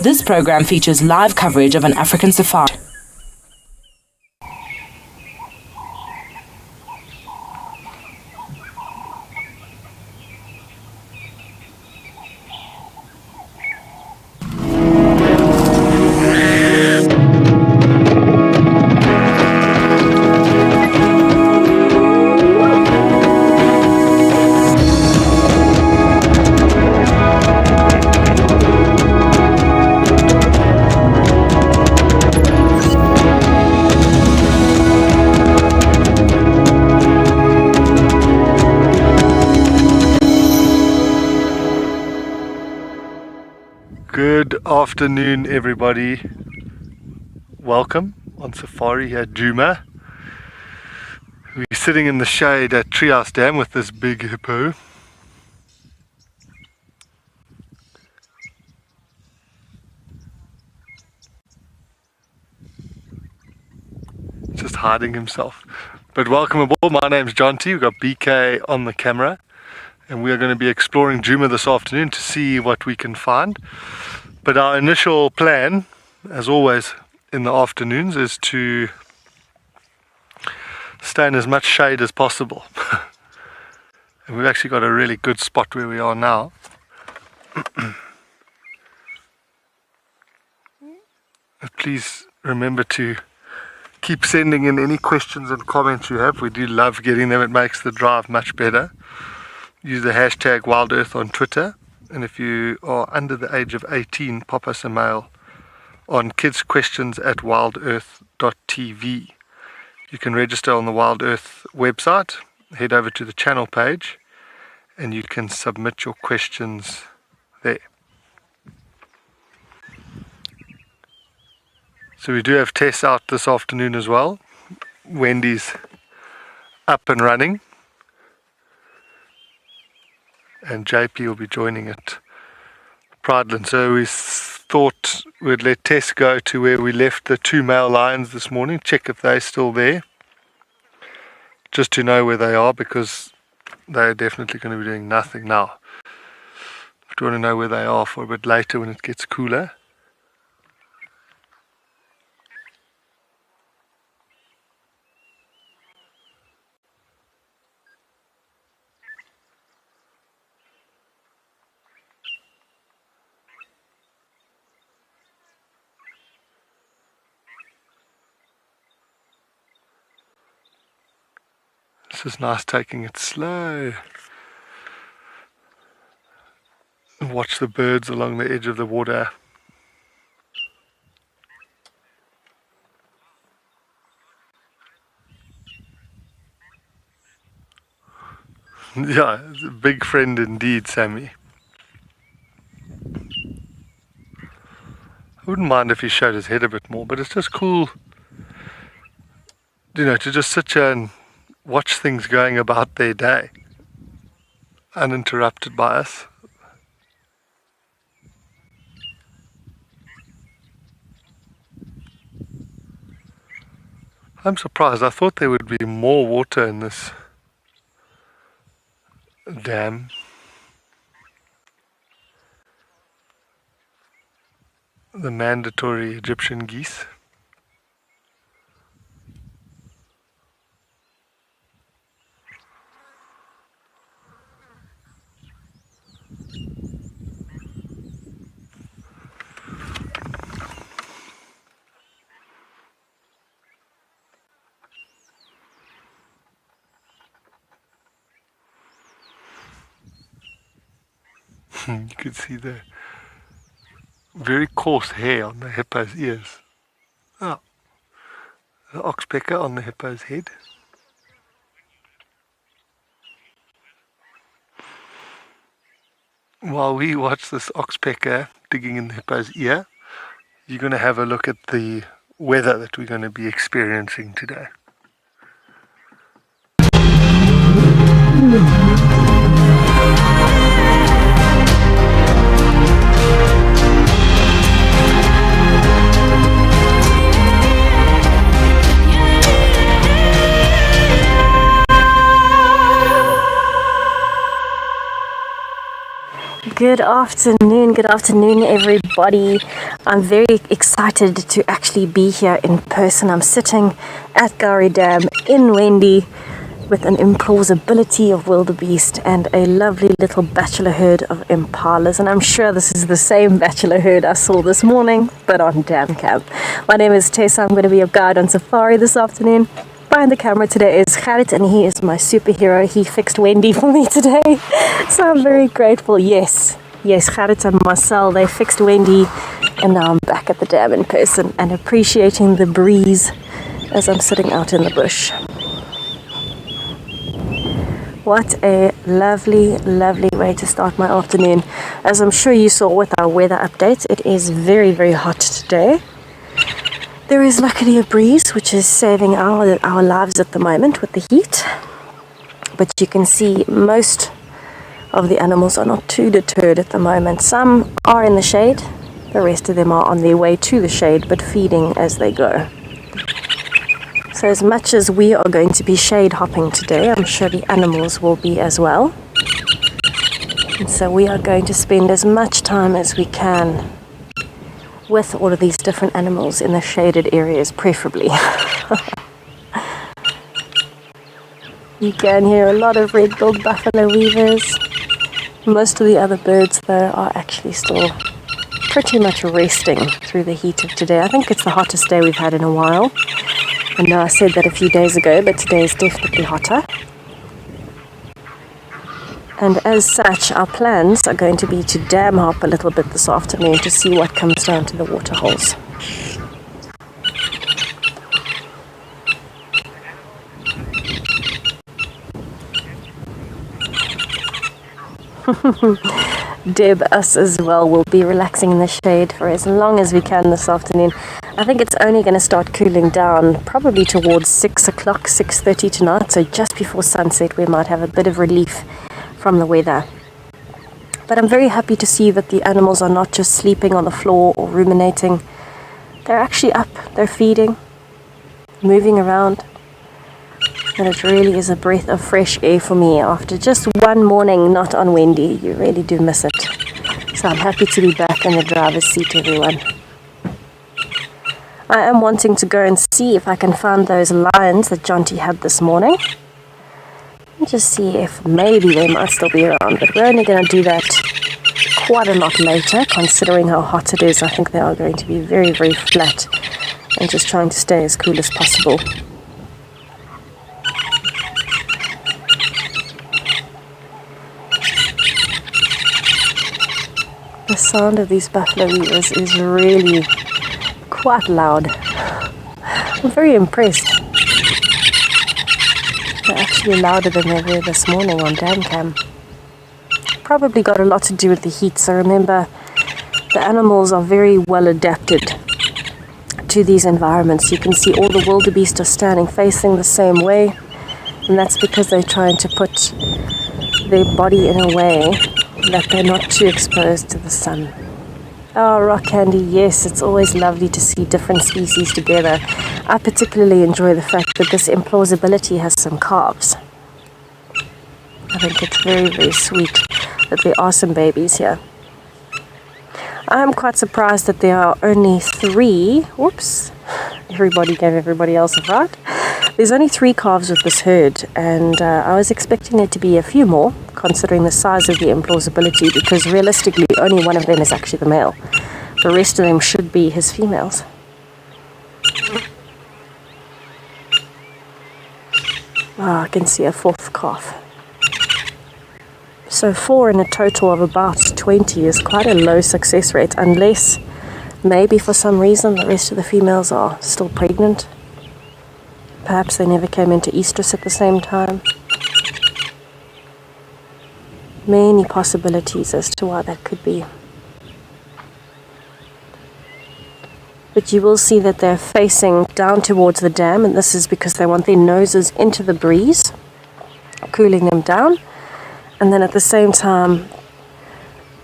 This program features live coverage of an African safari. Good afternoon, everybody. Welcome on safari here at Djuma. We're sitting in the shade at Treehouse Dam with this big hippo. Just hiding himself. But welcome aboard. My name's John T. We've got BK on the camera. And we are going to be exploring Djuma this afternoon to see what we can find. But our initial plan, as always in the afternoons, is to stay in as much shade as possible. And we've actually got a really good spot where we are now. Please remember to keep sending in any questions and comments you have. We do love getting them. It makes the drive much better. Use the hashtag WildEarth on Twitter, and if you are under the age of 18, pop us a mail on kidsquestions@wildearth.tv. You can register on the WildEarth website, head over to the channel page, and you can submit your questions there. So we do have Tess out this afternoon as well. Wendy's up and running. And JP will be joining at Prideland. So we thought we'd let Tess go to where we left the two male lions this morning, check if they're still there, just to know where they are, because they're definitely going to be doing nothing now. But we want to know where they are for a bit later when it gets cooler. This is nice, taking it slow. And watch the birds along the edge of the water. Yeah, it's a big friend indeed, Sammy. I wouldn't mind if he showed his head a bit more, but it's just cool, you know, to just sit here and watch things going about their day, uninterrupted by us. I'm surprised. I thought there would be more water in this dam. The mandatory Egyptian geese. You can see the very coarse hair on the hippo's ears. Oh, the oxpecker on the hippo's head. While we watch this oxpecker digging in the hippo's ear, you're going to have a look at the weather that we're going to be experiencing today. Good afternoon everybody. I'm very excited to actually be here in person. I'm sitting at Gowrie Dam in Wendy with an implausibility of wildebeest and a lovely little bachelor herd of impalas, and I'm sure this is the same bachelor herd I saw this morning but on dam camp. My name is Tessa. I'm going to be your guide on safari this afternoon. Behind the camera today is Gerrit, and he is my superhero. He fixed Wendy for me today, so I'm very grateful. Yes, Gerrit and Marcel, they fixed Wendy, and now I'm back at the dam in person and appreciating the breeze as I'm sitting out in the bush. What a lovely way to start my afternoon. As I'm sure you saw with our weather updates, it is very hot today. There is luckily a breeze which is saving our lives at the moment with the heat, but you can see most of the animals are not too deterred at the moment. Some are in the shade, the rest of them are on their way to the shade but feeding as they go. So as much as we are going to be shade hopping today, I'm sure the animals will be as well. And so we are going to spend as much time as we can with all of these different animals in the shaded areas, preferably. You can hear a lot of red-billed buffalo weavers. Most of the other birds, though, are actually still pretty much resting through the heat of today. I think it's the hottest day we've had in a while. I know I said that a few days ago, but today is definitely hotter. And as such, our plans are going to be to dam hop a little bit this afternoon to see what comes down to the water holes. Deb, us as well, will be relaxing in the shade for as long as we can this afternoon. I think it's only going to start cooling down probably towards 6 o'clock, 6:30 tonight, so just before sunset we might have a bit of relief from the weather. But I'm very happy to see that the animals are not just sleeping on the floor or ruminating. They're actually up, they're feeding, moving around. And it really is a breath of fresh air for me after just one morning not on Wendy. You really do miss it. So I'm happy to be back in the driver's seat, everyone. I am wanting to go and see if I can find those lions that Jonty had this morning. And just see if maybe they might still be around. But we're only going to do that quite a lot later, considering how hot it is. I think they are going to be very flat and just trying to stay as cool as possible. The sound of these buffalo weavers is really quite loud. I'm very impressed. They're actually louder than they were this morning on dam cam. Probably got a lot to do with the heat. So remember, the animals are very well adapted to these environments. You can see all the wildebeest are standing facing the same way, and that's because they're trying to put their body in a way that they're not too exposed to the sun. Oh, rock candy, yes, it's always lovely to see different species together. I particularly enjoy the fact that this implausibility has some calves. I think it's very sweet that there are some babies here. I'm quite surprised that there are only 3. Whoops, everybody gave everybody else a fright. There's only 3 calves with this herd, and I was expecting there to be a few more, considering the size of the implausibility, because realistically only one of them is actually the male. The rest of them should be his females. I can see a 4th calf. So 4 in a total of about 20 is quite a low success rate, unless maybe for some reason the rest of the females are still pregnant. Perhaps they never came into estrus at the same time. Many possibilities as to why that could be. But you will see that they're facing down towards the dam, and this is because they want their noses into the breeze, cooling them down, and then at the same time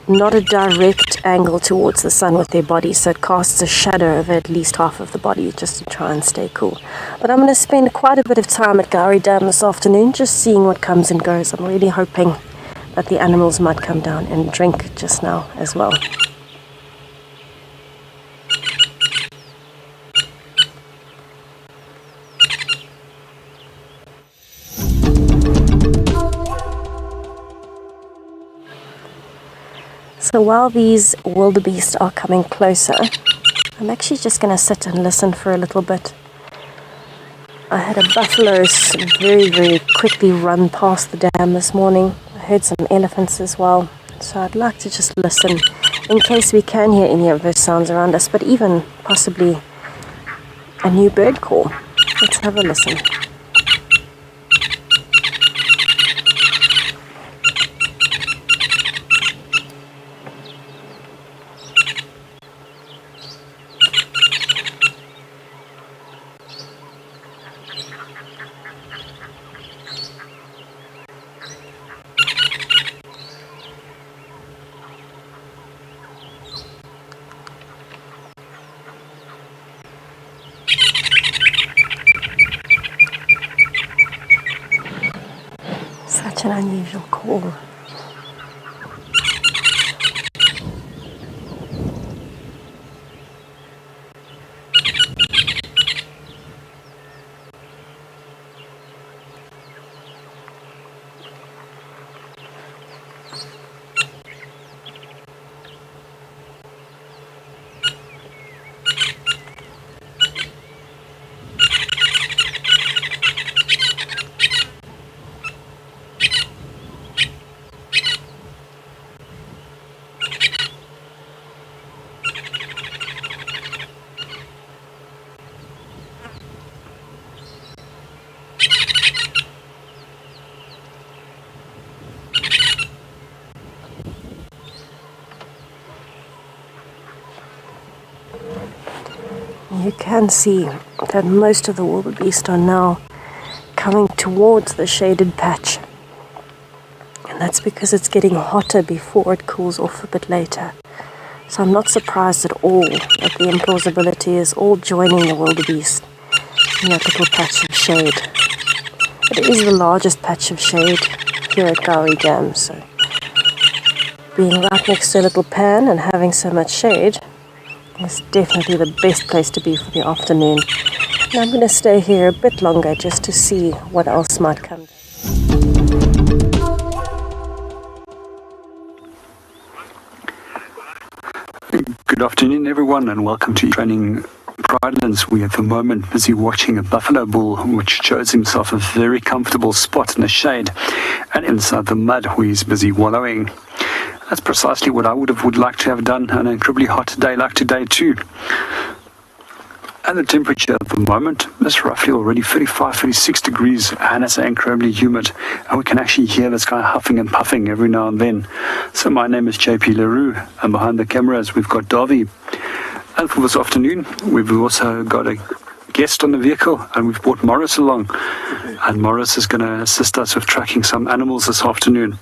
not a direct angle towards the sun with their body, so it casts a shadow over at least half of the body just to try and stay cool. But I'm going to spend quite a bit of time at Gowrie Dam this afternoon just seeing what comes and goes. I'm really hoping that the animals might come down and drink just now as well. So while these wildebeest are coming closer, I'm actually just going to sit and listen for a little bit. I had a buffalo very, very quickly run past the dam this morning. I heard some elephants as well. So I'd like to just listen in case we can hear any of those sounds around us, but even possibly a new bird call. Let's have a listen. Such an unusual call. You can see that most of the wildebeest are now coming towards the shaded patch. And that's because it's getting hotter before it cools off a bit later. So I'm not surprised at all that the implausibility is all joining the wildebeest in that little patch of shade. It is the largest patch of shade here at Gowrie Dam, so being right next to a little pan and having so much shade is definitely the best place to be for the afternoon. And I'm going to stay here a bit longer just to see what else might come. Good afternoon, everyone, and welcome to Training Pridelands. We are at the moment busy watching a buffalo bull which chose himself a very comfortable spot in the shade and inside the mud where he's busy wallowing. That's precisely what I would like to have done on an incredibly hot day like today too. And the temperature at the moment is roughly already 35, 36 degrees, and it's incredibly humid. And we can actually hear this guy huffing and puffing every now and then. So my name is JP LaRue, and behind the cameras we've got Davy. And for this afternoon, we've also got a guest on the vehicle, and we've brought Morris along. And Morris is going to assist us with tracking some animals this afternoon.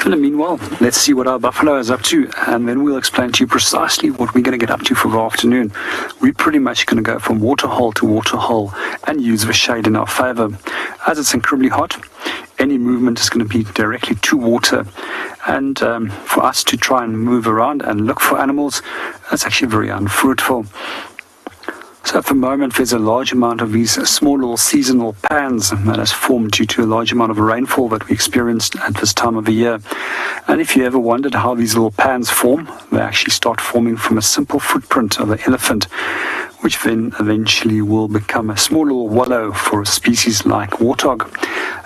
In the meanwhile, let's see what our buffalo is up to, and then we'll explain to you precisely what we're going to get up to for the afternoon. We're pretty much going to go from waterhole to waterhole and use the shade in our favor. As it's incredibly hot, any movement is going to be directly to water, and for us to try and move around and look for animals, that's actually very unfruitful. So at the moment there's a large amount of these small little seasonal pans that has formed due to a large amount of rainfall that we experienced at this time of the year. And if you ever wondered how these little pans form, they actually start forming from a simple footprint of the elephant, which then eventually will become a small little wallow for a species like warthog.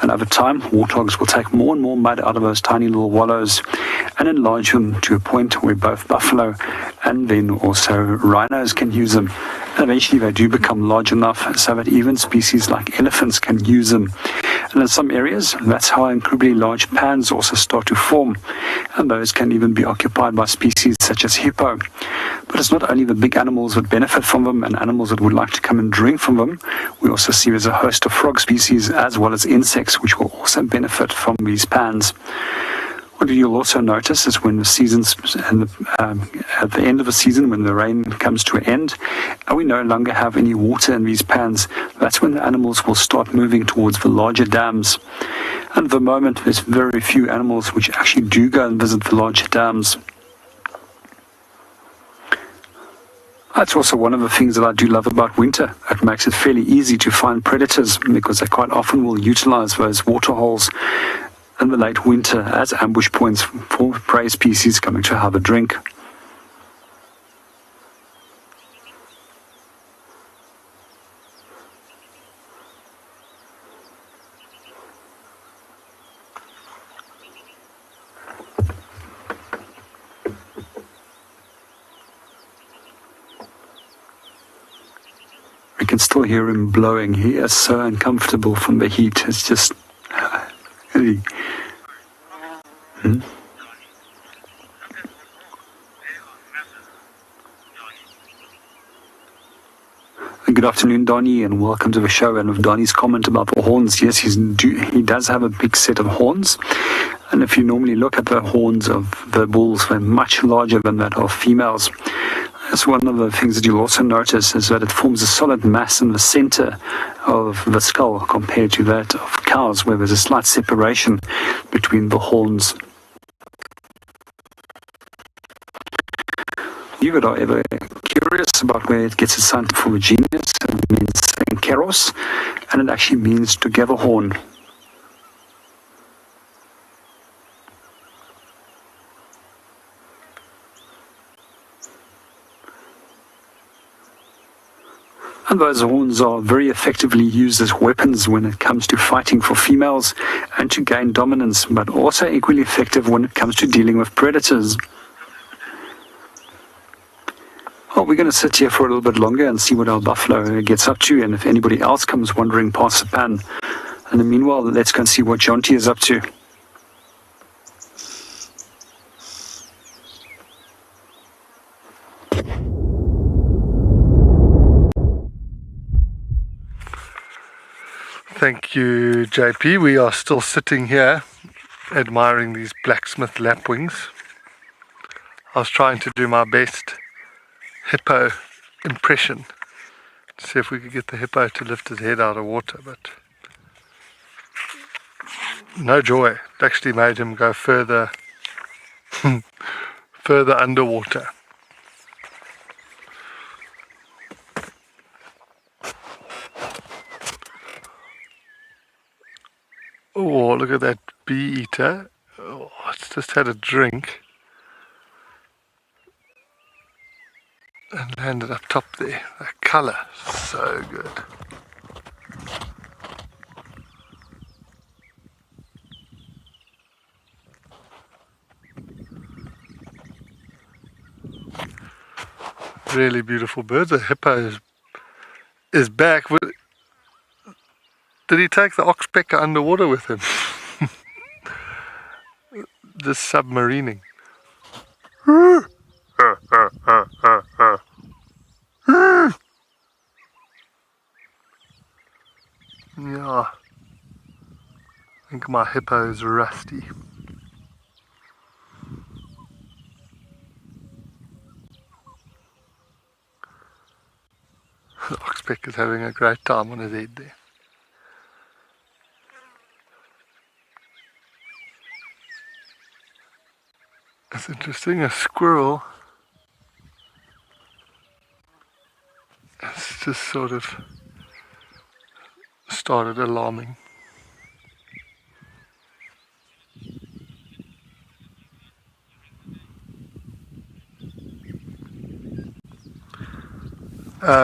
And over time, warthogs will take more and more mud out of those tiny little wallows and enlarge them to a point where both buffalo and then also rhinos can use them. And eventually they do become large enough so that even species like elephants can use them. And in some areas, that's how incredibly large pans also start to form. And those can even be occupied by species such as hippo. But it's not only the big animals that benefit from them and animals that would like to come and drink from them. We also see there's a host of frog species as well as insects which will also benefit from these pans. What you'll also notice is when the seasons and at the end of the season, when the rain comes to an end, and we no longer have any water in these pans, that's when the animals will start moving towards the larger dams. And at the moment, there's very few animals which actually do go and visit the larger dams. That's also one of the things that I do love about winter. It makes it fairly easy to find predators because they quite often will utilize those water holes in the late winter as ambush points for prey species coming to have a drink. We can still hear him blowing. He is so uncomfortable from the heat. It's just really. Good afternoon, Donnie, and welcome to the show. And with Donnie's comment about the horns, yes, he does have a big set of horns. And if you normally look at the horns of the bulls, they're much larger than that of females. That's one of the things that you'll also notice is that it forms a solid mass in the center of the skull compared to that of cows, where there's a slight separation between the horns. You that are ever curious about where it gets its scientific genus, it means keros, and it actually means together horn. And those horns are very effectively used as weapons when it comes to fighting for females and to gain dominance, but also equally effective when it comes to dealing with predators. Well, we're going to sit here for a little bit longer and see what our buffalo gets up to, and if anybody else comes wandering past the pan. And in the meanwhile, let's go and see what Jonty is up to. Thank you, JP. We are still sitting here admiring these blacksmith lapwings. I was trying to do my best hippo impression to see if we could get the hippo to lift his head out of water, but no joy. It actually made him go further further underwater. Oh, look at that bee eater. Oh, it's just had a drink and landed up top there. The colour, so good. Really beautiful birds. The hippo is back. Did he take the oxpecker underwater with him? Just submarining. Yeah. I think my hippo is rusty. The oxpecker's having a great time on his head there. It's interesting, a squirrel has just sort of started alarming.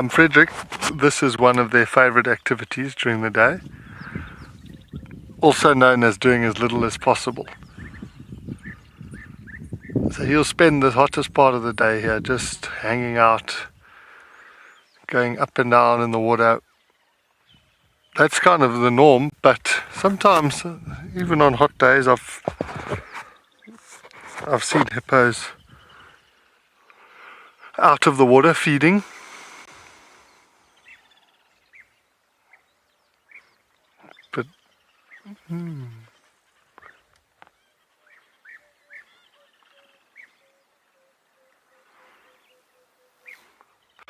Frederick, this is one of their favourite activities during the day, also known as doing as little as possible. So he'll spend the hottest part of the day here just hanging out, going up and down in the water. That's kind of the norm, but sometimes, even on hot days, I've seen hippos out of the water feeding. But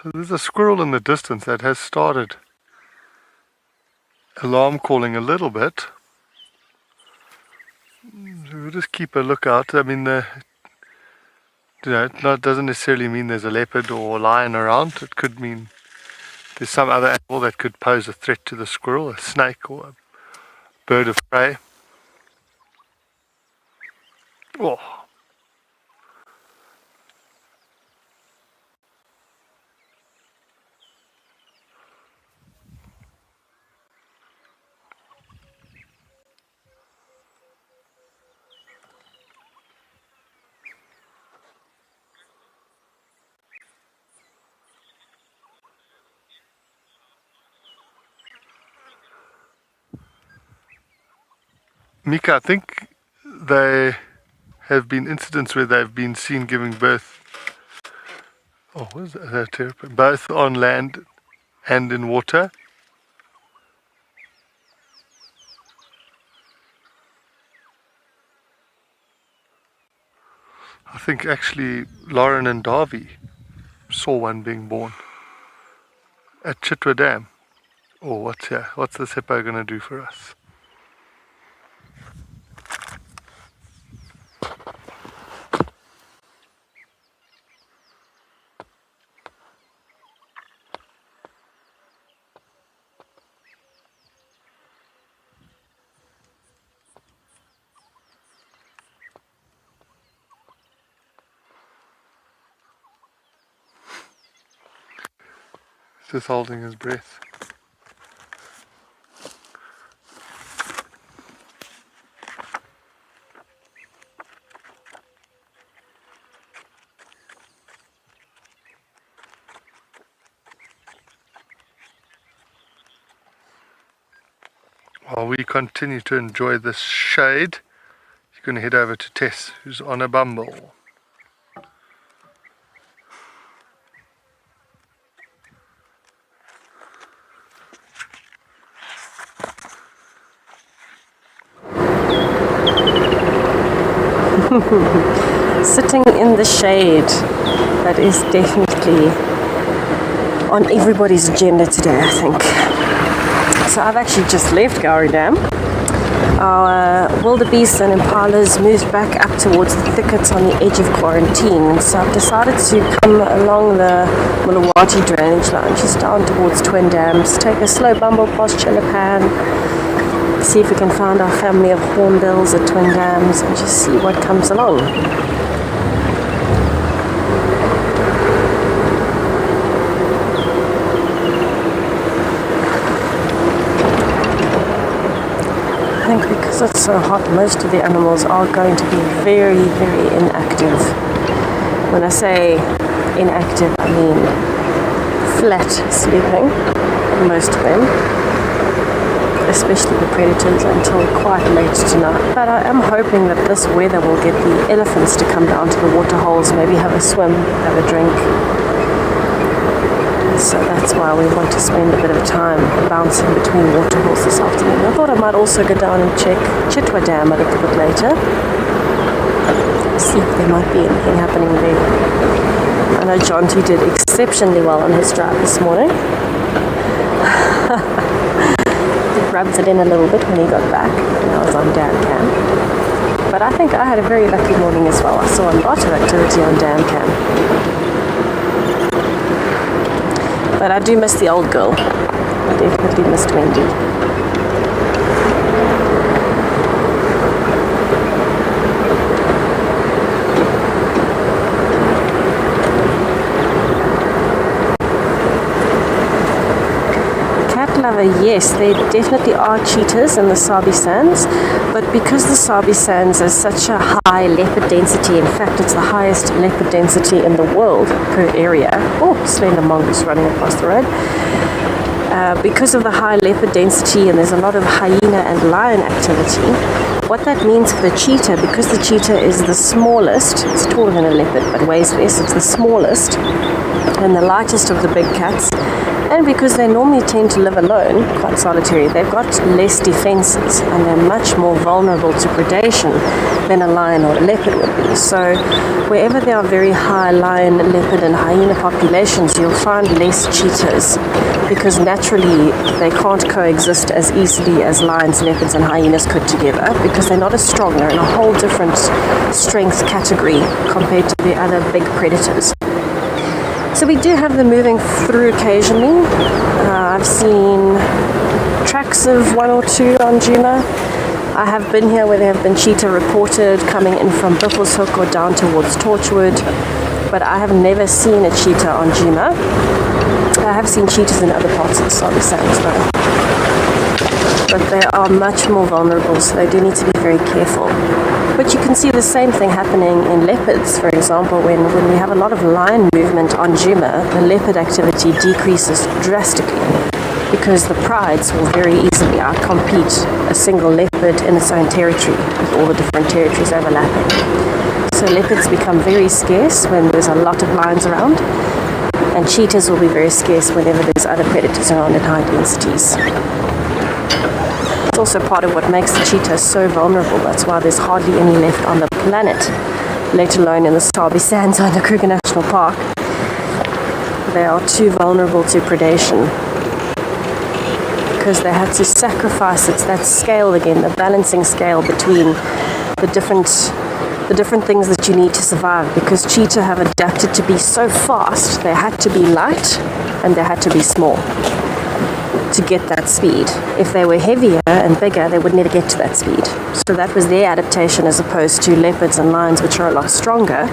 So there's a squirrel in the distance that has started alarm calling a little bit. So we'll just keep a lookout. I mean, it doesn't necessarily mean there's a leopard or a lion around. It could mean there's some other animal that could pose a threat to the squirrel, a snake or a bird of prey. Oh. Mika, I think there have been incidents where they've been seen giving birth. Oh, what is that? Both on land and in water. I think actually Lauren and Darby saw one being born at Chitwa Dam. Oh, what's here? What's this hippo going to do for us? Just holding his breath. While we continue to enjoy this shade, you're going to head over to Tess, who's on a bumble. Sitting in the shade, that is definitely on everybody's agenda today, I think. So I've actually just left Gowrie Dam. Our wildebeest and impalas moved back up towards the thickets on the edge of quarantine, so I've decided to come along the Mulawati drainage line, just down towards Twin Dams, take a slow bumble past Chilapan, see if we can find our family of hornbills at Twin Dams and just see what comes along. I think because it's so hot, most of the animals are going to be very, very inactive. When I say inactive, I mean flat sleeping, most of them, especially the predators, until quite late tonight. But I am hoping that this weather will get the elephants to come down to the water holes, maybe have a swim, have a drink. So that's why we want to spend a bit of time bouncing between water holes this afternoon. I thought I might also go down and check Chitwa Dam a little bit later, see if there might be anything happening there. I know Jonty did exceptionally well on his drive this morning. Rubbed it in a little bit when he got back when I was on dam cam. But I think I had a very lucky morning as well. I saw a lot of activity on dam cam. But I do miss the old girl. I definitely missed Wendy. Yes, there definitely are cheetahs in the Sabi Sands, but because the Sabi Sands is such a high leopard density, in fact it's the highest leopard density in the world per area. Oh, slender mongoose running across the road. Because of the high leopard density, and there's a lot of hyena and lion activity, what that means for the cheetah, because the cheetah is the smallest, it's taller than a leopard but weighs less, it's the smallest and the lightest of the big cats, And because they normally tend to live alone, quite solitary, they've got less defenses and they're much more vulnerable to predation than a lion or a leopard would be. So wherever there are very high lion, leopard and hyena populations, you'll find less cheetahs because naturally they can't coexist as easily as lions, leopards and hyenas could together because they're not as strong. They're in a whole different strength category compared to the other big predators. So we do have them moving through occasionally. I've seen tracks of one or two on Djuma. I have been here where there have been cheetah reported coming in from Buffelshoek or down towards Torchwood, but I have never seen a cheetah on Djuma. I have seen cheetahs in other parts of the Sabi Sands though. But they are much more vulnerable, so they do need to be very careful. But you can see the same thing happening in leopards, for example, when we have a lot of lion movement on Djuma, the leopard activity decreases drastically because the prides will very easily outcompete a single leopard in its own territory with all the different territories overlapping. So leopards become very scarce when there's a lot of lions around, and cheetahs will be very scarce whenever there's other predators around in high densities. It's also part of what makes the cheetah so vulnerable. That's why there's hardly any left on the planet, let alone in the Sabi Sands or the Kruger National Park. They are too vulnerable to predation because they had to sacrifice that scale again, the balancing scale between the different things that you need to survive, because cheetah have adapted to be so fast. They had to be light and they had to be small to get that speed. If they were heavier and bigger, they would never get to that speed. So that was their adaptation, as opposed to leopards and lions, which are a lot stronger,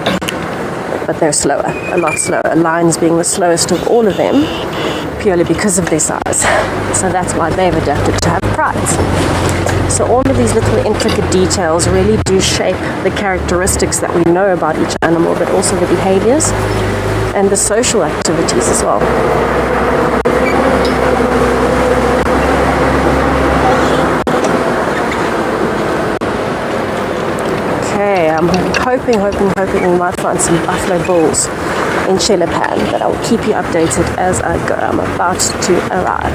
but they're slower, a lot slower. Lions being the slowest of all of them, purely because of their size. So that's why they've adapted to have prides. So all of these little intricate details really do shape the characteristics that we know about each animal, but also the behaviors and the social activities as well. Okay, I'm hoping we might find some buffalo bulls in Shelapan, but I will keep you updated as I go. I'm about to arrive.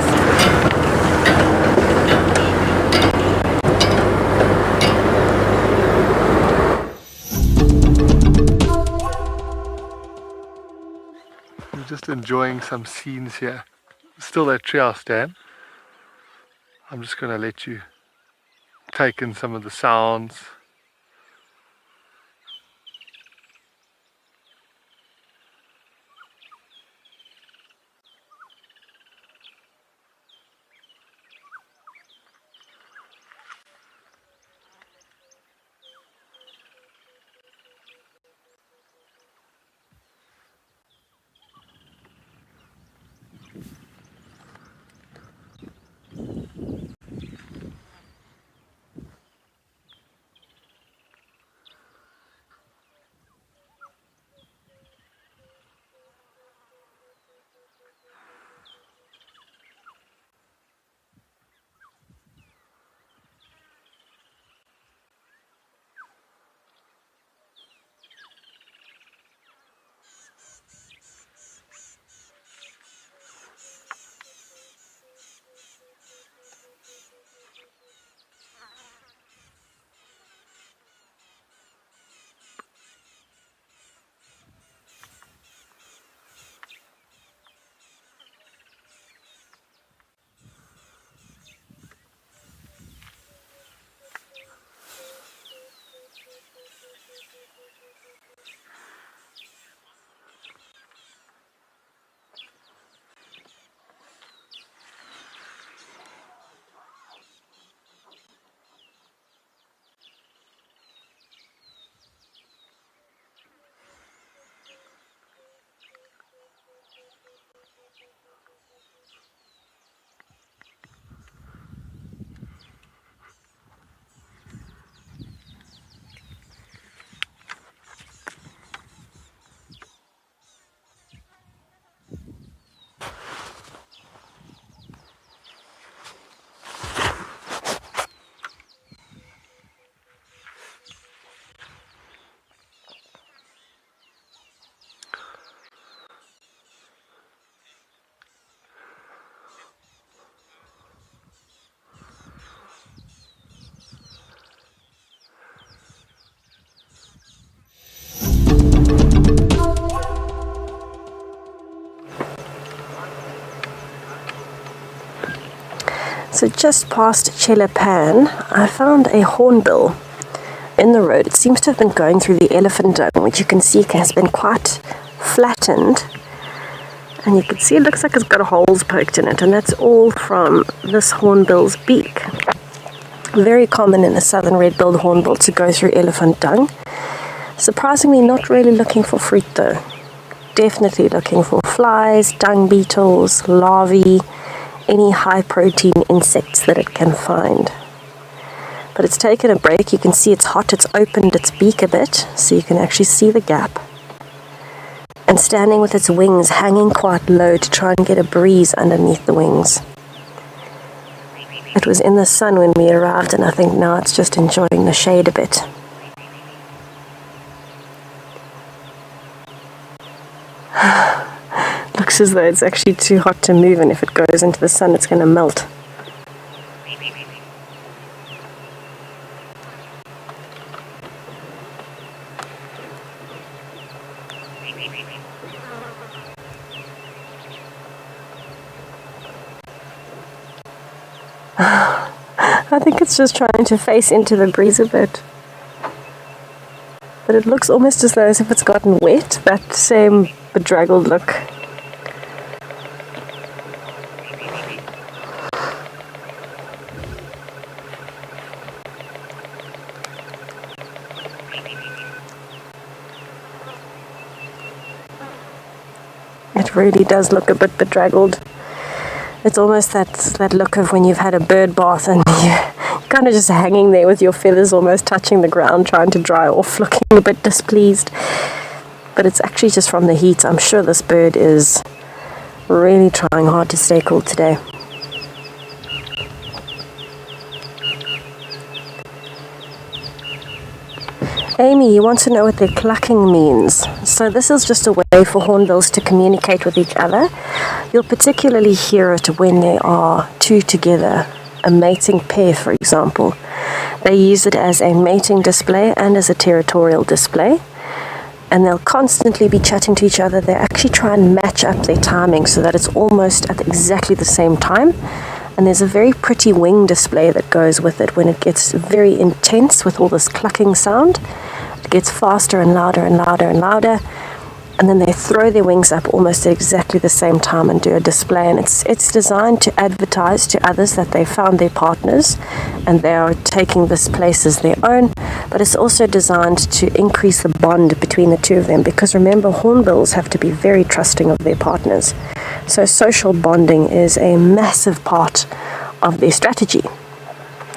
I'm just enjoying some scenes here. Still that treehouse dam. I'm just going to let you take in some of the sounds. So just past Chelapan, I found a hornbill in the road. It seems to have been going through the elephant dung, which you can see has been quite flattened. And you can see it looks like it's got holes poked in it, and that's all from this hornbill's beak. Very common in the southern red-billed hornbill to go through elephant dung. Surprisingly, not really looking for fruit though. Definitely looking for flies, dung beetles, larvae, any high-protein insects that it can find. But it's taken a break. You can see it's hot. It's opened its beak a bit, so you can actually see the gap. And standing with its wings hanging quite low to try and get a breeze underneath the wings. It was in the sun when we arrived, and I think now it's just enjoying the shade a bit. Looks as though it's actually too hot to move, and if it goes into the sun, it's going to melt. I think it's just trying to face into the breeze a bit. But it looks almost as though as if it's gotten wet, that same bedraggled look. It really does look a bit bedraggled. It's almost that look of when you've had a bird bath and you're kind of just hanging there with your feathers almost touching the ground, trying to dry off, looking a bit displeased. But it's actually just from the heat. I'm sure this bird is really trying hard to stay cool today. Amy, you want to know what their clucking means. So this is just a way for hornbills to communicate with each other. You'll particularly hear it when there are two together, a mating pair, for example. They use it as a mating display and as a territorial display. And they'll constantly be chatting to each other. They actually try and match up their timing so that it's almost at exactly the same time. And there's a very pretty wing display that goes with it when it gets very intense with all this clucking sound. It gets faster and louder and louder and louder. And then they throw their wings up almost at exactly the same time and do a display. And it's designed to advertise to others that they found their partners and they are taking this place as their own. But it's also designed to increase the bond between the two of them, because remember, hornbills have to be very trusting of their partners. So social bonding is a massive part of their strategy.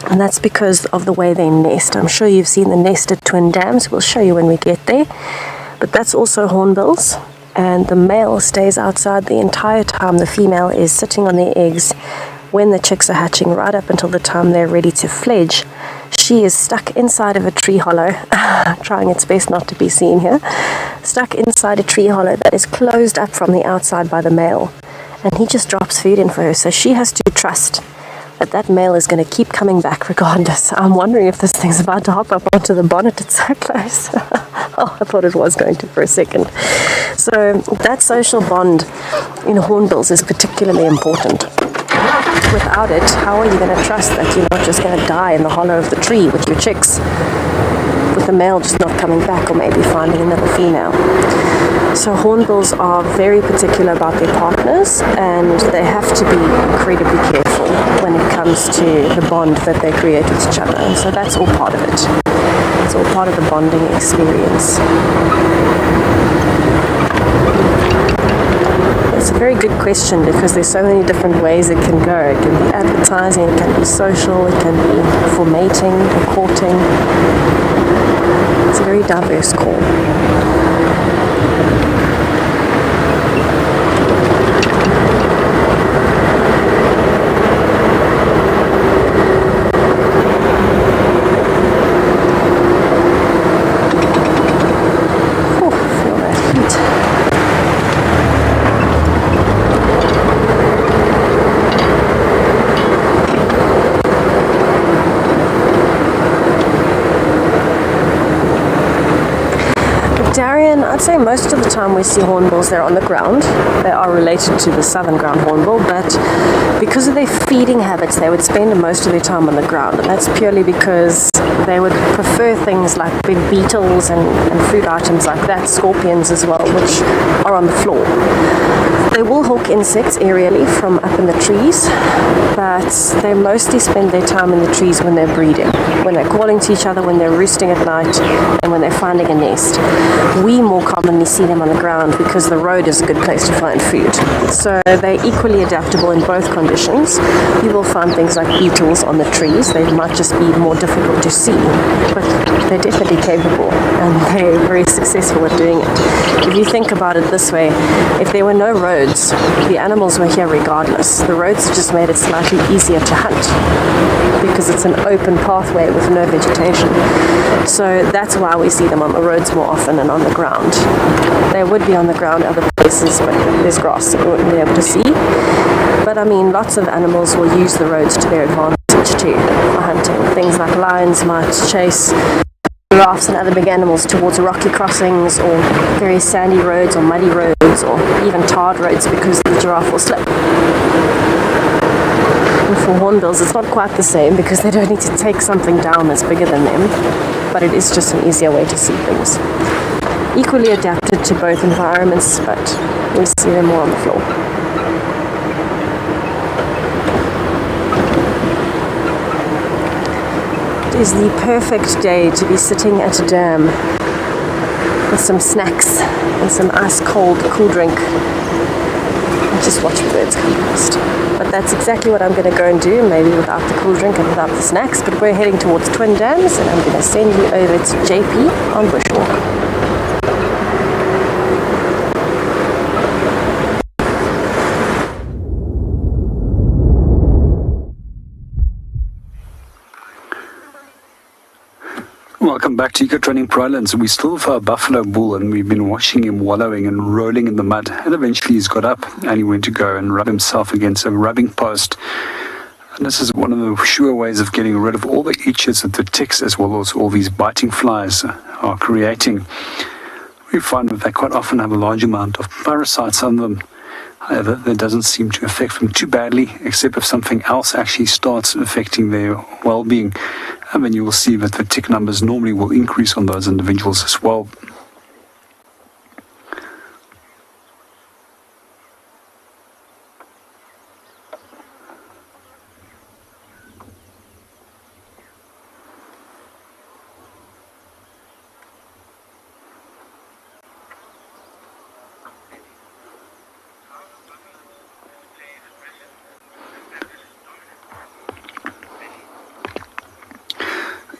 And that's because of the way they nest. I'm sure you've seen the nested twin dams. We'll show you when we get there. But that's also hornbills. And the male stays outside the entire time. The female is sitting on their eggs when the chicks are hatching, right up until the time they're ready to fledge. She is stuck inside of a tree hollow, trying its best not to be seen here, stuck inside a tree hollow that is closed up from the outside by the male. And he just drops food in for her, so she has to trust that male is going to keep coming back regardless. I'm wondering if this thing's about to hop up onto the bonnet. It's so close. Oh, I thought it was going to for a second. So that social bond in hornbills is particularly important. Without it, how are you going to trust that you're not just going to die in the hollow of the tree with your chicks, with the male just not coming back or maybe finding another female? So hornbills are very particular about their partners, and they have to be incredibly careful when it comes to the bond that they create with each other. And so that's all part of it. It's all part of the bonding experience. It's a very good question, because there's so many different ways it can go. It can be advertising, it can be social, it can be for mating or courting. It's a very diverse call. Darien, I'd say most of the time we see hornbills, they're on the ground. They are related to the southern ground hornbill, but because of their feeding habits, they would spend most of their time on the ground. And that's purely because they would prefer things like big beetles and food items like that, scorpions as well, which are on the floor. They will hawk insects aerially from up in the trees, but they mostly spend their time in the trees when they're breeding, when they're calling to each other, when they're roosting at night, and when they're finding a nest. We more commonly see them on the ground because the road is a good place to find food. So they're equally adaptable in both conditions. You will find things like beetles on the trees. They might just be more difficult to see, but they're definitely capable and they're very successful at doing it. If you think about it this way, if there were no roads, the animals were here regardless. The roads just made it slightly easier to hunt because it's an open pathway with no vegetation. So that's why we see them on the roads more often than on the ground. They would be on the ground other places, but there's grass that we wouldn't be able to see. But I mean, lots of animals will use the roads to their advantage too for hunting. Things like lions might chase giraffes and other big animals towards rocky crossings or very sandy roads or muddy roads or even tarred roads because the giraffe will slip. And for hornbills, it's not quite the same because they don't need to take something down that's bigger than them, but it is just an easier way to see things. Equally adapted to both environments, but we see them more on the floor. It is the perfect day to be sitting at a dam with some snacks and some ice cold cool drink and just watch the birds come past. But that's exactly what I'm going to go and do, maybe without the cool drink and without the snacks, but we're heading towards Twin Dams and I'm going to send you over to JP on Bushwalk. Welcome back to Eco Training Prolands. We still have our buffalo bull and we've been watching him wallowing and rolling in the mud, and eventually he's got up and he went to go and rub himself against a rubbing post. And this is one of the sure ways of getting rid of all the itches that the ticks as well as all these biting flies are creating. We find that they quite often have a large amount of parasites on them. However, that doesn't seem to affect them too badly, except if something else actually starts affecting their well-being. And then you will see that the tick numbers normally will increase on those individuals as well.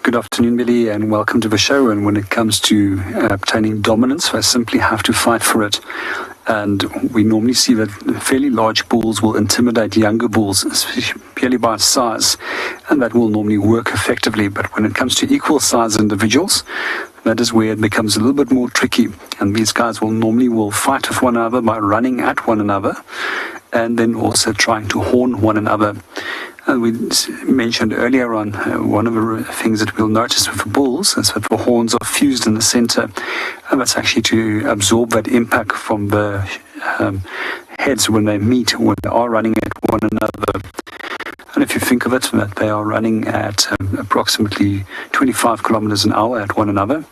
Good afternoon, Billy, and welcome to the show. And when it comes to obtaining dominance, they simply have to fight for it. And we normally see that fairly large bulls will intimidate younger bulls, especially purely by size, and that will normally work effectively. But when it comes to equal size individuals, that is where it becomes a little bit more tricky. And these guys will normally fight with one another by running at one another, and then also trying to horn one another. We mentioned earlier on, one of the things that we'll notice with the bulls is that the horns are fused in the center, and that's actually to absorb that impact from the heads when they meet, when they are running at one another. And if you think of it, that they are running at approximately 25 kilometers an hour at one another,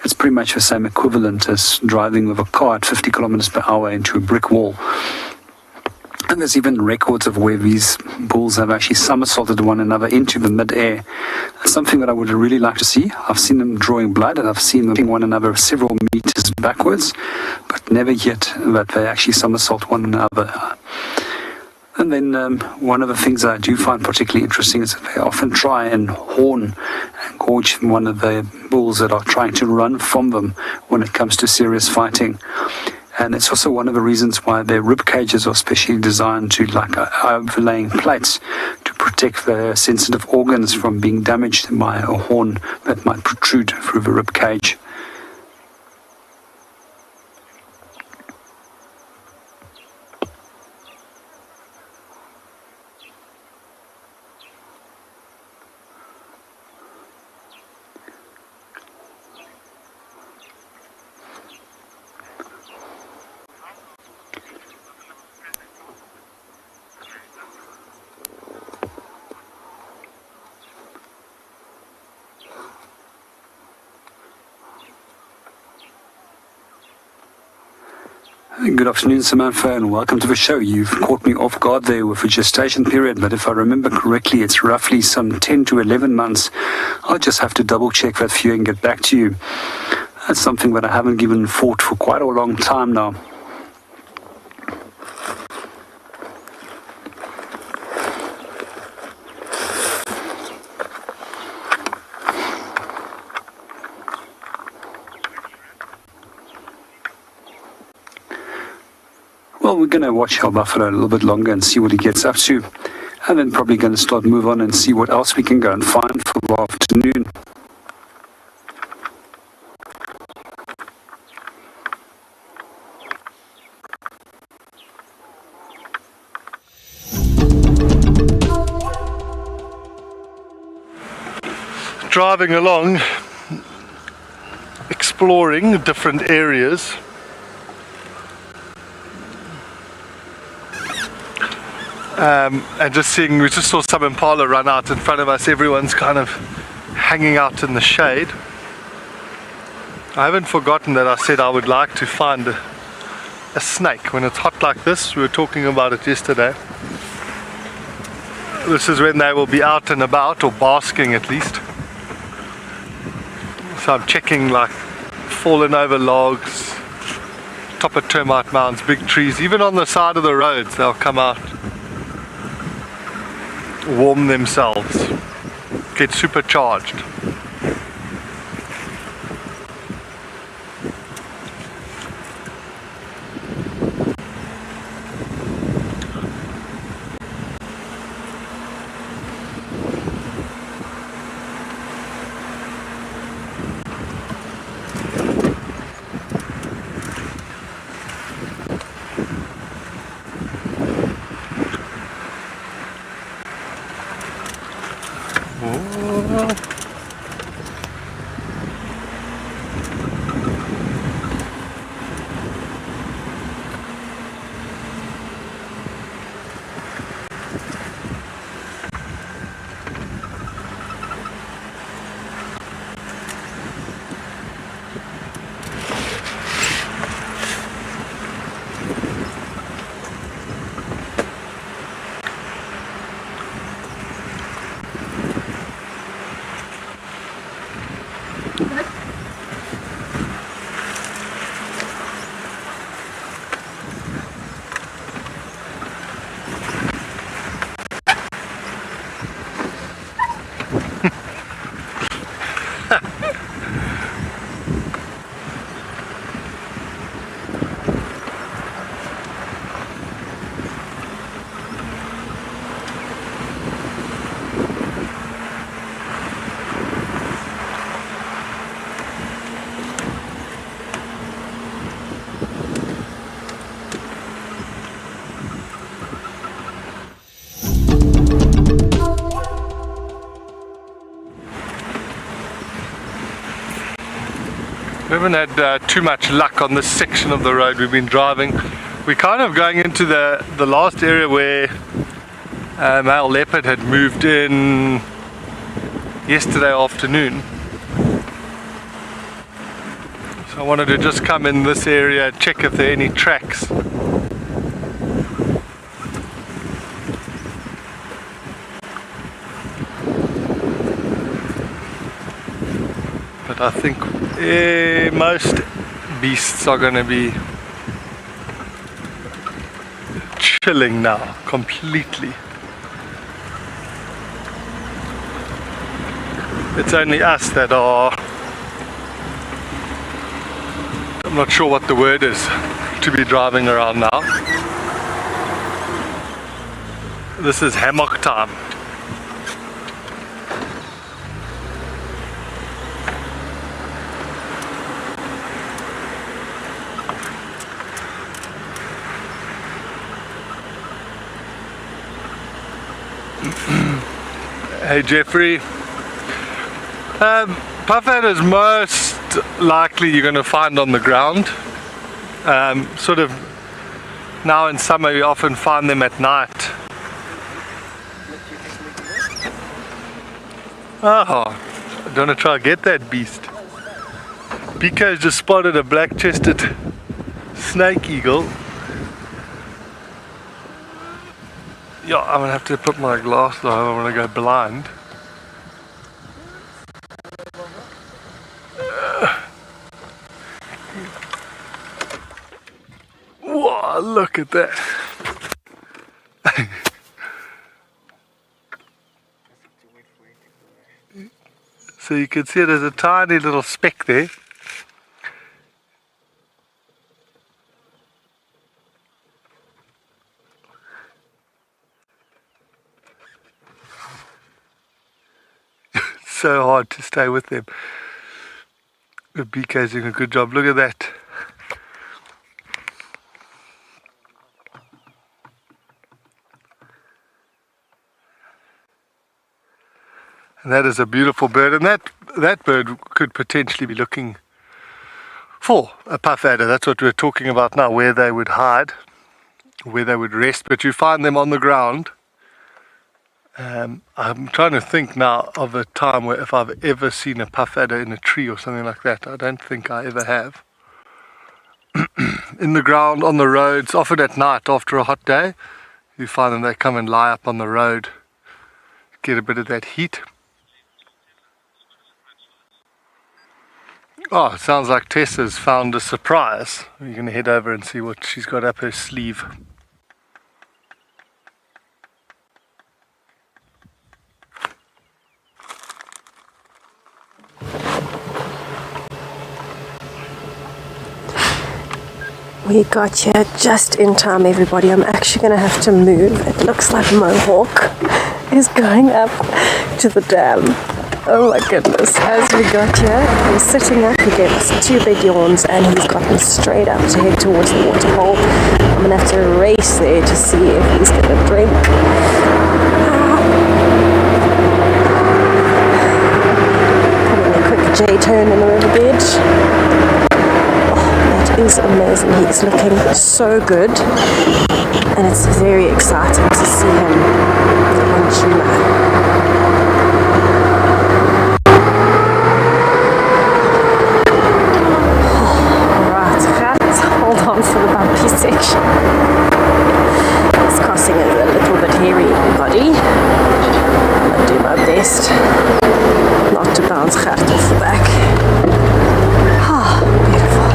it's pretty much the same equivalent as driving with a car at 50 kilometers per hour into a brick wall. And there's even records of where these bulls have actually somersaulted one another into the mid-air. That's something that I would really like to see. I've seen them drawing blood, and I've seen them hitting one another several meters backwards, but never yet that they actually somersault one another. And then one of the things that I do find particularly interesting is that they often try and horn and gorge one of the bulls that are trying to run from them when it comes to serious fighting. And it's also one of the reasons why their rib cages are specially designed to like overlaying plates to protect the sensitive organs from being damaged by a horn that might protrude through the rib cage. Good afternoon, Samantha, and welcome to the show. You've caught me off guard there with the gestation period, but if I remember correctly, it's roughly some 10 to 11 months. I'll just have to double check that for you and get back to you. That's something that I haven't given thought for quite a long time now. Well, we're going to watch our buffalo a little bit longer and see what he gets up to. And then probably going to move on and see what else we can go and find for the afternoon. Driving along, exploring different areas. And just seeing, we just saw some impala run out in front of us. Everyone's kind of hanging out in the shade. I haven't forgotten that I said I would like to find a snake when it's hot like this. We were talking about it yesterday. This is when they will be out and about, or basking at least. So I'm checking like fallen over logs, top of termite mounds, big trees. Even on the side of the roads they'll come out, warm themselves, get supercharged. We haven't had too much luck on this section of the road we've been driving. We're kind of going into the last area where male leopard had moved in yesterday afternoon. So I wanted to just come in this area, check if there are any tracks. But I think most beasts are going to be chilling now, completely. It's only us that are, I'm not sure what the word is, to be driving around now. This is hammock time. Hey Jeffrey, puffhead is most likely you're going to find on the ground. Sort of now in summer you often find them at night. Oh, I don't want to try to get that beast. Pico's just spotted a black-chested snake eagle. Yeah, I'm gonna have to put my glasses on. I'm gonna go blind. Whoa, look at that. So you can see there's a tiny little speck there. It's so hard to stay with them. The BK's doing a good job. Look at that. And that is a beautiful bird, and that bird could potentially be looking for a puff adder. That's what we're talking about now, where they would hide, where they would rest, but you find them on the ground. I'm trying to think now of a time where if I've ever seen a puff adder in a tree or something like that. I don't think I ever have. In the ground, on the roads, often at night after a hot day, you find them, they come and lie up on the road, get a bit of that heat. Oh, it sounds like Tessa's found a surprise. We're going to head over and see what she's got up her sleeve. We got here just in time, everybody. I'm actually going to have to move. It looks like Mohawk is going up to the dam. Oh my goodness. As we got here, he was sitting up. He gave us 2 big yawns and he's gotten straight up to head towards the waterhole. I'm going to have to race there to see if he's going to drink. Having a quick J-turn in the riverbed. Is amazing. He's looking so good, and it's very exciting to see him on tuna. Hold on for the bumpy section. This crossing is a little bit hairy, everybody. I'm going to do my best not to bounce Gert off the back. Beautiful.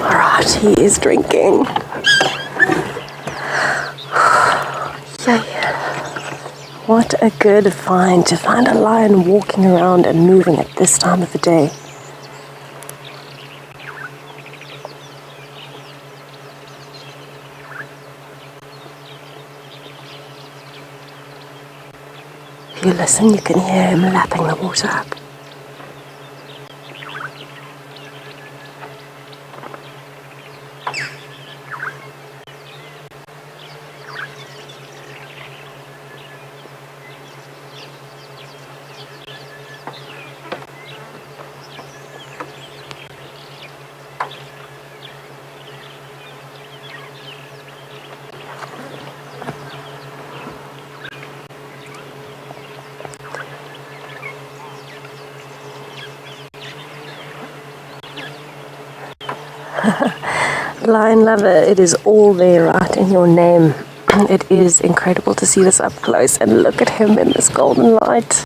Alright, he is drinking. Yay. What a good find, to find a lion walking around and moving at this time of the day. If you listen, you can hear him lapping the water up. Lion lover, it is all there right in your name. It is incredible to see this up close and look at him in this golden light.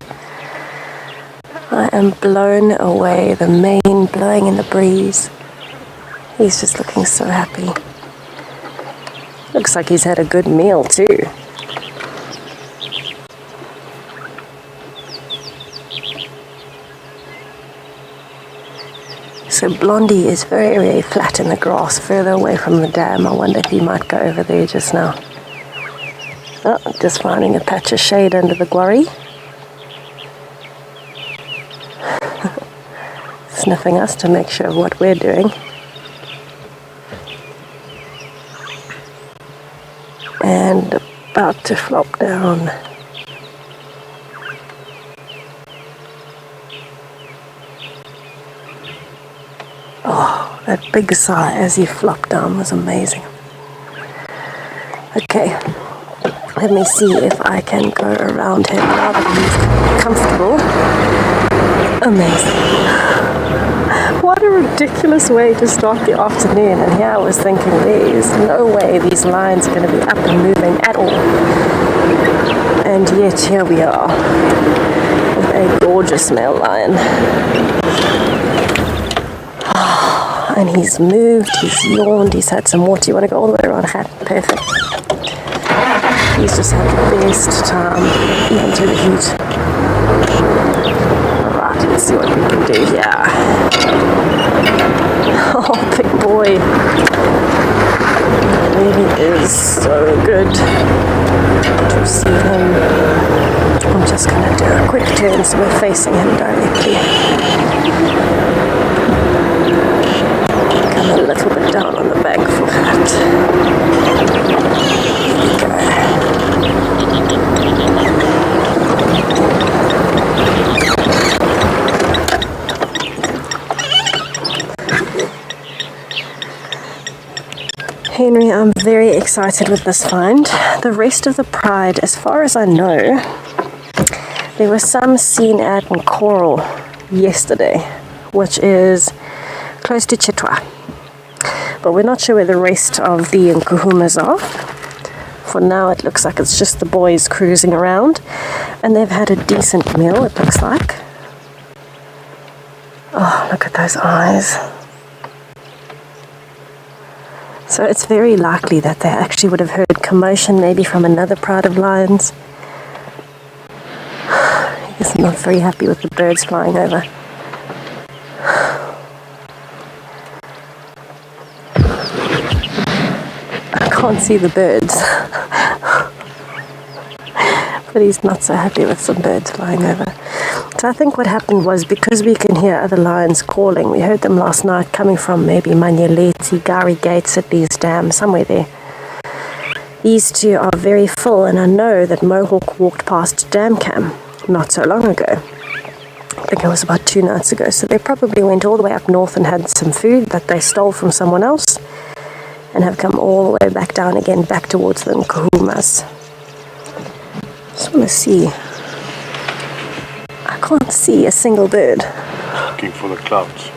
I am blown away, the mane blowing in the breeze. He's just looking so happy. Looks like he's had a good meal too. So Blondie is very, very flat in the grass, further away from the dam. I wonder if he might go over there just now. Oh, just finding a patch of shade under the guarri. Sniffing us to make sure of what we're doing. And about to flop down. Oh, that big sigh as he flopped down was amazing. Okay, Let me see if I can go around him now that he's comfortable. Amazing. What a ridiculous way to start the afternoon. And here I was thinking, there's no way these lions are going to be up and moving at all. And yet here we are with a gorgeous male lion. And he's moved, he's yawned, he's had some water. You want to go all the way around? Perfect. He's just had the best time, even through the heat. Alright, let's see what we can do here. Oh, big boy. It really is so good to see him. I'm just going to do a quick turn so we're facing him directly. Come a little bit down on the bank for that. Henry, I'm very excited with this find. The rest of the pride, as far as I know, there were some seen at Coral yesterday, which is close to Chitwa. But we're not sure where the rest of the Nkuhumas are. For now, it looks like it's just the boys cruising around, and they've had a decent meal, it looks like. Oh, look at those eyes. So it's very likely that they actually would have heard commotion, maybe from another pride of lions. He's not very happy with the birds flying over. I can't see the birds. But he's not so happy with some birds flying over. So I think what happened was, because we can hear other lions calling, we heard them last night coming from maybe Manyeleti, Gari Gates at these dams, somewhere there. These two are very full, and I know that Mohawk walked past Dam Cam not so long ago. I think it was about 2 nights ago. So they probably went all the way up north and had some food that they stole from someone else, and have come all the way back down again, back towards the Nkuhumas. Just want to see. I can't see a single bird. Looking for the clouds.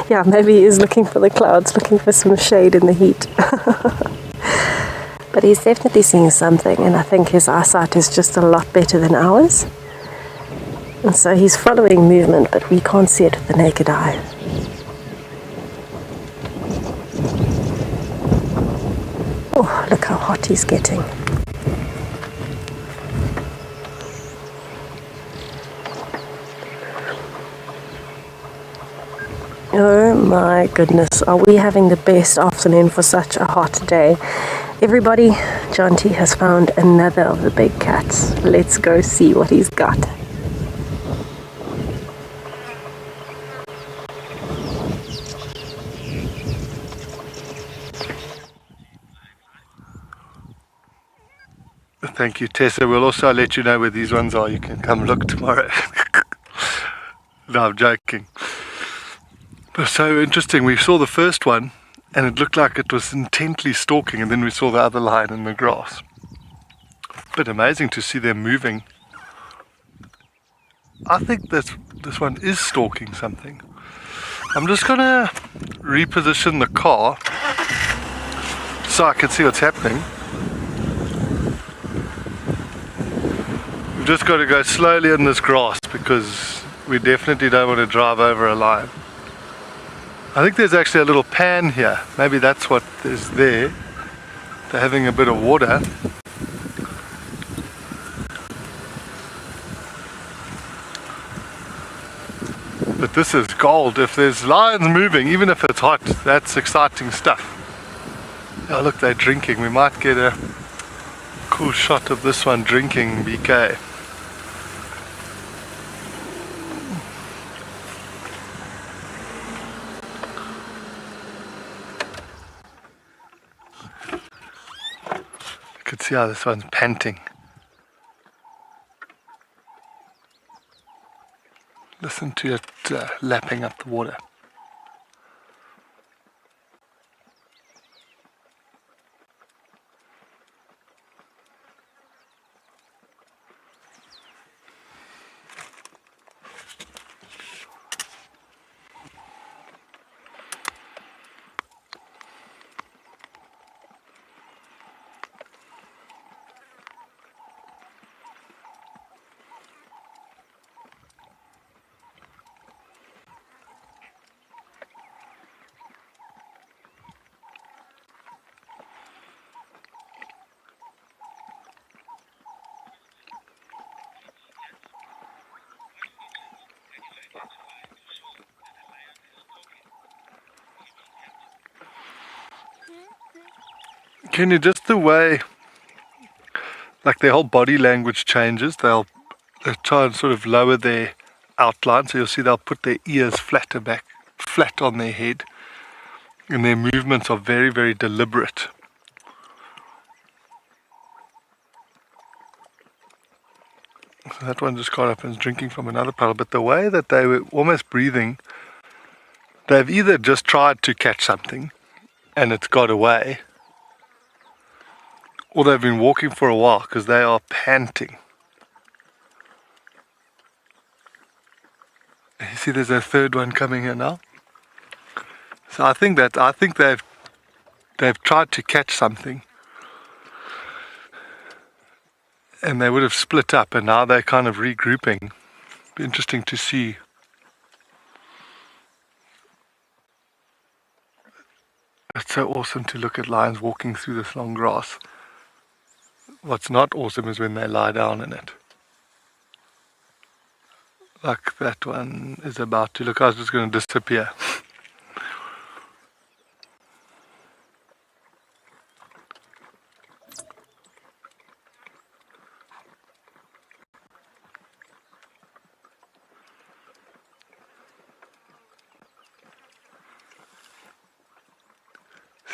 Yeah, maybe he is looking for the clouds, looking for some shade in the heat. But he's definitely seeing something, and I think his eyesight is just a lot better than ours. And so he's following movement, but we can't see it with the naked eye. Oh, look how hot he's getting. Oh my goodness, are we having the best afternoon for such a hot day? Everybody, John T has found another of the big cats. Let's go see what he's got. Thank you, Tessa. We'll also let you know where these ones are. You can come look tomorrow. No, I'm joking. But so interesting. We saw the first one, and it looked like it was intently stalking, and then we saw the other lion in the grass. But amazing to see them moving. I think this one is stalking something. I'm just going to reposition the car so I can see what's happening. We've just got to go slowly in this grass because we definitely don't want to drive over a lion. I think there's actually a little pan here. Maybe that's what is there. They're having a bit of water. But this is gold. If there's lions moving, even if it's hot, that's exciting stuff. Oh look, they're drinking. We might get a cool shot of this one drinking BK. You can see how this one's panting. Listen to it lapping up the water. Can you just the way, like their whole body language changes, they'll try and sort of lower their outline, so you'll see they'll put their ears flat on their head, and their movements are very, very deliberate. So that one just got up and is drinking from another puddle, but the way that they were almost breathing, they've either just tried to catch something and it's got away, or they've been walking for a while because they are panting. You see there's a third one coming here now. So I think they've tried to catch something, and they would have split up, and now they're kind of regrouping. Be interesting to see. It's so awesome to look at lions walking through this long grass. What's not awesome is when they lie down in it. Like that one is about to. Look, I was just going to disappear.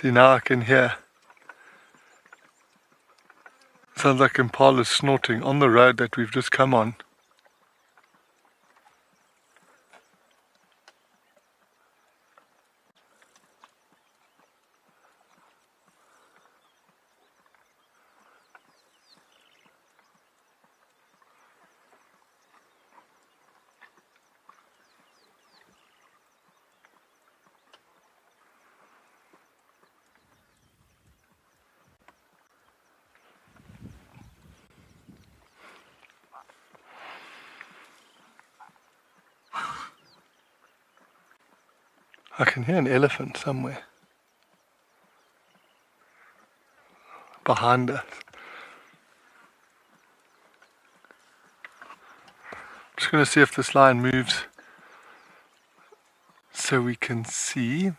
See, now I can hear. Sounds like impalas snorting on the road that we've just come on. I can hear an elephant somewhere behind us. I'm just going to see if this lion moves so we can see.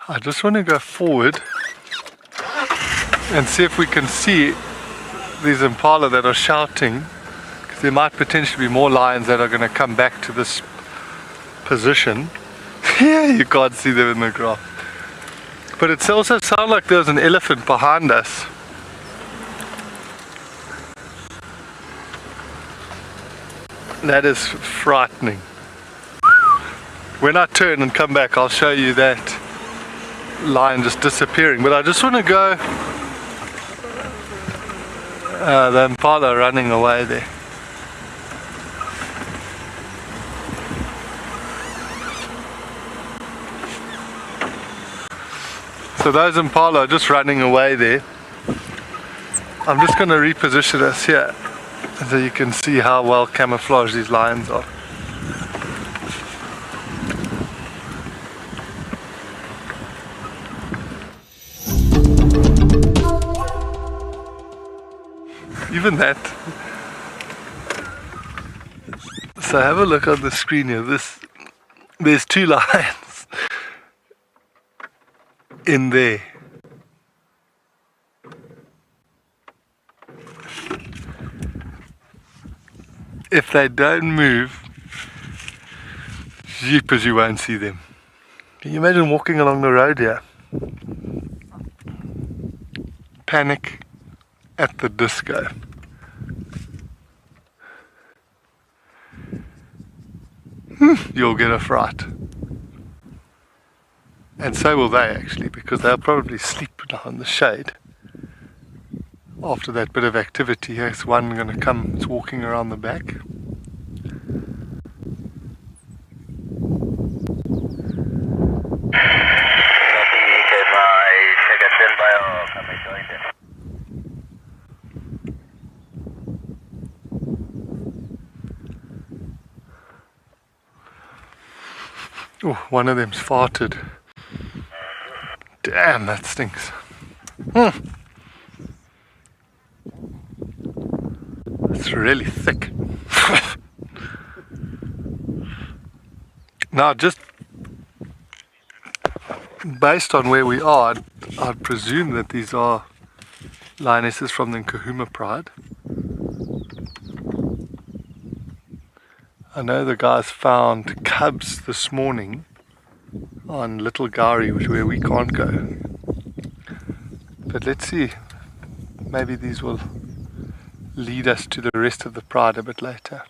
I just want to go forward and see if we can see these impala that are shouting, because there might potentially be more lions that are going to come back to this position. Yeah, you can't see them in the graph. But it also sounds like there's an elephant behind us. That is frightening. When I turn and come back, I'll show you that lion just disappearing. But I just want to go the impala running away there. So those impala are just running away there. I'm just going to reposition us here so you can see how well camouflaged these lions are. Even that. So have a look on the screen here. There's two lions in there. If they don't move, jeepers, you won't see them. Can you imagine walking along the road here? Panic at the disco. You'll get a fright. And so will they actually, because they'll probably sleep now in the shade. After that bit of activity, here's one going to come, it's walking around the back. Oh, one of them's farted. Damn, that stinks. It's really thick. Now, just based on where we are, I'd presume that these are lionesses from the Kahuma Pride. I know the guys found cubs this morning on Little Gowrie, which where we can't go. But let's see, maybe these will lead us to the rest of the pride a bit later.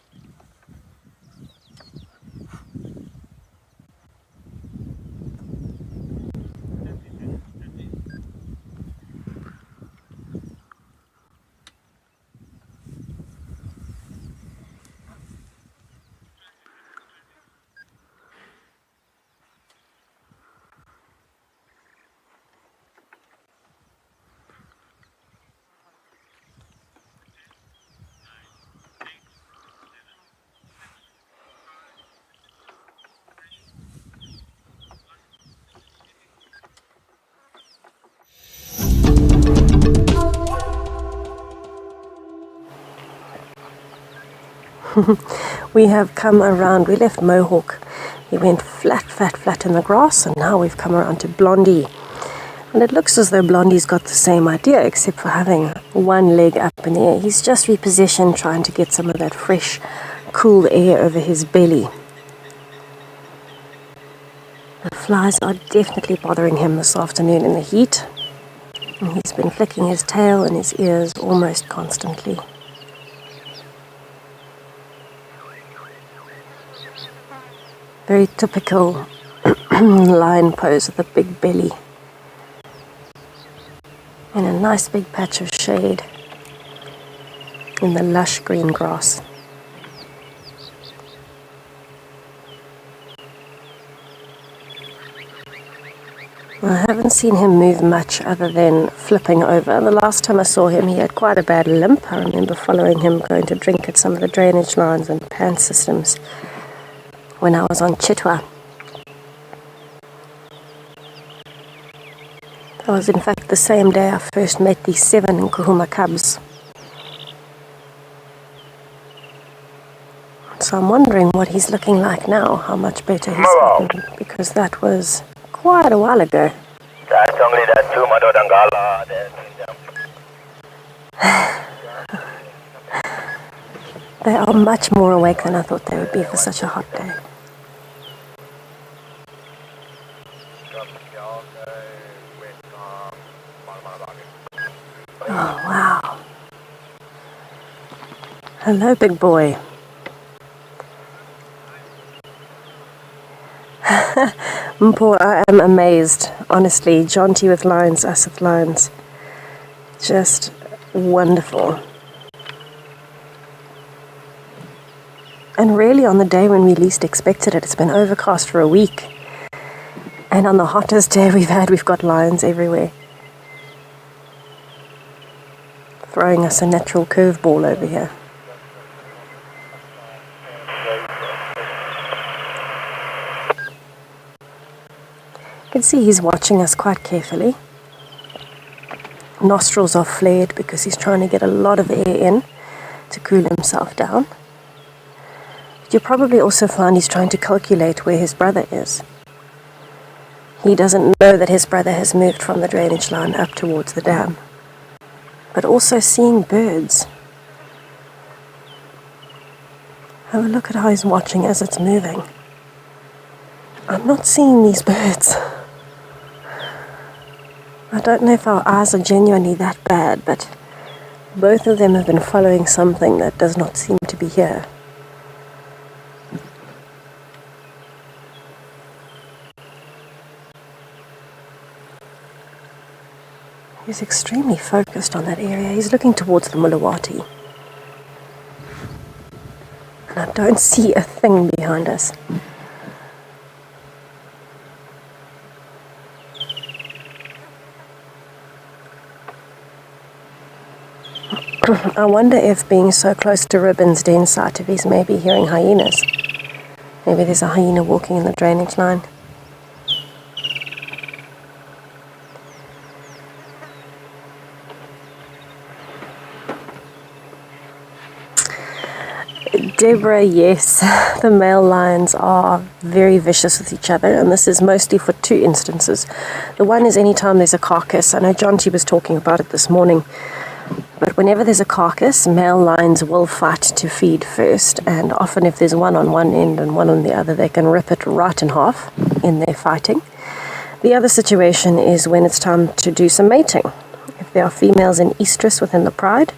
We have come around. We left Mohawk. We went flat in the grass, and now we've come around to Blondie. And it looks as though Blondie's got the same idea, except for having one leg up in the air. He's just repositioned, trying to get some of that fresh, cool air over his belly. The flies are definitely bothering him this afternoon in the heat. And he's been flicking his tail and his ears almost constantly. Very typical lion pose with a big belly. And a nice big patch of shade in the lush green grass. I haven't seen him move much other than flipping over. The last time I saw him, he had quite a bad limp. I remember following him going to drink at some of the drainage lines and pan systems when I was on Chitwa. That was in fact the same day I first met the 7 Kahuma cubs. So I'm wondering what he's looking like now, how much better he's gotten, because that was quite a while ago. They are much more awake than I thought they would be for such a hot day. Oh, wow. Hello, big boy. Mpo, I am amazed. Honestly, jaunty with lions, us with lions. Just wonderful. And really on the day when we least expected it, it's been overcast for a week. And on the hottest day we've got lions everywhere. Throwing us a natural curveball over here. You can see he's watching us quite carefully. Nostrils are flared because he's trying to get a lot of air in to cool himself down. But you'll probably also find he's trying to calculate where his brother is. He doesn't know that his brother has moved from the drainage line up towards the dam. But also seeing birds. Have a look at how he's watching as it's moving. I'm not seeing these birds. I don't know if our eyes are genuinely that bad, but both of them have been following something that does not seem to be here. He's extremely focused on that area. He's looking towards the Mulawati. And I don't see a thing behind us. I wonder if being so close to Ribbon's den site, if he's maybe hearing hyenas. Maybe there's a hyena walking in the drainage line. Deborah, yes, the male lions are very vicious with each other, and this is mostly for two instances. The one is anytime there's a carcass. I know John T was talking about it this morning, but whenever there's a carcass, male lions will fight to feed first, and often if there's one on one end and one on the other, they can rip it right in half in their fighting. The other situation is when it's time to do some mating. If there are females in estrus within the pride,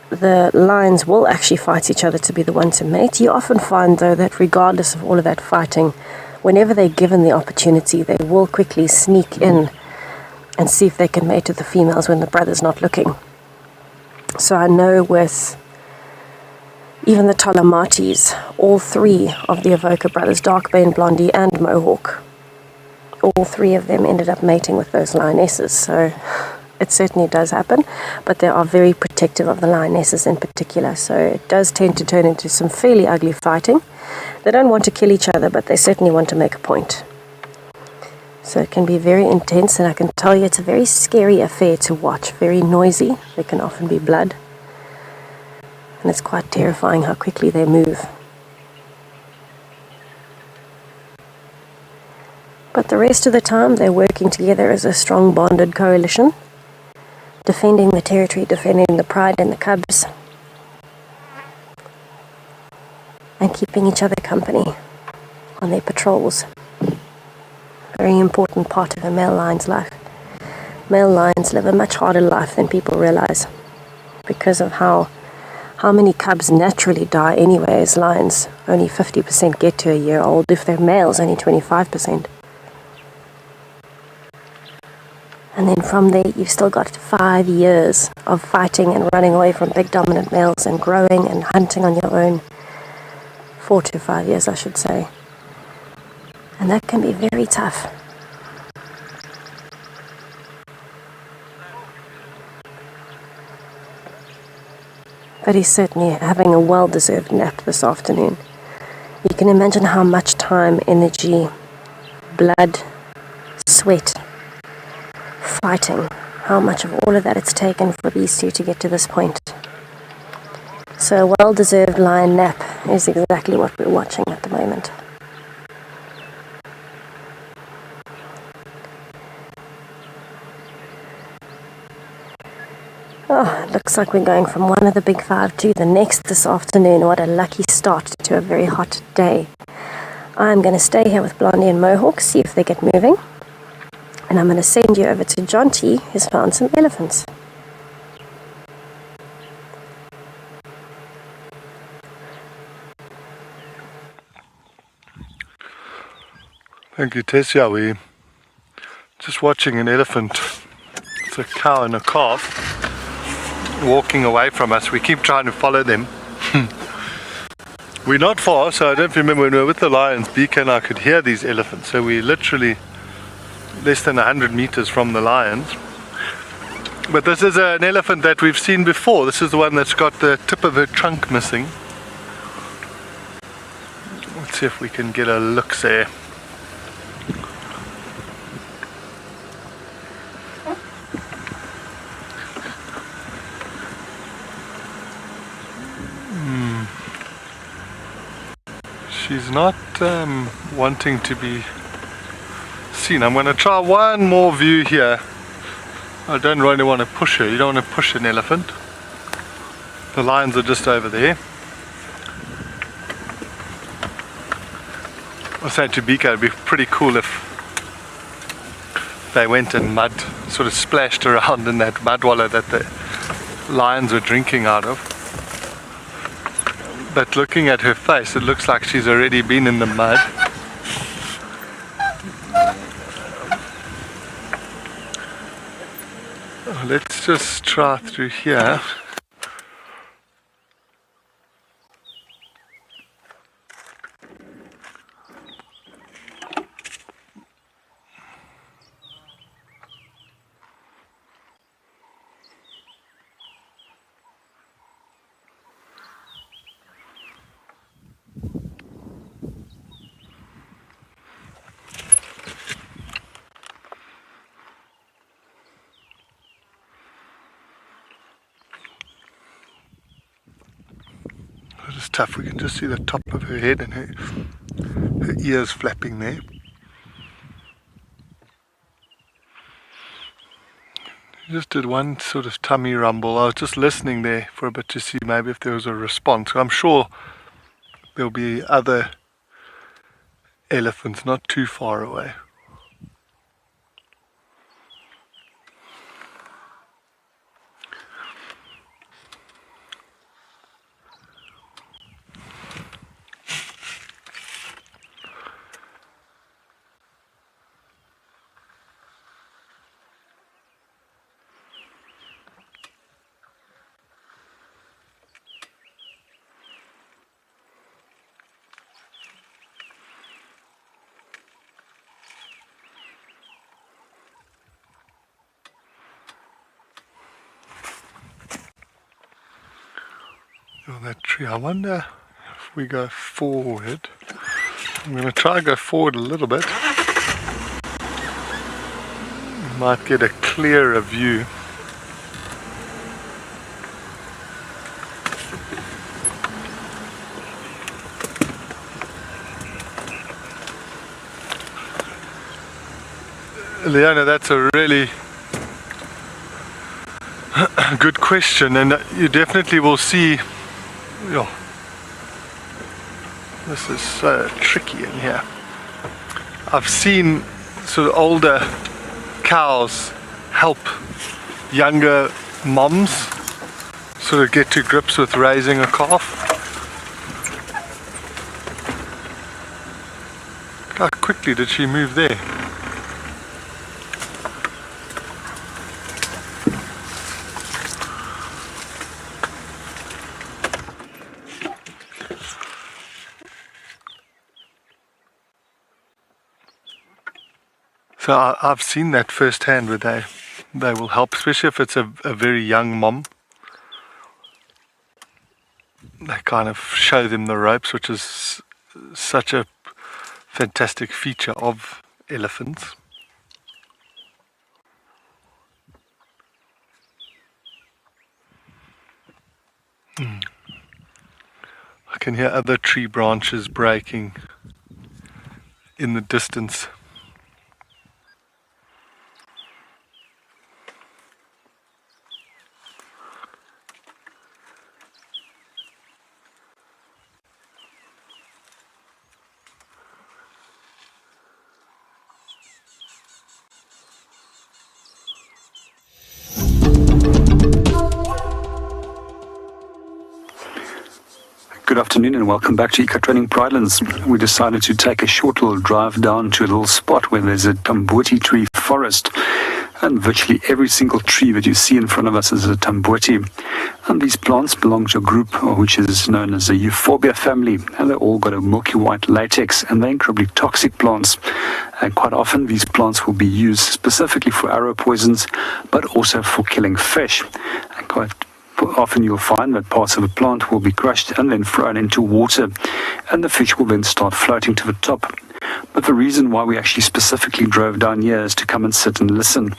the lions will actually fight each other to be the one to mate. You often find, though, that regardless of all of that fighting, whenever they're given the opportunity, they will quickly sneak in and see if they can mate with the females when the brother's not looking. So I know with even the Talamatis, all three of the Avoca brothers, Darkbane, Blondie, and Mohawk, all three of them ended up mating with those lionesses. So it certainly does happen, but they are very protective of the lionesses in particular, so it does tend to turn into some fairly ugly fighting. They don't want to kill each other, but they certainly want to make a point. So it can be very intense, and I can tell you it's a very scary affair to watch, very noisy. There can often be blood, and it's quite terrifying how quickly they move. But the rest of the time, they're working together as a strong bonded coalition, defending the territory, defending the pride and the cubs, and keeping each other company on their patrols. Very important part of a male lion's life. Male lions live a much harder life than people realize because of how many cubs naturally die anyway as lions. Only 50% get to a year old. If they're males, only 25%. And then from there, you've still got 5 years of fighting and running away from big dominant males and growing and hunting on your own. 4 to 5 years, I should say. And that can be very tough. But he's certainly having a well-deserved nap this afternoon. You can imagine how much time, energy, blood, sweat, fighting, how much of all of that it's taken for these two to get to this point. So a well-deserved lion nap is exactly what we're watching at the moment. Oh, it looks like we're going from one of the big five to the next this afternoon. What a lucky start to a very hot day. I'm going to stay here with Blondie and Mohawk, see if they get moving. And I'm going to send you over to John T, who's found some elephants. Thank you, Tess. Yeah, we're just watching an elephant. It's a cow and a calf walking away from us. We keep trying to follow them. We're not far, so I don't remember when we were with the lions, BK and I could hear these elephants. So we're literally less than 100 meters from the lions. But this is an elephant that we've seen before. This is the one that's got the tip of her trunk missing. Let's see if we can get a look there. She's not wanting to be seen. I'm going to try one more view here. I don't really want to push her. You don't want to push an elephant. The lions are just over there. I was saying to Bika, it'd be pretty cool if they went and mud sort of splashed around in that mud wallow that the lions were drinking out of. But looking at her face, it looks like she's already been in the mud. Let's just try through here. tough. We can just see the top of her head and her ears flapping there. She just did one sort of tummy rumble. I was just listening there for a bit to see maybe if there was a response. I'm sure there'll be other elephants not too far away. Oh, that tree. I wonder if we go forward. I'm going to try and go forward a little bit. Might get a clearer view. Leona, that's a really good question, and you definitely will see. Oh, this is so tricky in here. I've seen sort of older cows help younger moms sort of get to grips with raising a calf. How quickly did she move there? So I've seen that firsthand where they will help, especially if it's a very young mom. They kind of show them the ropes, which is such a fantastic feature of elephants. I can hear other tree branches breaking in the distance. Good afternoon and welcome back to Eco Training Pridelands. We decided to take a short little drive down to a little spot where there's a tamboti tree forest, and virtually every single tree that you see in front of us is a tamboti. And these plants belong to a group which is known as the Euphorbia family, and they've all got a milky white latex, and they're incredibly toxic plants. And quite often these plants will be used specifically for arrow poisons, but also for killing fish. And quite often you'll find that parts of a plant will be crushed and then thrown into water, and the fish will then start floating to the top. But the reason why we actually specifically drove down here is to come and sit and listen.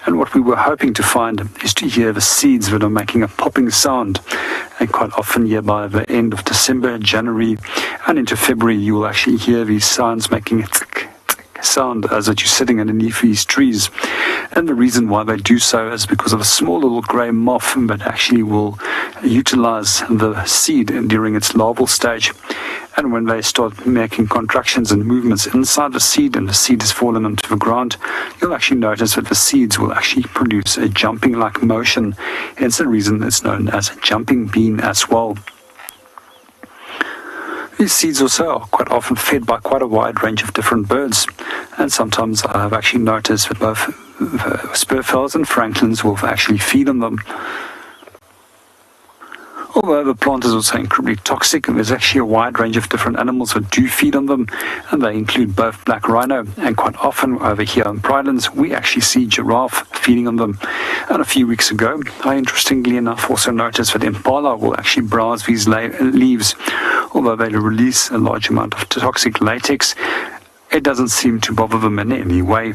And what we were hoping to find is to hear the seeds that are making a popping sound. And quite often here by the end of December, January, and into February, you will actually hear these sounds making a sound as that you're sitting underneath these trees. And the reason why they do so is because of a small little grey moth that actually will utilize the seed during its larval stage. And when they start making contractions and movements inside the seed and the seed has fallen onto the ground, you'll actually notice that the seeds will actually produce a jumping like motion. Hence the reason it's known as a jumping bean as well. These seeds also are quite often fed by quite a wide range of different birds, and sometimes I've actually noticed that both spurfowls and franklins will actually feed on them. Although the plant is also incredibly toxic, and there's actually a wide range of different animals that do feed on them, and they include both black rhino, and quite often over here in Pridelands we actually see giraffe feeding on them. And a few weeks ago, I interestingly enough also noticed that impala will actually browse these leaves. Although they release a large amount of toxic latex, it doesn't seem to bother them in any way.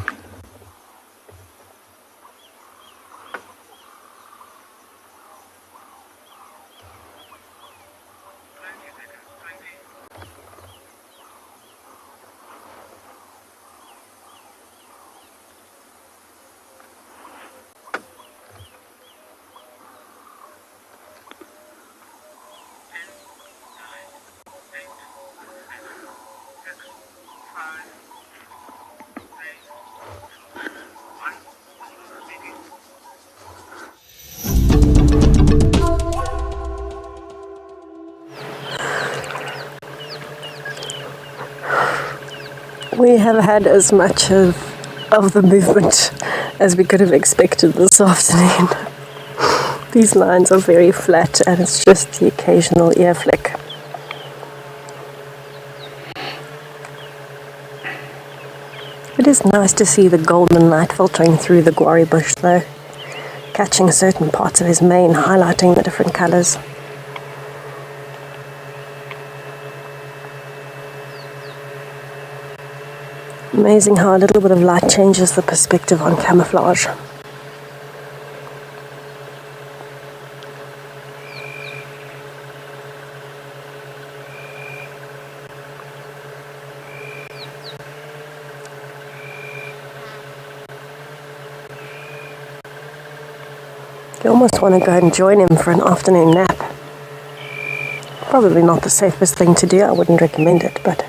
We have had as much of the movement as we could have expected this afternoon. These lines are very flat and it's just the occasional ear flick. It is nice to see the golden light filtering through the guarri bush though, catching certain parts of his mane, highlighting the different colours. Amazing how a little bit of light changes the perspective on camouflage. You almost want to go and join him for an afternoon nap. Probably not the safest thing to do, I wouldn't recommend it, but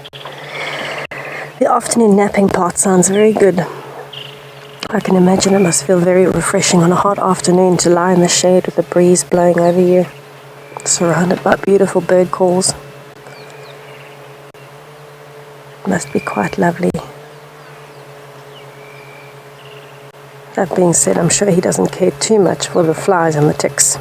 the afternoon napping part sounds very good. I can imagine it must feel very refreshing on a hot afternoon to lie in the shade with the breeze blowing over you, surrounded by beautiful bird calls. Must be quite lovely. That being said, I'm sure he doesn't care too much for the flies and the ticks.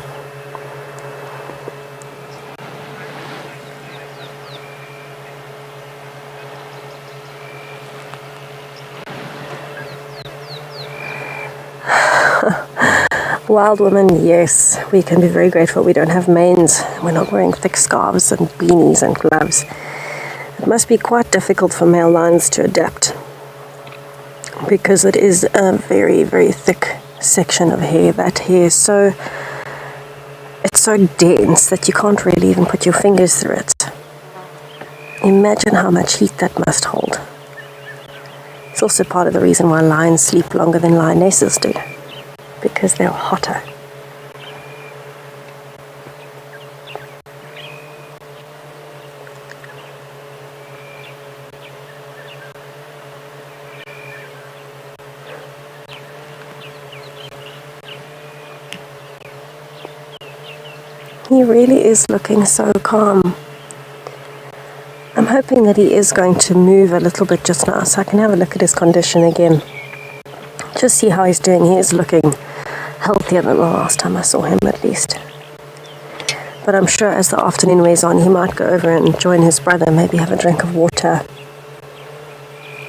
Wild women, yes, we can be very grateful we don't have manes. We're not wearing thick scarves and beanies and gloves. It must be quite difficult for male lions to adapt because it is a very, very thick section of hair. That hair is so dense that you can't really even put your fingers through it. Imagine how much heat that must hold. It's also part of the reason why lions sleep longer than lionesses do, because they're hotter. He really is looking so calm. I'm hoping that he is going to move a little bit just now so I can have a look at his condition again. Just see how he's doing. He is looking healthier than the last time I saw him, at least. But I'm sure as the afternoon wears on, he might go over and join his brother, maybe have a drink of water,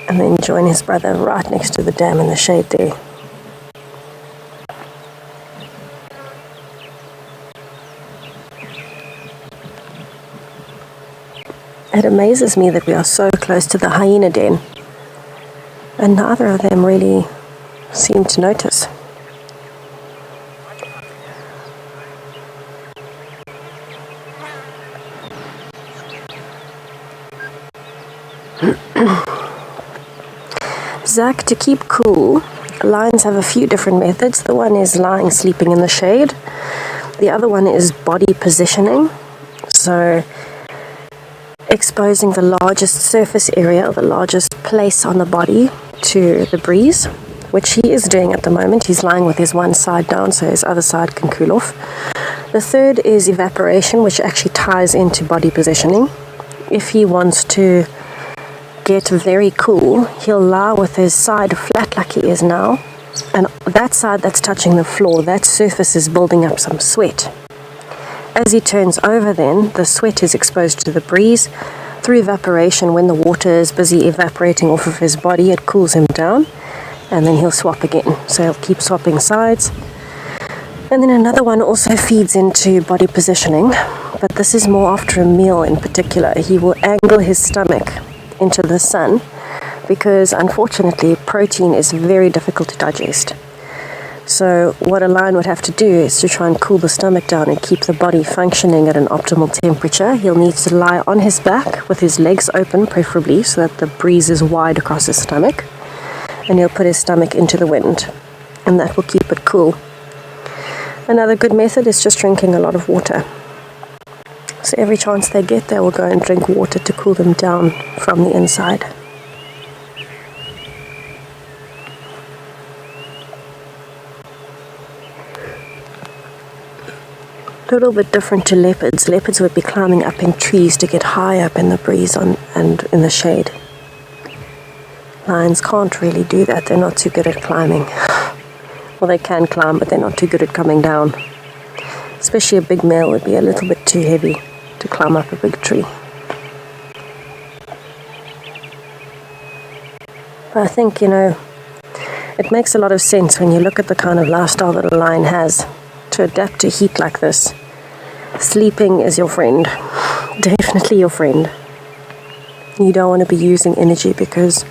and then join his brother right next to the dam in the shade there. It amazes me that we are so close to the hyena den, and neither of them really seem to notice. Zach, to keep cool, lions have a few different methods. The one is lying sleeping in the shade. The other one is body positioning. So exposing the largest surface area, the largest place on the body to the breeze, which he is doing at the moment. He's lying with his one side down so his other side can cool off. The third is evaporation, which actually ties into body positioning. If he wants to get very cool, he'll lie with his side flat like he is now, and that side that's touching the floor, that surface is building up some sweat. As he turns over then, the sweat is exposed to the breeze. Through evaporation, when the water is busy evaporating off of his body, it cools him down, and then he'll swap again. So he'll keep swapping sides. And then another one also feeds into body positioning, but this is more after a meal in particular. He will angle his stomach into the sun because unfortunately protein is very difficult to digest. So what a lion would have to do is to try and cool the stomach down and keep the body functioning at an optimal temperature. He'll need to lie on his back with his legs open, preferably, so that the breeze is wide across his stomach. And he'll put his stomach into the wind, and that will keep it cool. Another good method is just drinking a lot of water. So every chance they get, they will go and drink water to cool them down from the inside. A little bit different to leopards. Leopards would be climbing up in trees to get high up in the breeze and in the shade. Lions can't really do that. They're not too good at climbing. Well, they can climb, but they're not too good at coming down. Especially a big male would be a little bit too heavy to climb up a big tree. But I think, it makes a lot of sense when you look at the kind of lifestyle that a lion has to adapt to heat like this. Sleeping is your friend. Definitely your friend. You don't want to be using energy because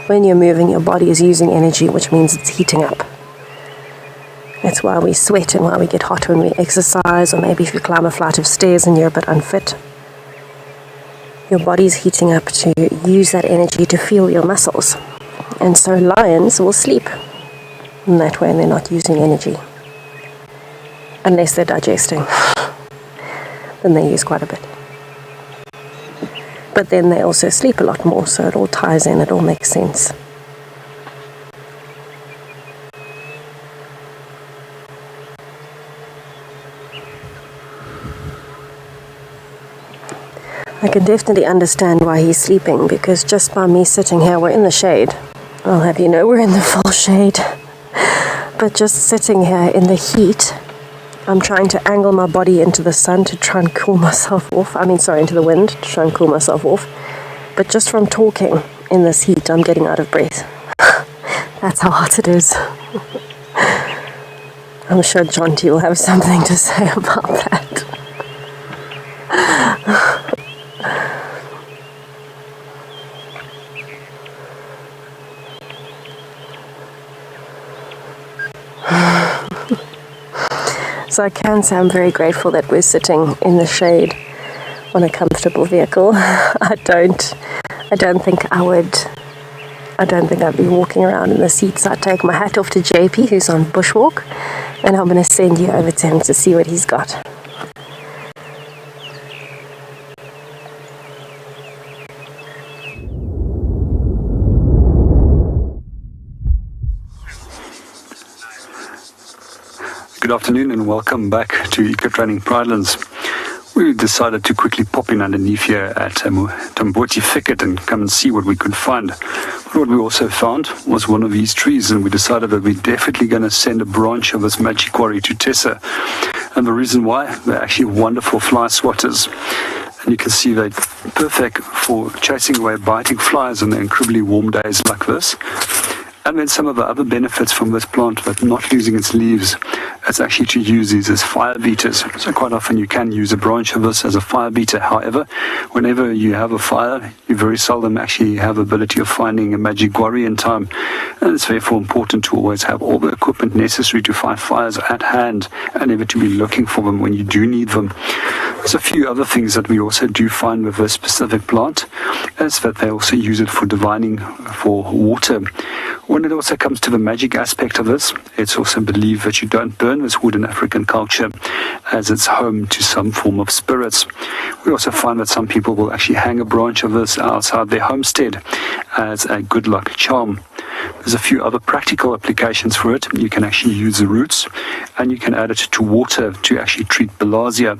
when you're moving, your body is using energy, which means it's heating up. That's why we sweat and why we get hot when we exercise, or maybe if you climb a flight of stairs and you're a bit unfit. Your body's heating up to use that energy to fuel your muscles. And so lions will sleep in that way, and they're not using energy. Unless they're digesting. Then they use quite a bit. But then they also sleep a lot more, so it all ties in, it all makes sense. I can definitely understand why he's sleeping, because just by me sitting here, we're in the shade. I'll have you know we're in the full shade. But just sitting here in the heat, I'm trying to angle my body into the sun to try and cool myself off. Into the wind to try and cool myself off. But just from talking in this heat, I'm getting out of breath. That's how hot it is. I'm sure Jonty will have something to say about that. So I can say I'm very grateful that we're sitting in the shade on a comfortable vehicle. I don't think I'd be walking around in the seats. I'd take my hat off to JP, who's on bushwalk, and I'm going to send you over to him to see what he's got. Good afternoon and welcome back to Eco Training Pridelands. We decided to quickly pop in underneath here at Tamboti Thicket and come and see what we could find. But what we also found was one of these trees, and we decided that we're definitely going to send a branch of this magic quarry to Tessa. And the reason why, they're actually wonderful fly swatters. And you can see they're perfect for chasing away biting flies on the incredibly warm days like this. And then some of the other benefits from this plant, but not losing its leaves, it's actually to use these as fire beaters. So quite often you can use a branch of this as a fire beater. However, whenever you have a fire, you very seldom actually have the ability of finding a magic quarry in time. And it's therefore important to always have all the equipment necessary to fight fires at hand and never to be looking for them when you do need them. There's a few other things that we also do find with this specific plant, is that they also use it for divining for water. When it also comes to the magic aspect of this, it's also believed that you don't burn this wood in African culture, as it's home to some form of spirits. We also find that some people will actually hang a branch of this outside their homestead as a good luck charm. There's a few other practical applications for it. You can actually use the roots, and you can add it to water to actually treat bilharzia.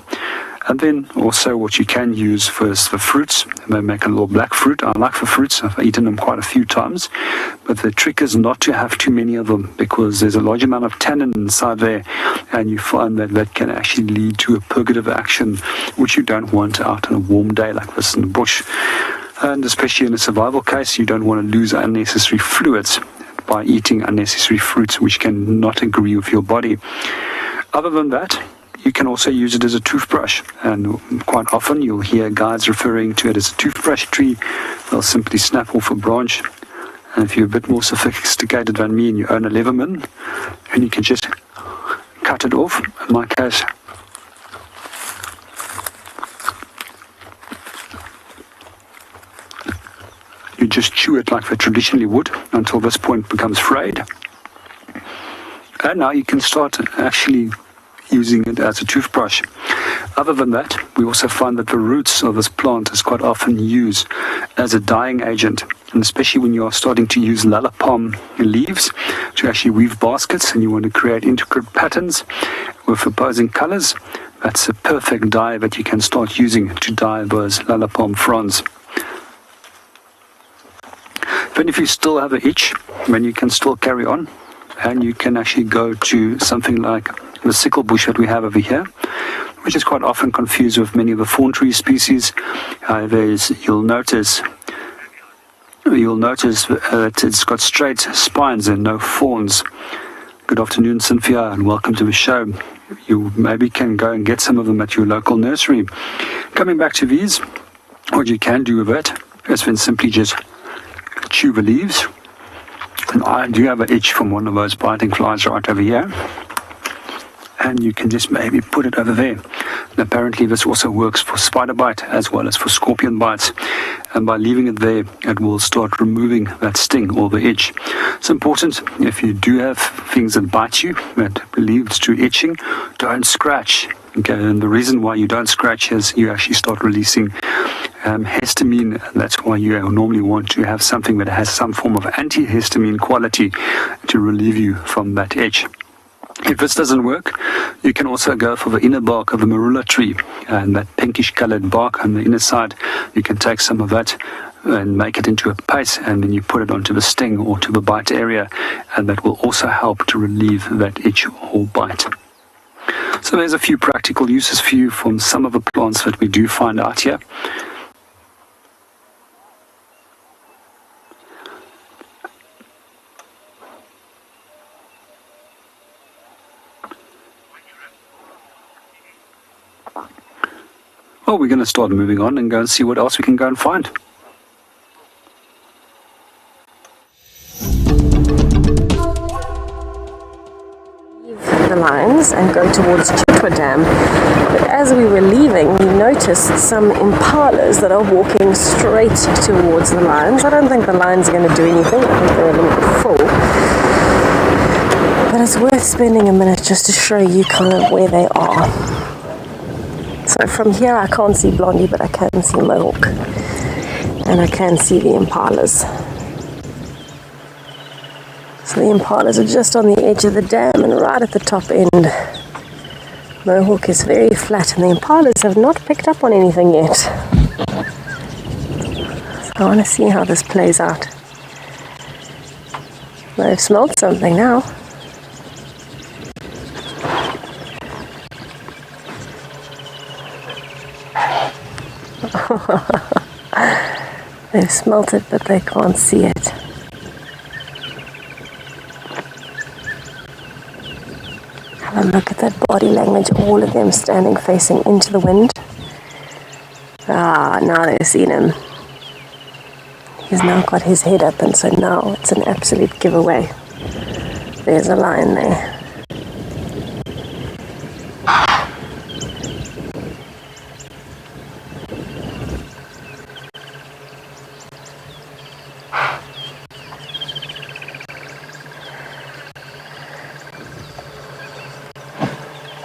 And then also what you can use for is the fruits. They make a little black fruit. I like the fruits. I've eaten them quite a few times. But the trick is not to have too many of them, because there's a large amount of tannin inside there. And you find that that can actually lead to a purgative action, which you don't want out on a warm day like this in the bush. And especially in a survival case, you don't want to lose unnecessary fluids by eating unnecessary fruits, which can not agree with your body. Other than that, you can also use it as a toothbrush, and quite often you'll hear guides referring to it as a toothbrush tree. They'll simply snap off a branch, and if you're a bit more sophisticated than me and you own a Leatherman, and you can just cut it off. In my case, you just chew it like they traditionally would until this point becomes frayed. And now you can start actually using it as a toothbrush. Other than that, we also find that the roots of this plant is quite often used as a dyeing agent, and especially when you are starting to use lalapalm leaves to actually weave baskets and you want to create intricate patterns, with opposing colors, that's a perfect dye that you can start using to dye those lalapalm fronds. Then if you still have an itch, then you can still carry on, and you can actually go to something like the sickle bush that we have over here, which is quite often confused with many of the thorn tree species. You'll notice that it's got straight spines and no thorns. Good afternoon, Cynthia, and welcome to the show. You maybe can go and get some of them at your local nursery. Coming back to these, what you can do with it is then simply just chew the leaves. And I do have an itch from one of those biting flies right over here. And you can just maybe put it over there. And apparently this also works for spider bite as well as for scorpion bites. And by leaving it there, it will start removing that sting or the itch. It's important, if you do have things that bite you, that leads to itching, don't scratch. Okay, and the reason why you don't scratch is you actually start releasing histamine, and that's why you normally want to have something that has some form of antihistamine quality to relieve you from that itch. If this doesn't work, you can also go for the inner bark of the marula tree, and that pinkish colored bark on the inner side. You can take some of that and make it into a paste, and then you put it onto the sting or to the bite area, and that will also help to relieve that itch or bite. So there's a few practical uses for you from some of the plants that we do find out here. Well, we're going to start moving on and go and see what else we can go and find. Leave the lines and go towards Chitwa Dam. But as we were leaving, we noticed some impalas that are walking straight towards the lines. I don't think the lines are going to do anything. I think they're a little bit full. But it's worth spending a minute just to show you kind of where they are. So from here I can't see Blondie, but I can see Mohawk. And I can see the impalas. So the impalas are just on the edge of the dam and right at the top end. Mohawk is very flat and the impalas have not picked up on anything yet. So I want to see how this plays out. They've smelled something now. They've smelt it, but they can't see it. Have a look at that body language, all of them standing facing into the wind. Ah, now they've seen him. He's now got his head up, and so now it's an absolute giveaway. There's a lion there.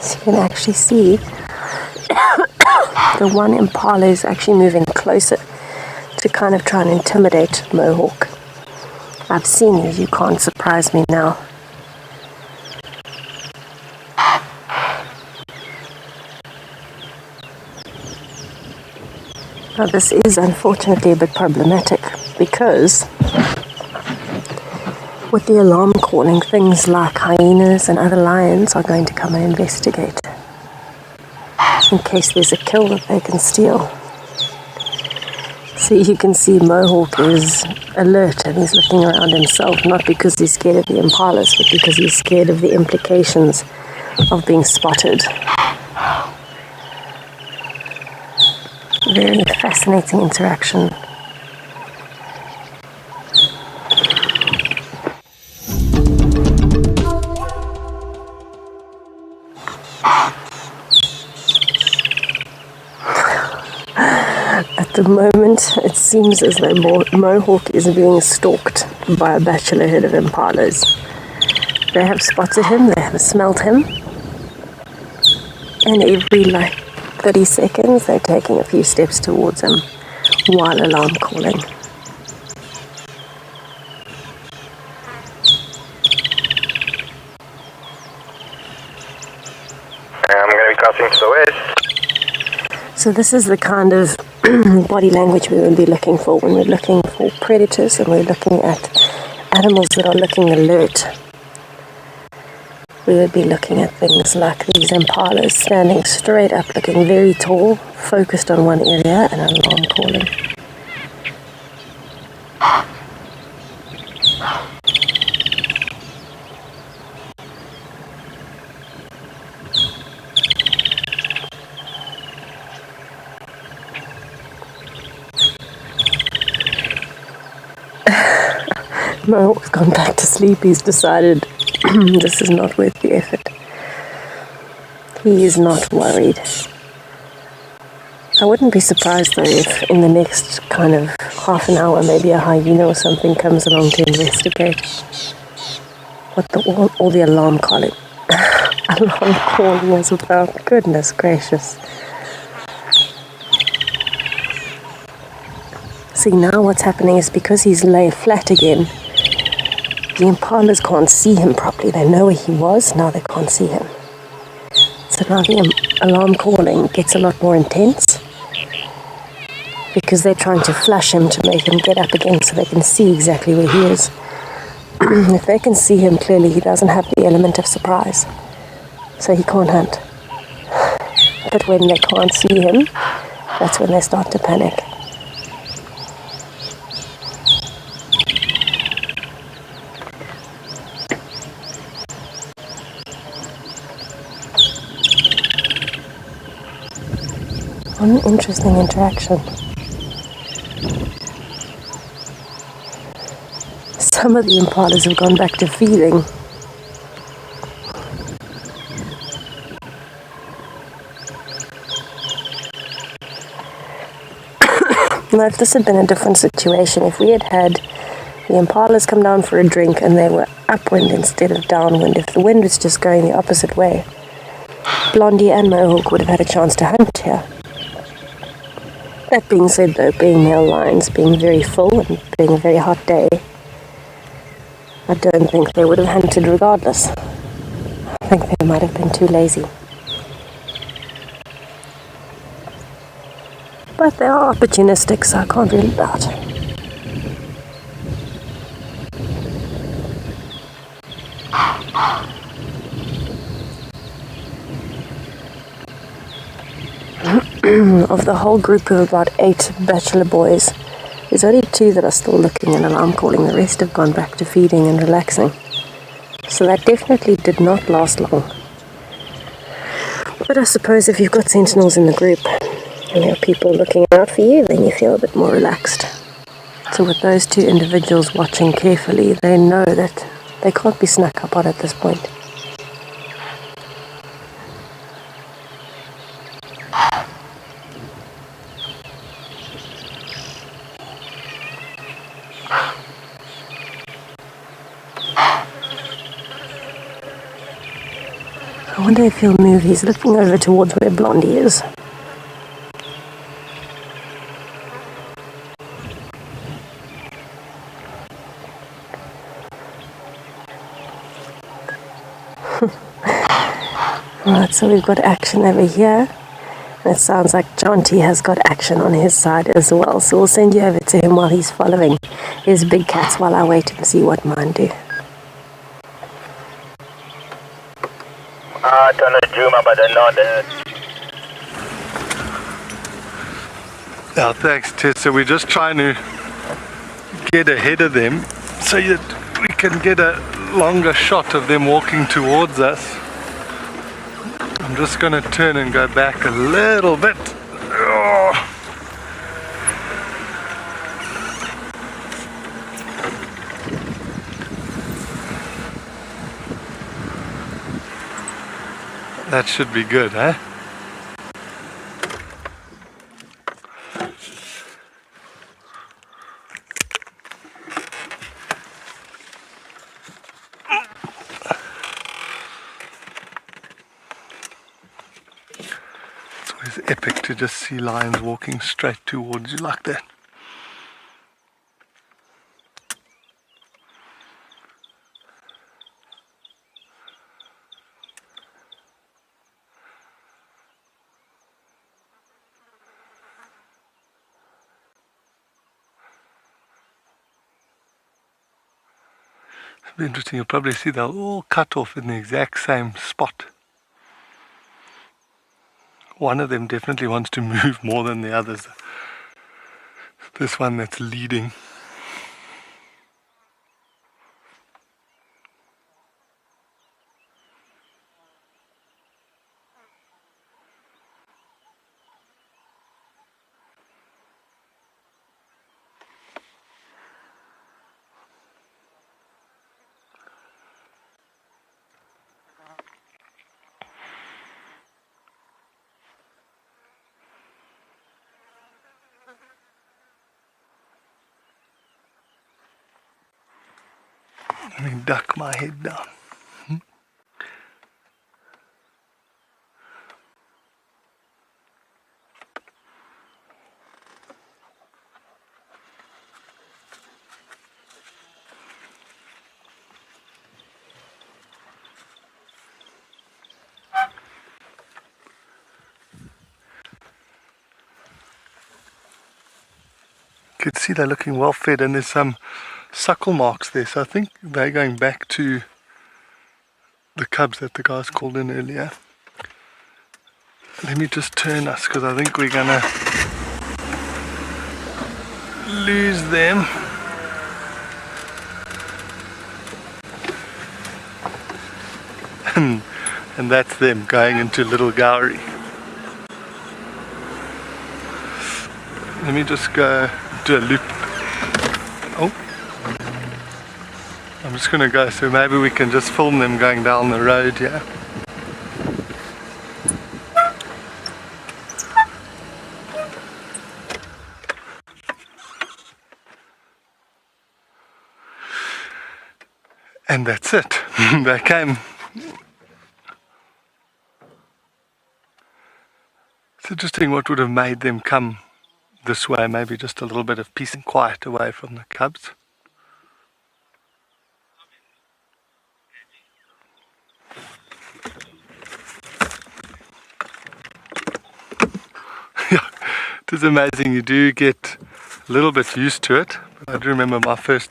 So you can actually see the one impala is actually moving closer to kind of try and intimidate Mohawk. I've seen you can't surprise me now. Now this is unfortunately a bit problematic because with the alarm calling, things like hyenas and other lions are going to come and investigate in case there's a kill that they can steal. So you can see Mohawk is alert and he's looking around himself, not because he's scared of the impalas, but because he's scared of the implications of being spotted. Very fascinating interaction. At the moment, it seems as though Mohawk is being stalked by a bachelor herd of impalas. They have spotted him, they have smelled him, and every 30 seconds they're taking a few steps towards him while alarm calling. Mary crossing to the west. So this is the kind of body language we would be looking for when we're looking for predators and we're looking at animals that are looking alert. We would be looking at things like these impalas standing straight up, looking very tall, focused on one area, and an alarm calling. Mo's gone back to sleep. He's decided this is not worth the effort. He is not worried. I wouldn't be surprised though if in the next kind of half an hour maybe a hyena or something comes along to investigate what all the alarm calling was about. Goodness gracious. See, now what's happening is because he's lay flat again, the impalas can't see him properly. They know where he was, now they can't see him. So now the alarm calling gets a lot more intense because they're trying to flash him to make him get up again so they can see exactly where he is. If they can see him clearly, he doesn't have the element of surprise, so he can't hunt. But when they can't see him, that's when they start to panic. What an interesting interaction. Some of the impalas have gone back to feeding. Now, if this had been a different situation, if we had had the impalas come down for a drink and they were upwind instead of downwind, if the wind was just going the opposite way, Blondie and Mohawk would have had a chance to hunt here. That being said though, being male lions, being very full and being a very hot day, I don't think they would have hunted regardless. I think they might have been too lazy. But they are opportunistic, so I can't really doubt. Of the whole group of about 8 bachelor boys, there's only 2 that are still looking and alarm calling. The rest have gone back to feeding and relaxing. So that definitely did not last long. But I suppose if you've got sentinels in the group and there are people looking out for you, then you feel a bit more relaxed. So with those 2 individuals watching carefully, they know that they can't be snuck up on at this point. I wonder if he'll move. He's looking over towards where Blondie is. Alright, so we've got action over here. And it sounds like Jonty has got action on his side as well. So we'll send you over to him while he's following his big cats while I wait and see what mine do. Yeah, thanks, Tessa. We're just trying to get ahead of them so that we can get a longer shot of them walking towards us. I'm just going to turn and go back a little bit. Oh. That should be good, huh? It's always epic to just see lions walking straight towards you like that. It'll be interesting, you'll probably see they'll all cut off in the exact same spot. One of them definitely wants to move more than the others. This one that's leading. Let me duck my head down. You can see they're looking well fed, and there's some suckle marks there, so I think they're going back to the cubs that the guys called in earlier. Let me just turn us, because I think we're gonna lose them. And that's them going into Little Gowrie. Let me just go do a loop. Oh, I'm just going to go, so maybe we can just film them going down the road here. And that's it. They came. It's interesting what would have made them come this way, maybe just a little bit of peace and quiet away from the cubs. Yeah, it is amazing, you do get a little bit used to it, but I do remember my first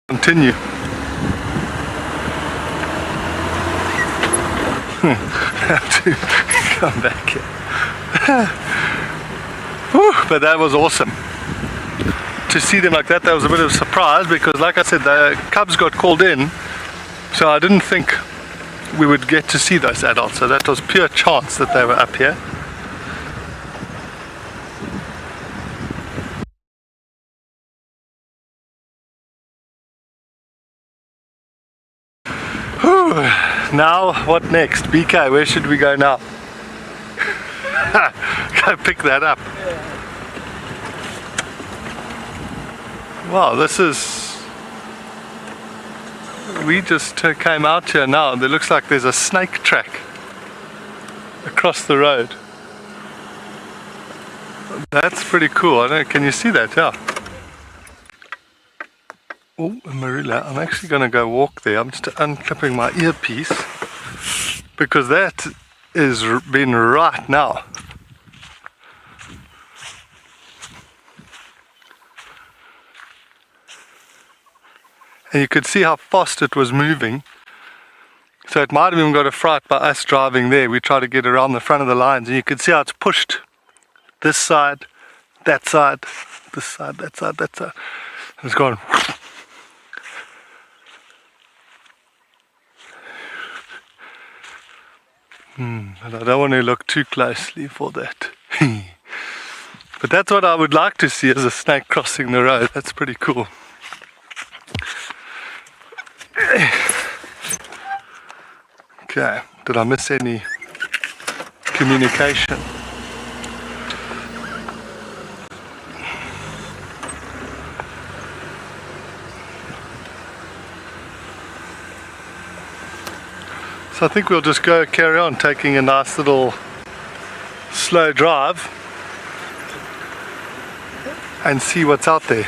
continue. Have to come back here. Whew, but that was awesome. To see them like that was a bit of a surprise, because like I said, the cubs got called in, so I didn't think we would get to see those adults, so that was pure chance that they were up here. Now, what next? BK, where should we go now? Go pick that up. Wow, this is... We just came out here now, and it looks like there's a snake track across the road. That's pretty cool. I don't know, can you see that? Yeah. Oh, Marilla, I'm actually going to go walk there. I'm just unclipping my earpiece, because that is been right now. And you could see how fast it was moving. So it might have even got a fright by us driving there. We tried to get around the front of the lines, and you could see how it's pushed this side, that side, this side, that side, that side. It's gone. And I don't want to look too closely for that. But that's what I would like to see, as a snake crossing the road. That's pretty cool. Okay, did I miss any communication? So I think we'll just go carry on taking a nice little slow drive. and see what's out there.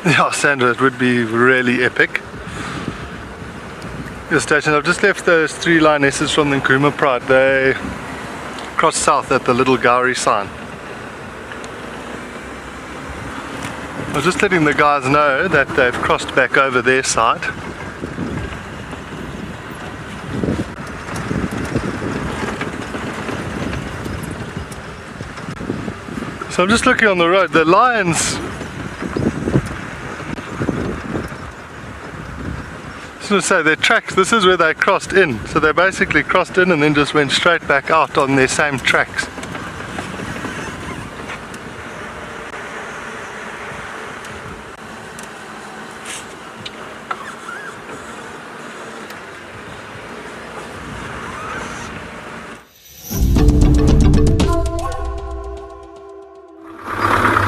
Yeah, Sandra, it would be really epic. The station, I've just left those 3 lionesses from the Nkrumah Pride. They crossed south at the Little Gowrie sign. I was just letting the guys know that they've crossed back over their side. So I'm just looking on the road. The lions, I was going to say, their tracks, this is where they crossed in. So they basically crossed in and then just went straight back out on their same tracks.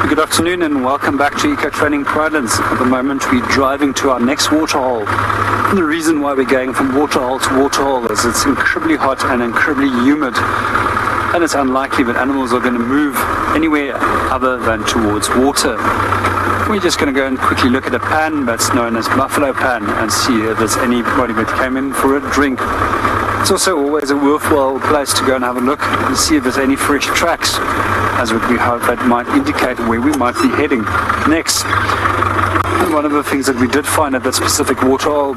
Good afternoon and welcome back to Eco Training Pridelands. At the moment we're driving to our next waterhole. And the reason why we're going from waterhole to waterhole is it's incredibly hot and incredibly humid. And it's unlikely that animals are going to move anywhere other than towards water. We're just going to go and quickly look at a pan that's known as Buffalo Pan and see if there's anybody that came in for a drink. It's also always a worthwhile place to go and have a look and see if there's any fresh tracks, as would we hope that might indicate where we might be heading next. And one of the things that we did find at that specific waterhole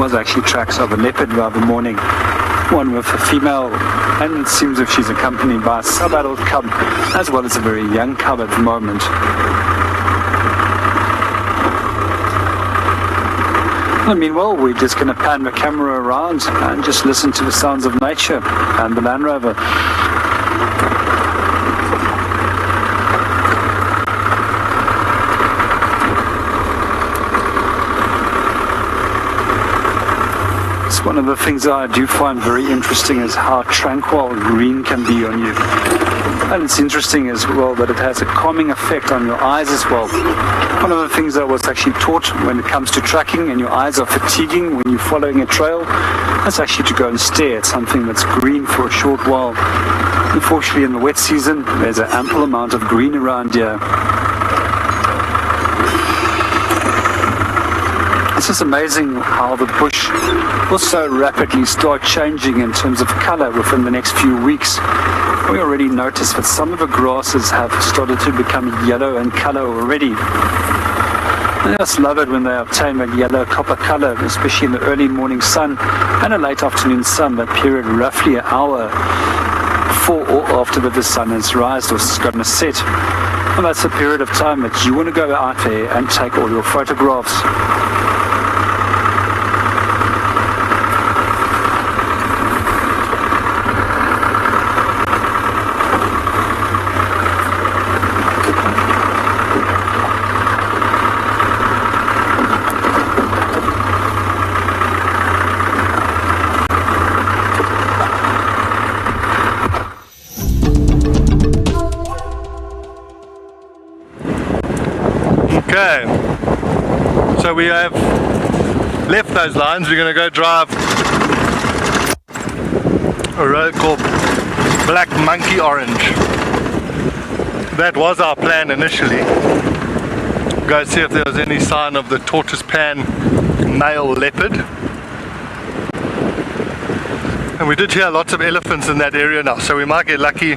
was actually tracks of a leopard the other morning. One with a female, and it seems as if she's accompanied by a sub-adult cub, as well as a very young cub at the moment. And meanwhile, we're just going to pan the camera around and just listen to the sounds of nature and the Land Rover. One of the things that I do find very interesting is how tranquil green can be on you. And it's interesting as well that it has a calming effect on your eyes as well. One of the things that I was actually taught when it comes to tracking and your eyes are fatiguing when you're following a trail, that's actually to go and stare at something that's green for a short while. Unfortunately, in the wet season, there's an ample amount of green around here. It's just amazing how the bush will so rapidly start changing in terms of color within the next few weeks. We already noticed that some of the grasses have started to become yellow in color already. I just love it when they obtain that yellow copper color, especially in the early morning sun and a late afternoon sun, that period roughly an hour before or after the sun has risen or is going to set. And that's a period of time that you want to go out there and take all your photographs. Okay, so we have left those lines. We're going to go drive a road called Black Monkey Orange. That was our plan initially. Go see if there was any sign of the tortoise pan male leopard. And we did hear lots of elephants in that area now, so we might get lucky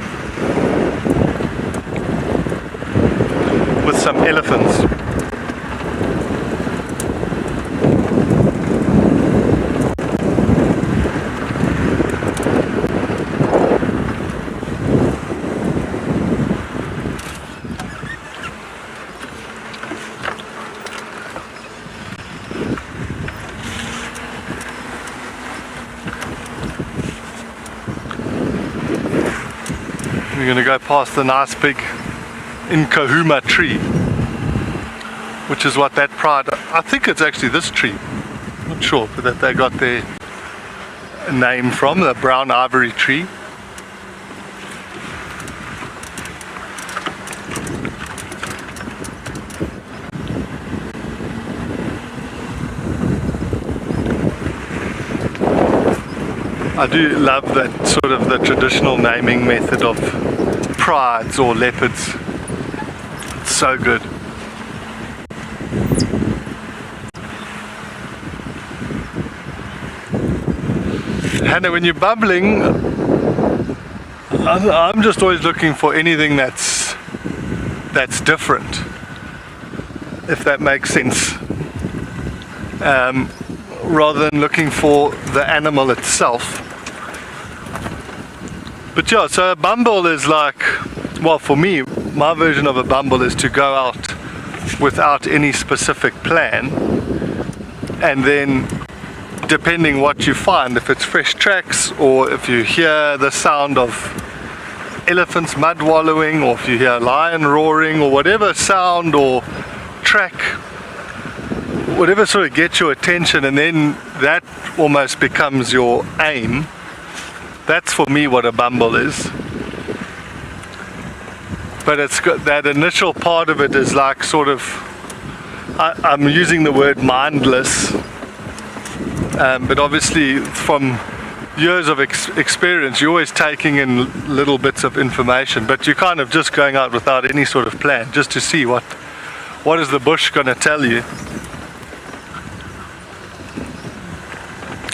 with some elephants. We're going to go past the nice big Nkrumah tree, which is what that pride, I think it's actually this tree, not sure, but that they got their name from, the brown ivory tree. I do love that sort of the traditional naming method of prides or leopards. It's so good. Hannah, when you're bubbling, I'm just always looking for anything that's different, if that makes sense, rather than looking for the animal itself. But yeah, so a bumble is like, well, for me, my version of a bumble is to go out without any specific plan, and then depending what you find, if it's fresh tracks or if you hear the sound of elephants mud wallowing, or if you hear a lion roaring, or whatever sound or track, whatever sort of gets your attention, and then that almost becomes your aim. That's for me what a bumble is. But it's got that initial part of it is like sort of, I'm using the word mindless, but obviously from years of experience, you're always taking in little bits of information, but you're kind of just going out without any sort of plan, just to see what is the bush going to tell you.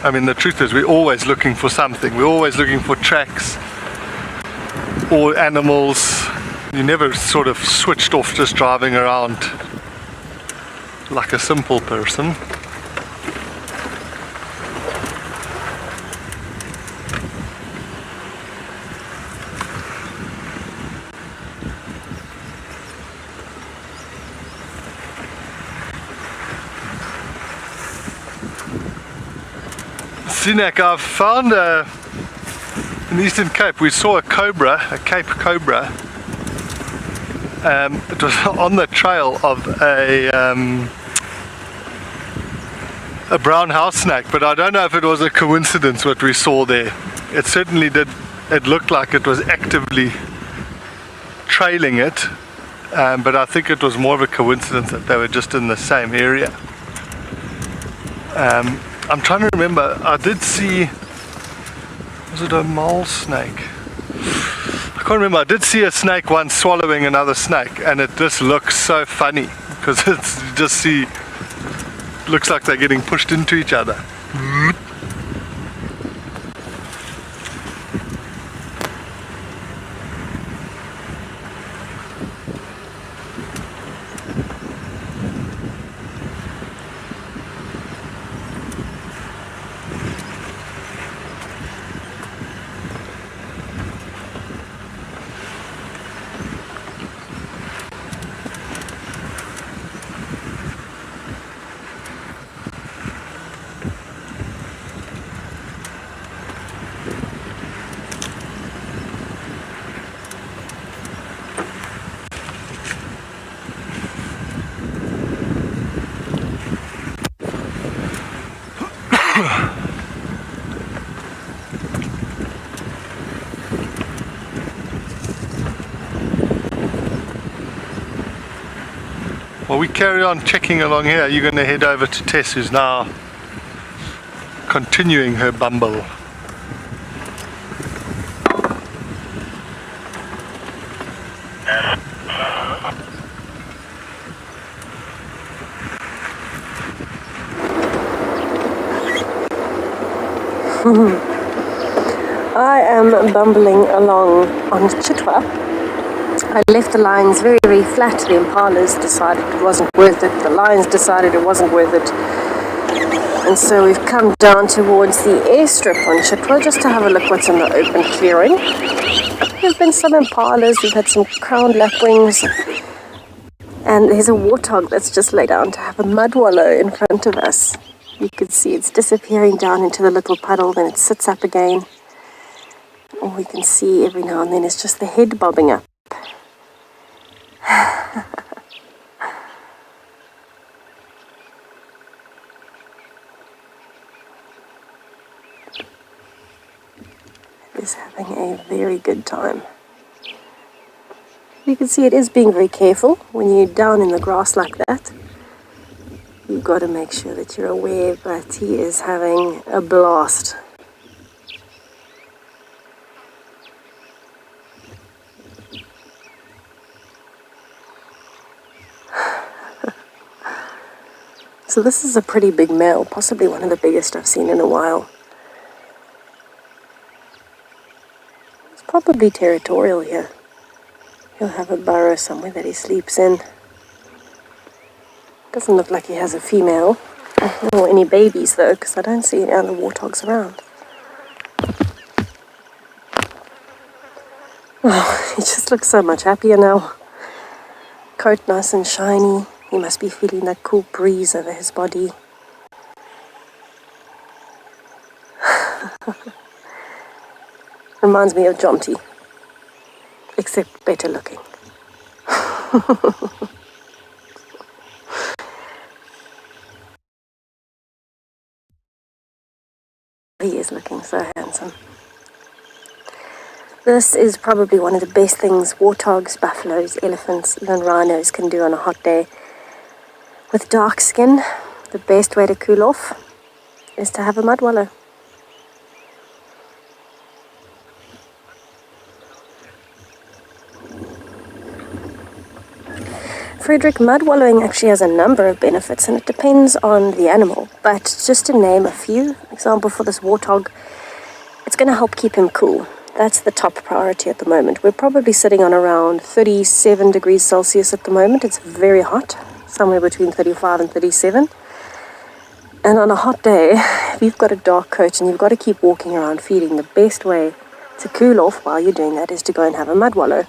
I mean, the truth is we're always looking for something. We're always looking for tracks or animals. You never sort of switched off just driving around like a simple person. Sinek, I've found in the Eastern Cape, we saw a cobra, a Cape cobra. It was on the trail of a brown house snake, but I don't know if it was a coincidence what we saw there. It certainly did, it looked like it was actively trailing it, but I think it was more of a coincidence that they were just in the same area. I'm trying to remember, I did see, was it a mole snake? I can't remember. I did see a snake once swallowing another snake, and it just looks so funny because it's just looks like they're getting pushed into each other. Well, we carry on checking along here. You're going to head over to Tess, who's now continuing her bumble. I am bumbling along on Chitwa. I left the lines very, very flat. The impalas decided it wasn't worth it. The lions decided it wasn't worth it. And so we've come down towards the airstrip on Chitwa just to have a look what's in the open clearing. There have been some impalas. We've had some crowned lapwings. And there's a warthog that's just laid down to have a mud wallow in front of us. You can see it's disappearing down into the little puddle, then it sits up again. All we can see every now and then is just the head bobbing up. Is having a very good time. You can see it is being very careful when you're down in the grass like that. You've got to make sure that you're aware, but he is having a blast. So this is a pretty big male, possibly one of the biggest I've seen in a while. It's probably territorial here. He'll have a burrow somewhere that he sleeps in. Doesn't look like he has a female or any babies though, because I don't see any other warthogs around. Oh, he just looks so much happier now. Coat nice and shiny. He must be feeling that cool breeze over his body. Reminds me of Jonty, except better looking. He is looking so handsome. This is probably one of the best things warthogs, buffaloes, elephants, even rhinos can do on a hot day. With dark skin, the best way to cool off is to have a mud wallow. Frederick, mud wallowing actually has a number of benefits and it depends on the animal. But just to name a few, example for this warthog, it's going to help keep him cool. That's the top priority at the moment. We're probably sitting on around 37 degrees Celsius at the moment. It's very hot, somewhere between 35 and 37. And on a hot day, if you've got a dark coat and you've got to keep walking around feeding, the best way to cool off while you're doing that is to go and have a mud wallow.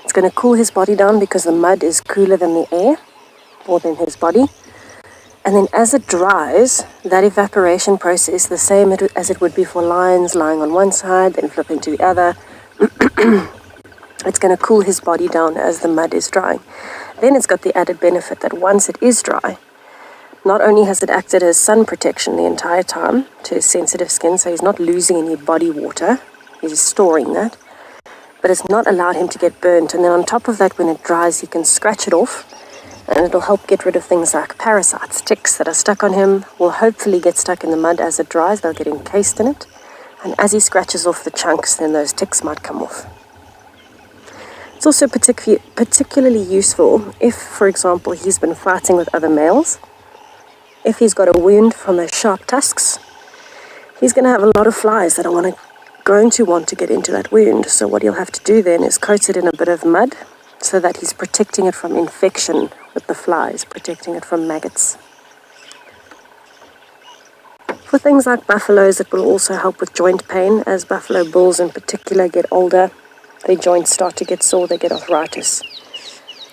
It's going to cool his body down because the mud is cooler than the air, or than his body. And then as it dries, that evaporation process, the same as it would be for lions lying on one side, then flipping to the other, it's going to cool his body down as the mud is drying. Then it's got the added benefit that once it is dry, not only has it acted as sun protection the entire time to his sensitive skin, so he's not losing any body water, he's storing that, but it's not allowed him to get burnt. And then on top of that, when it dries, he can scratch it off, and it'll help get rid of things like parasites, ticks that are stuck on him, will hopefully get stuck in the mud as it dries, they'll get encased in it, and as he scratches off the chunks, then those ticks might come off. It's also particularly useful if, for example, he's been fighting with other males. If he's got a wound from those sharp tusks, he's going to have a lot of flies that are going to want to get into that wound. So what he'll have to do then is coat it in a bit of mud so that he's protecting it from infection with the flies, protecting it from maggots. For things like buffaloes, it will also help with joint pain. As buffalo bulls in particular get older, their joints start to get sore, they get arthritis.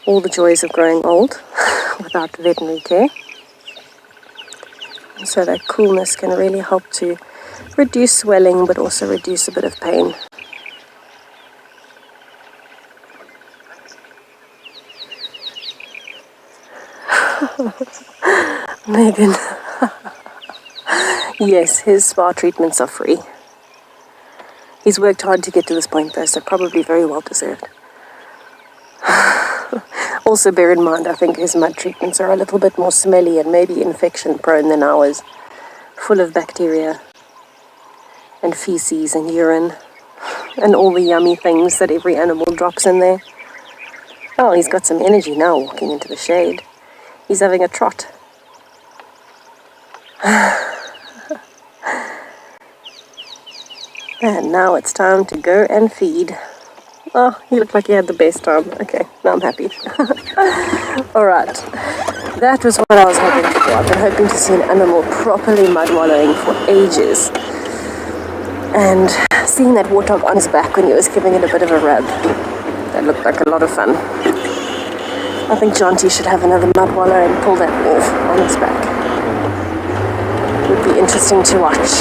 All the joys of growing old without veterinary care. And so that coolness can really help to reduce swelling, but also reduce a bit of pain. Megan. Yes, his spa treatments are free. He's worked hard to get to this point though, so probably very well deserved. Also bear in mind, I think his mud treatments are a little bit more smelly and maybe infection prone than ours. Full of bacteria and feces and urine and all the yummy things that every animal drops in there. Oh, he's got some energy now walking into the shade. He's having a trot. And now it's time to go and feed. Oh, he looked like he had the best time. Okay, now I'm happy. Alright, that was what I was hoping for. I've been hoping to see an animal properly mud wallowing for ages. And seeing that warthog on his back when he was giving it a bit of a rub, that looked like a lot of fun. I think Jonty should have another mud wallow and pull that off on his back. It would be interesting to watch.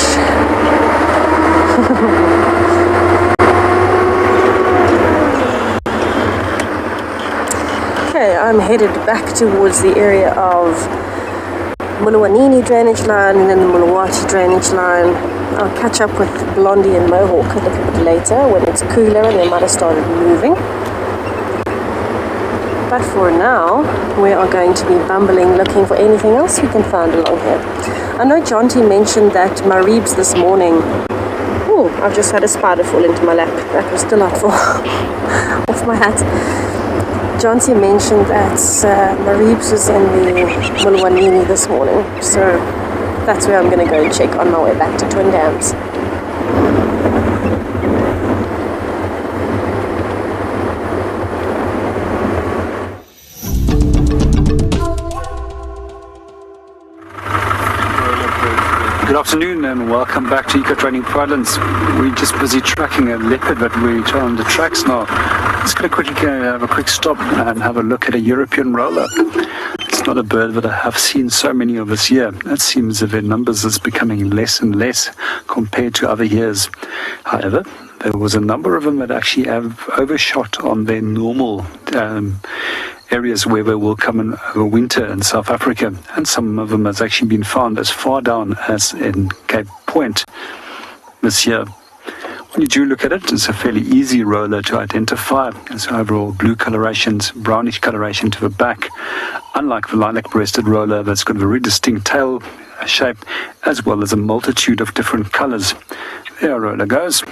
Okay, I'm headed back towards the area of Mulawanini drainage line and then the Mulawati drainage line. I'll catch up with Blondie and Mohawk a little bit later when it's cooler and they might have started moving. But for now, we are going to be bumbling looking for anything else we can find along here. I know Jonty mentioned that Maribs this morning. Oh, I've just had a spider fall into my lap. That was delightful. Off my hat. Jonty mentioned that Maribs was in the Mulwanini this morning, so that's where I'm going to go and check on my way back to Twin Dams. Good afternoon and welcome back to Eco Training Providence. We're just busy tracking a leopard, but we're on the tracks now. Just going to quickly have a quick stop and have a look at a European roller. It's not a bird that I have seen so many of this year. It seems that their numbers is becoming less and less compared to other years. However, there was a number of them that actually have overshot on their normal areas where they will come in winter in South Africa, and some of them has actually been found as far down as in Cape Point this year. When you do look at it, it's a fairly easy roller to identify. It's overall blue colorations, brownish coloration to the back, unlike the lilac-breasted roller that's got a very distinct tail shape as well as a multitude of different colors. There our roller goes.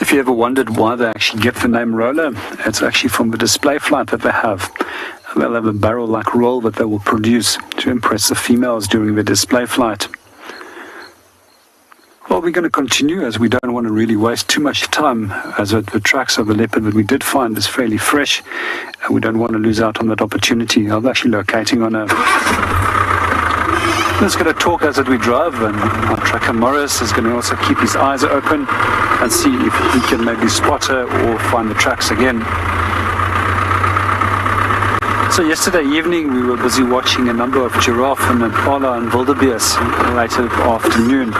If you ever wondered why they actually get the name roller, it's actually from the display flight that they have. They'll have a barrel-like roll that they will produce to impress the females during the display flight. Well, we're going to continue as we don't want to really waste too much time, as the tracks of the leopard that we did find is fairly fresh, and we don't want to lose out on that opportunity of actually locating on a... Let's going to talk as we drive, and our tracker Morris is going to also keep his eyes open and see if he can maybe spot her or find the tracks again. So yesterday evening we were busy watching a number of giraffe and impala and wildebeest later afternoon,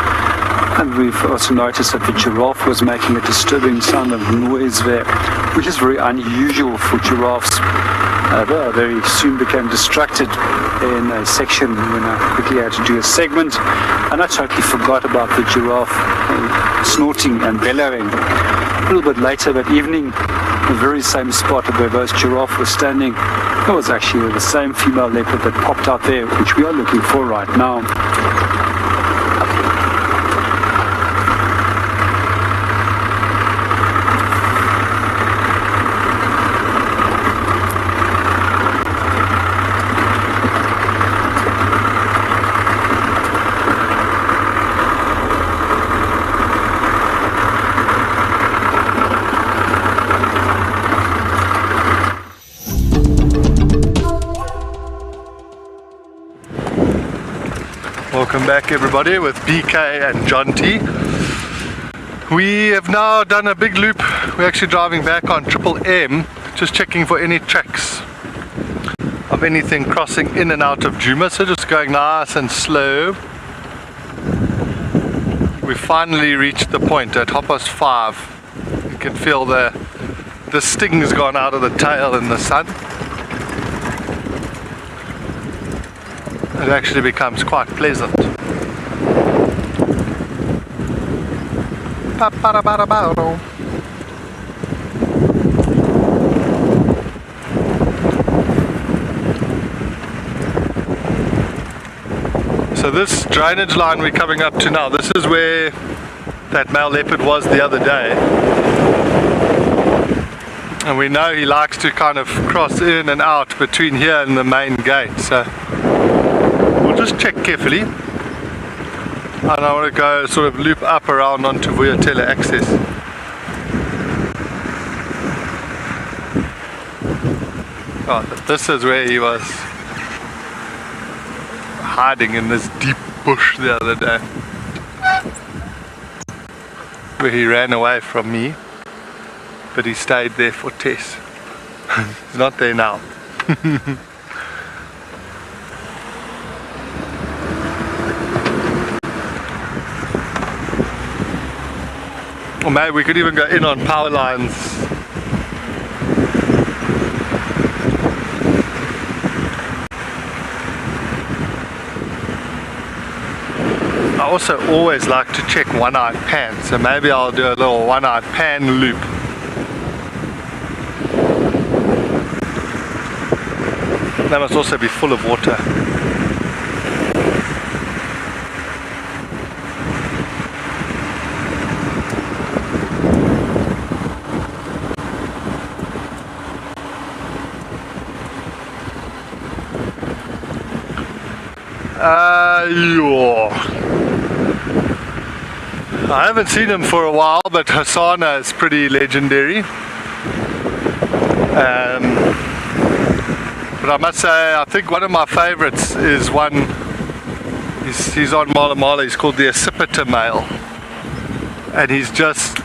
and we've also noticed that the giraffe was making a disturbing sound of noise there, which is very unusual for giraffes. However, I very soon became distracted in a section when I quickly had to do a segment, and I totally forgot about the giraffe snorting and bellowing. A little bit later that evening, the very same spot where those giraffe were standing, there was actually the same female leopard that popped out there, which we are looking for right now. Welcome back everybody with BK and John T. We have now done a big loop. We're actually driving back on Triple M, just checking for any tracks of anything crossing in and out of Djuma, so just going nice and slow. We finally reached the point at 5:30. You can feel the sting's gone out of the tail in the sun. It actually becomes quite pleasant. So this drainage line we're coming up to now, this is where that male leopard was the other day. And we know he likes to kind of cross in and out between here and the main gate. So we'll just check carefully, and I want to go sort of loop up around onto Vuyatela access. Oh, this is where he was hiding in this deep bush the other day, where he ran away from me, but he stayed there for Tess. He's not there now. Or maybe we could even go in on power lines. I also always like to check one-eyed pan, so maybe I'll do a little one-eyed pan loop. That must also be full of water. I haven't seen him for a while, but Hasana is pretty legendary. But I must say, I think one of my favorites is one, he's on Mala Mala, he's called the accipiter male. And he's just,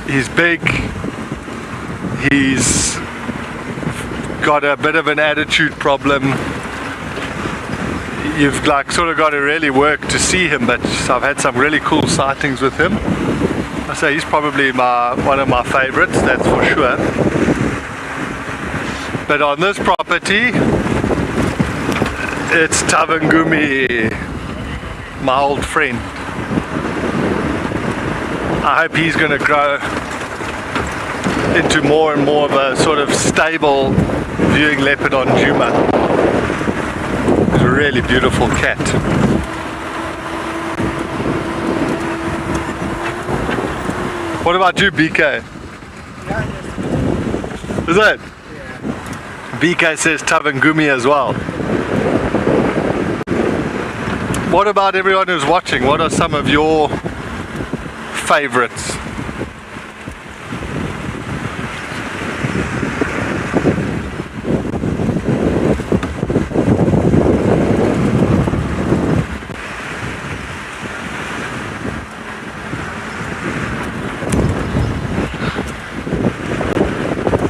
he's big, he's got a bit of an attitude problem. You've like sort of got to really work to see him, but I've had some really cool sightings with him. I say he's probably one of my favorites, that's for sure. But on this property, it's Tavangumi, my old friend. I hope he's going to grow into more and more of a sort of stable viewing leopard on Juma. He's a really beautiful cat. What about you, BK? Is it? BK says Tavangumi as well. What about everyone who's watching? What are some of your favorites?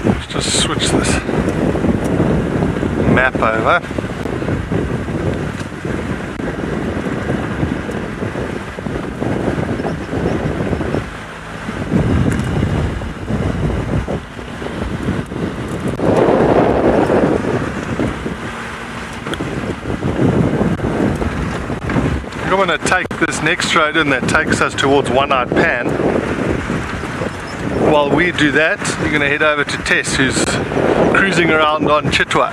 Let's just switch this map over. I'm going to take this next road and that takes us towards One-Eyed Pan. While we do that, we're going to head over to Tess, who's cruising around on Chitwa.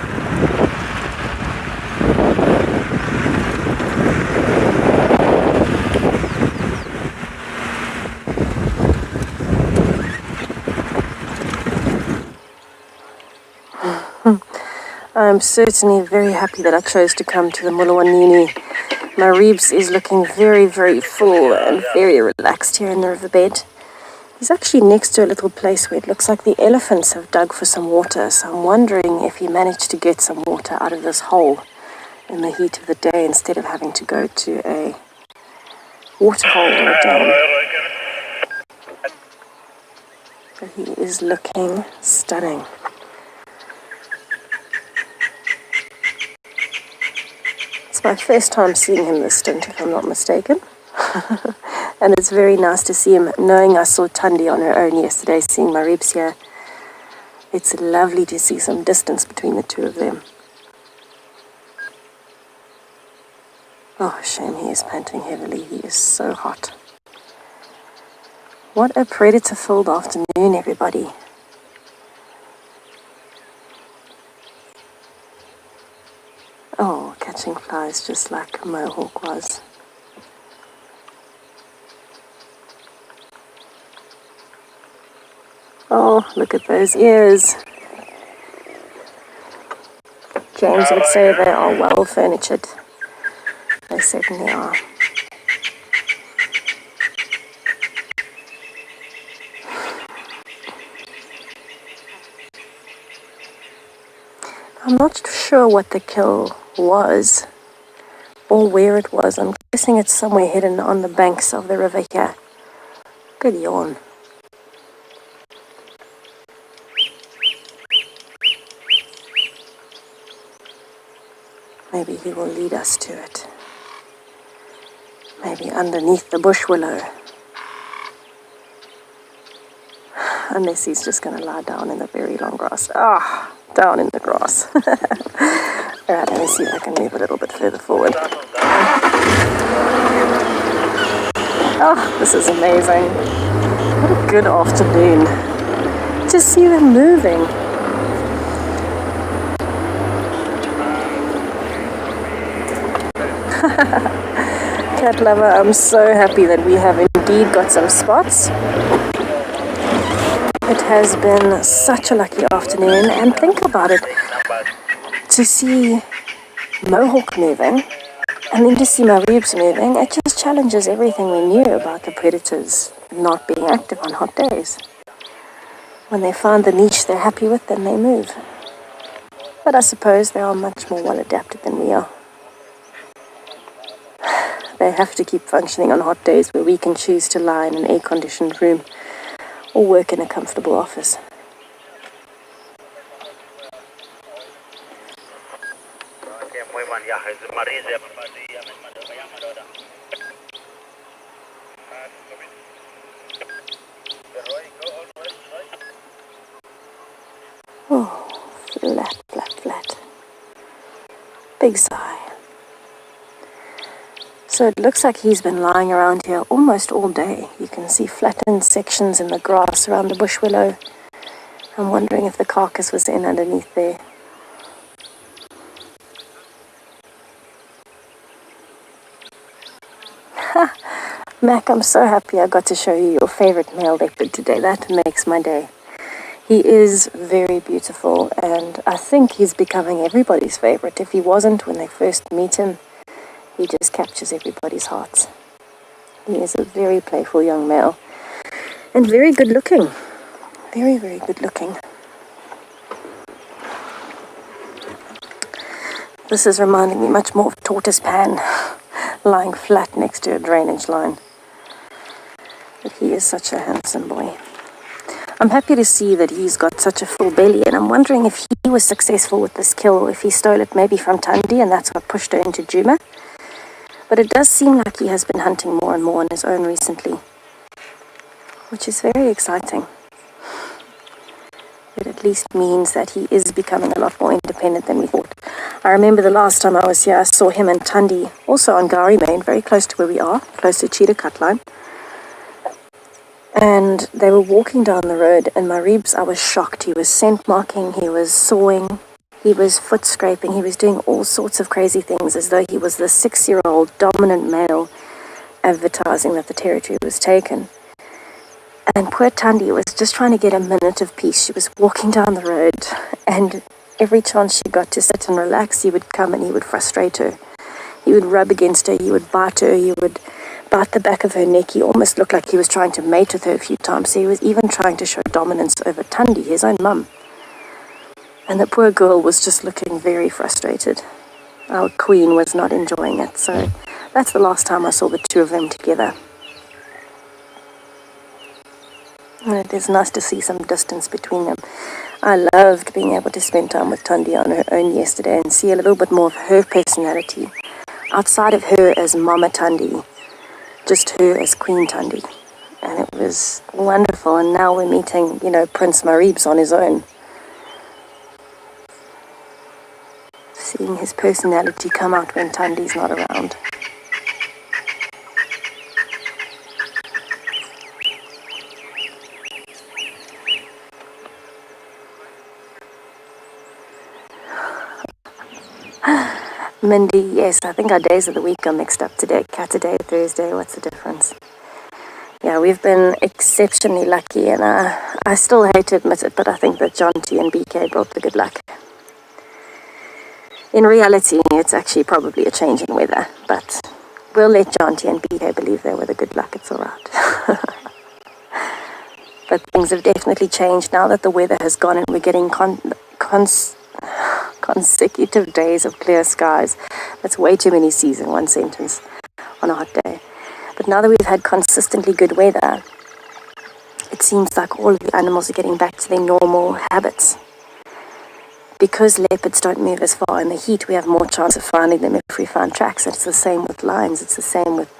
I'm certainly very happy that I chose to come to the Mulawanini. My Reeves is looking very, very full and very relaxed here in the riverbed. He's actually next to a little place where it looks like the elephants have dug for some water, so I'm wondering if he managed to get some water out of this hole in the heat of the day instead of having to go to a water hole or a dam. But he is looking stunning. It's my first time seeing him this stint, if I'm not mistaken. And it's very nice to see him, knowing I saw Tundi on her own yesterday, seeing my Reeves here. It's lovely to see some distance between the two of them. Oh, shame he is panting heavily. He is so hot. What a predator-filled afternoon, everybody. Oh, catching flies just like Mohawk was. Oh, look at those ears. James would say they are well furnitured. They certainly are. I'm not sure what the kill was or where it was. I'm guessing it's somewhere hidden on the banks of the river here. Good yawn. Maybe he will lead us to it. Maybe underneath the bush willow. Unless he's just going to lie down in the very long grass. Ah, down in the grass. Alright, let me see if I can move a little bit further forward. Oh, this is amazing. What a good afternoon. To see them moving. Cat lover, I'm so happy that we have indeed got some spots. It has been such a lucky afternoon, and think about it, to see Mohawk moving And then to see my ribs moving, it just challenges everything we knew about the predators not being active on hot days. When they find the niche they're happy with, then they move. But I suppose they are much more well adapted than we are. They have to keep functioning on hot days where we can choose to lie in an air-conditioned room or work in a comfortable office. Oh, flat, flat, flat. Big sigh. So it looks like he's been lying around here almost all day. You can see flattened sections in the grass around the bush willow. I'm wondering if the carcass was in underneath there. Mac, I'm so happy I got to show you your favorite male leopard today. That makes my day. He is very beautiful, and I think he's becoming everybody's favorite. If he wasn't when they first meet him, he just captures everybody's hearts. He is a very playful young male, and very good looking. Very, very good looking. This is reminding me much more of Tortoise Pan, lying flat next to a drainage line. But he is such a handsome boy. I'm happy to see that he's got such a full belly, and I'm wondering if he was successful with this kill, or if he stole it maybe from Tundi, and that's what pushed her into Juma. But it does seem like he has been hunting more and more on his own recently, which is very exciting. It at least means that he is becoming a lot more independent than we thought. I remember the last time I was here, I saw him and Tundi, also on Gari Main, very close to where we are, close to Cheetah Cut Line. And they were walking down the road, and my Reebs, I was shocked. He was scent marking, he was sawing, he was foot scraping, he was doing all sorts of crazy things as though he was the 6-year-old dominant male advertising that the territory was taken. And poor Tundi was just trying to get a minute of peace. She was walking down the road, and every chance she got to sit and relax, he would come and he would frustrate her. He would rub against her, he would bite her, he would bite the back of her neck. He almost looked like he was trying to mate with her a few times. So he was even trying to show dominance over Tundi, his own mum. And the poor girl was just looking very frustrated. Our queen was not enjoying it. So that's the last time I saw the two of them together. And it is nice to see some distance between them. I loved being able to spend time with Tundi on her own yesterday and see a little bit more of her personality. Outside of her as Mama Tundi, just her as Queen Tundi. And it was wonderful. And now we're meeting, Prince Maribs on his own. Seeing his personality come out when Tundi's not around. Mindy, yes, I think our days of the week are mixed up today. Saturday, Thursday, what's the difference? Yeah, we've been exceptionally lucky, and I still hate to admit it, but I think that John T and BK brought the good luck. In reality, it's actually probably a change in weather, but we'll let John T and BK believe they were the good luck. It's all right. But things have definitely changed now that the weather has gone, and we're getting consecutive days of clear skies. That's way too many C's in one sentence on a hot day. But now that we've had consistently good weather, it seems like all of the animals are getting back to their normal habits. Because leopards don't move as far in the heat, we have more chance of finding them if we find tracks. It's the same with lions. It's the same with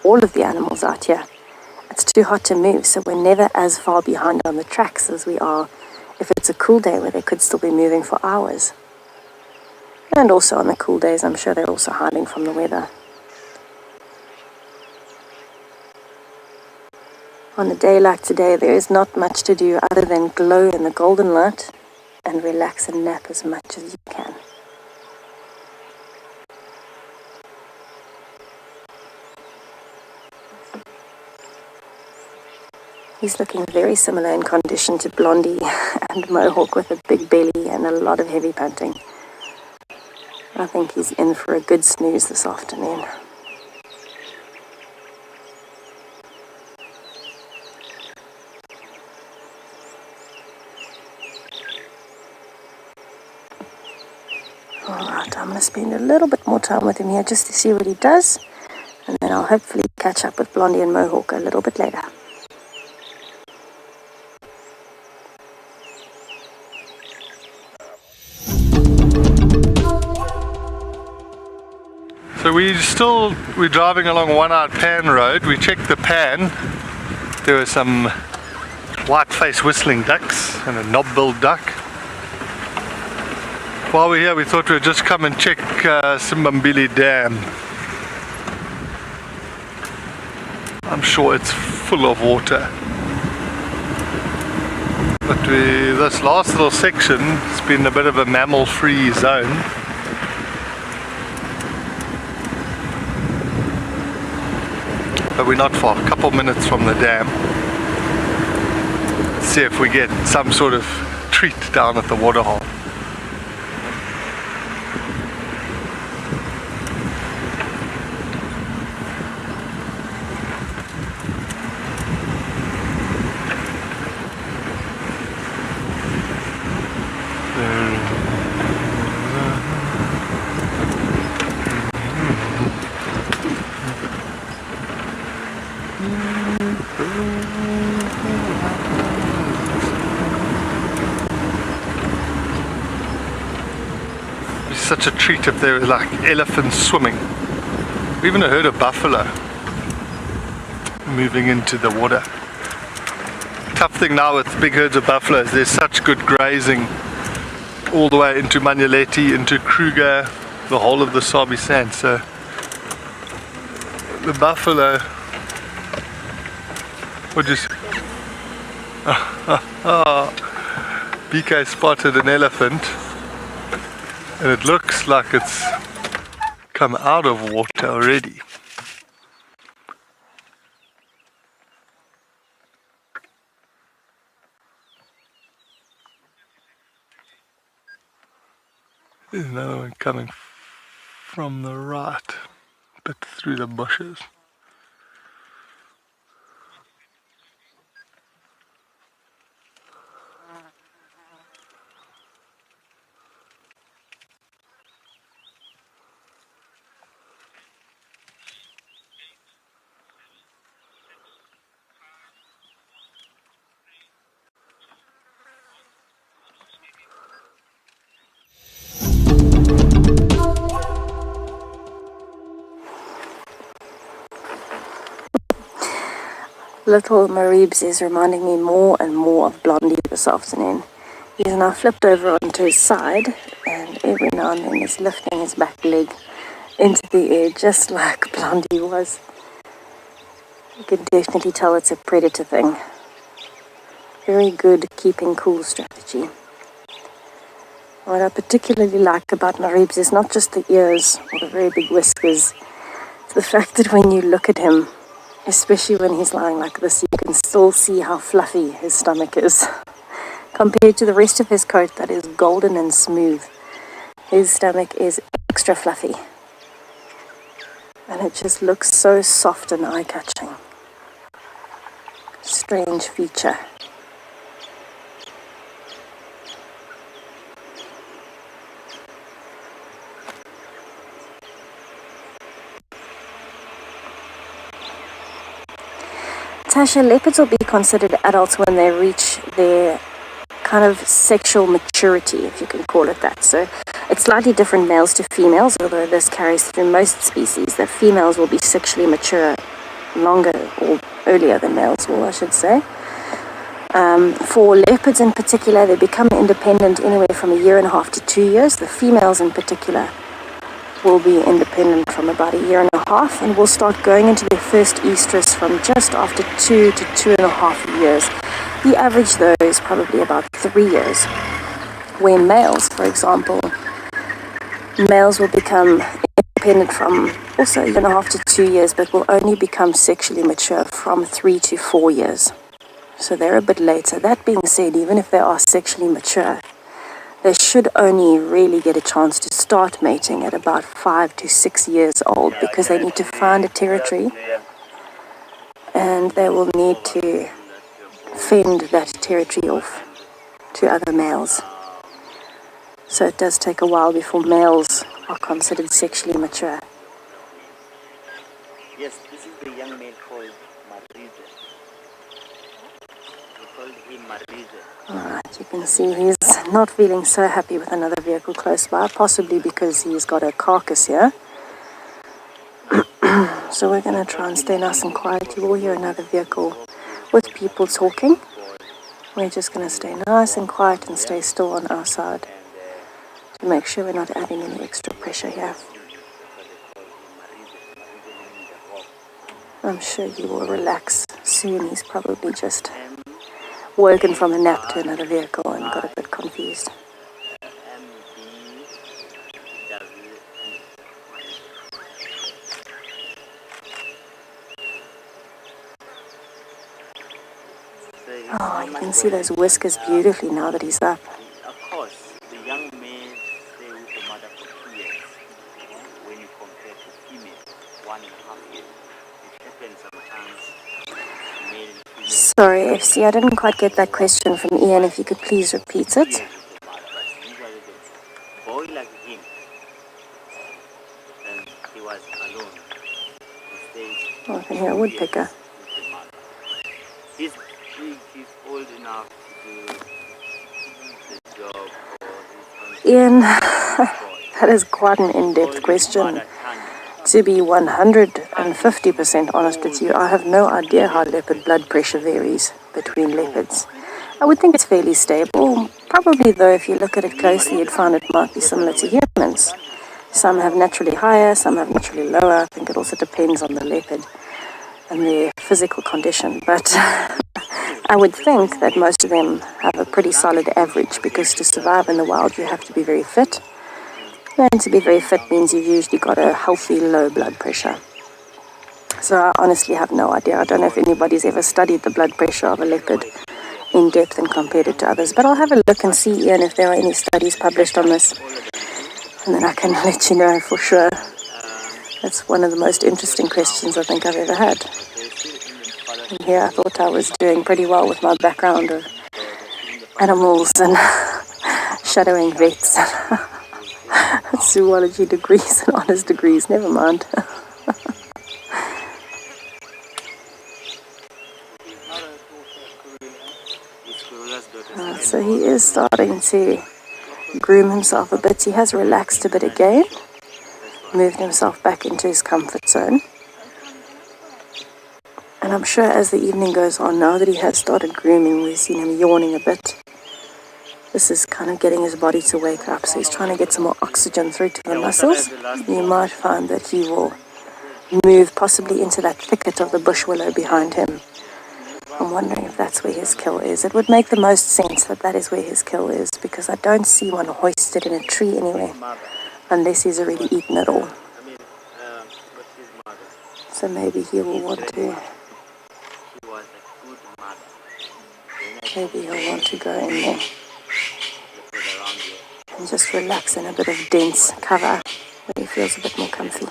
all of the animals out here. It's too hot to move, so we're never as far behind on the tracks as we are if it's a cool day where they could still be moving for hours. And also on the cool days, I'm sure they're also hiding from the weather. On a day like today, there is not much to do other than glow in the golden light and relax and nap as much as you can. He's looking very similar in condition to Blondie and Mohawk, with a big belly and a lot of heavy panting. I think he's in for a good snooze this afternoon. Alright, I'm going to spend a little bit more time with him here just to see what he does, and then I'll hopefully catch up with Blondie and Mohawk a little bit later. So we're driving along One-Eyed Pan Road. We checked the pan. There were some white-faced whistling ducks and a knob-billed duck. While we're here, we thought we'd just come and check Simbambili Dam. I'm sure it's full of water. But this last little section has been a bit of a mammal-free zone. But we're not far, a couple minutes from the dam. Let's see if we get some sort of treat down at the waterhole. Such a treat if there were like elephants swimming, or even a herd of buffalo moving into the water. Tough thing now with big herds of buffaloes, there's such good grazing all the way into Manyaleti, into Kruger, the whole of the Sabi Sand. So the buffalo would just BK spotted an elephant. And it looks like it's come out of water already. There's another one coming from the right, but through the bushes. Little Mareebs is reminding me more and more of Blondie this afternoon. He's now flipped over onto his side, and every now and then he's lifting his back leg into the air, just like Blondie was. You can definitely tell it's a predator thing. Very good keeping cool strategy. What I particularly like about Mareebs is not just the ears or the very big whiskers, it's the fact that when you look at him, especially when he's lying like this, you can still see how fluffy his stomach is. Compared to the rest of his coat that is golden and smooth, his stomach is extra fluffy. And it just looks so soft and eye-catching. Strange feature. Tasha, leopards will be considered adults when they reach their kind of sexual maturity, if you can call it that. So it's slightly different males to females, although this carries through most species, that females will be sexually mature longer or earlier than males will, I should say. For leopards in particular, they become independent anywhere from 1.5 to 2 years. The females in particular will be independent from about 1.5 years and will start going into their first estrus from just after 2 to 2.5 years. The average though is probably about 3 years. Where males, for example, males will become independent from also 1.5 to 2 years, but will only become sexually mature from 3 to 4 years. So they're a bit later. That being said, even if they are sexually mature, They should only really get a chance to start mating at about 5 to 6 years old because they need to find a territory and they will need to fend that territory off to other males. So it does take a while before males are considered sexually mature. Yes, this is the young male called Marize. We call him Marize. Alright, you can see he's not feeling so happy with another vehicle close by, possibly because he's got a carcass here. So we're going to try and stay nice and quiet. You will hear another vehicle with people talking. We're just going to stay nice and quiet and stay still on our side to make sure we're not adding any extra pressure here. I'm sure he will relax soon. He's probably just woken from a nap to another vehicle and got a bit confused. Oh, you can see those whiskers beautifully now that he's up. Of course, the young male stay with the mother for 2 years. When you compare to female, 1.5 years. It happens sometimes. Male and female. Sorry, FC, I didn't quite get that question from Ian. If you could please repeat it. Usually the boy like him, and he was alone. He stays Oh, I can hear a woodpecker. with the mother. He's big, he's old enough to do the job for his own Ian, that is quite an in-depth question. To be 150% honest with you, I have no idea how leopard blood pressure varies between leopards. I would think it's fairly stable. Probably though, if you look at it closely, you'd find it might be similar to humans. Some have naturally higher, some have naturally lower. I think it also depends on the leopard and their physical condition. But I would think that most of them have a pretty solid average because to survive in the wild, you have to be very fit. And to be very fit means you've usually got a healthy low blood pressure. So I honestly have no idea. I don't know if anybody's ever studied the blood pressure of a leopard in depth and compared it to others. But I'll have a look and see, Ian, if there are any studies published on this. And then I can let you know for sure. That's one of the most interesting questions I think I've ever had. And here I thought I was doing pretty well with my background of animals and shadowing vets. Zoology degrees and honors degrees, never mind. So he is starting to groom himself a bit. He has relaxed a bit again, moved himself back into his comfort zone. And I'm sure as the evening goes on, now that he has started grooming, we've seen him yawning a bit. This is kind of getting his body to wake up, so he's trying to get some more oxygen through to the muscles. You might find that he will move possibly into that thicket of the bush willow behind him. I'm wondering if that's where his kill is. It would make the most sense that that is where his kill is, because I don't see one hoisted in a tree anywhere, unless he's already eaten it all. So maybe he will want to... Maybe he'll want to go in there and just relax in a bit of dense cover where he feels a bit more comfy.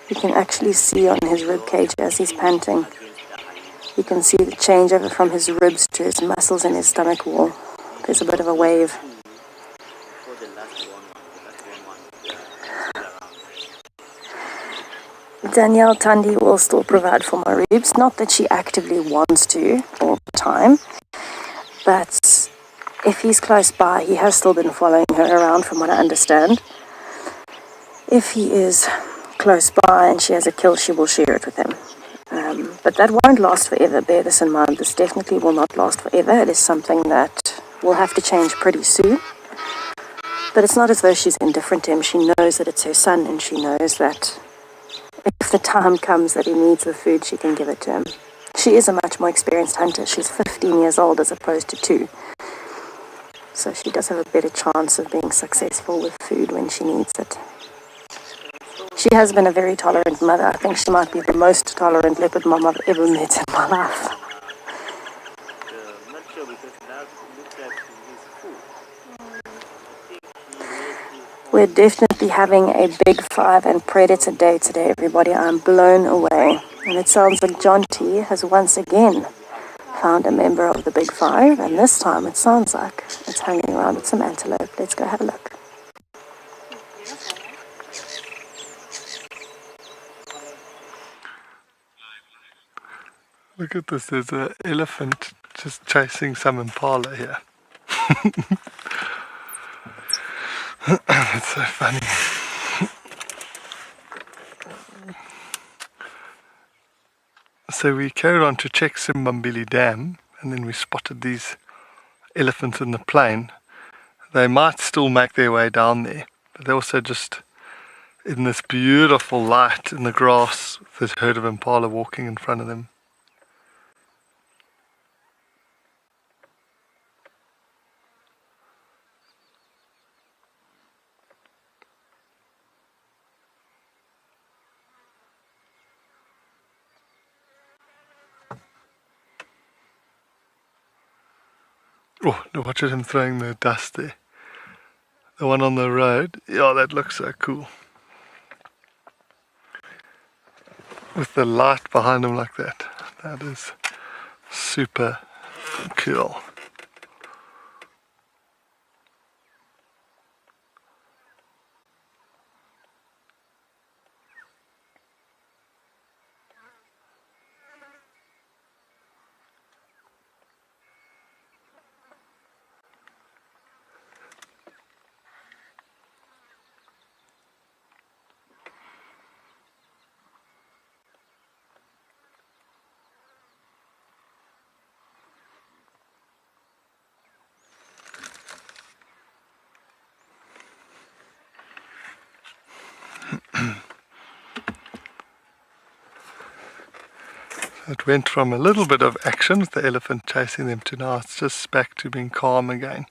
You can actually see on his rib cage as he's panting. You can see the changeover from his ribs to his muscles in his stomach wall. There's a bit of a wave. Danielle Tandy will still provide for my ribs. Not that she actively wants to all the time, but if he's close by, he has still been following her around from what I understand. If he is close by and she has a kill, she will share it with him. But that won't last forever. Bear this in mind. This definitely will not last forever. It is something that will have to change pretty soon. But it's not as though she's indifferent to him. She knows that it's her son, and she knows that if the time comes that he needs the food, she can give it to him. She is a much more experienced hunter. She's 15 years old as opposed to 2. So she does have a better chance of being successful with food when she needs it. She has been a very tolerant mother. I think she might be the most tolerant leopard mom I've ever met in my life. We're definitely having a big 5 and predator day today, everybody. I'm blown away. And it sounds like John T has once again found a member of the big 5, and this time it sounds like it's hanging around with some antelope. Let's go have a look. Look at this, there's an elephant just chasing some impala here. That's so funny. So we carried on to check Simbambili Dam, and then we spotted these elephants in the plain. They might still make their way down there, but they're also just in this beautiful light in the grass with this herd of impala walking in front of them. Oh, watch at him throwing the dust there. The one on the road, yeah, that looks so cool. With the light behind him like that. That is super cool. It went from a little bit of action with the elephant chasing them to now it's just back to being calm again.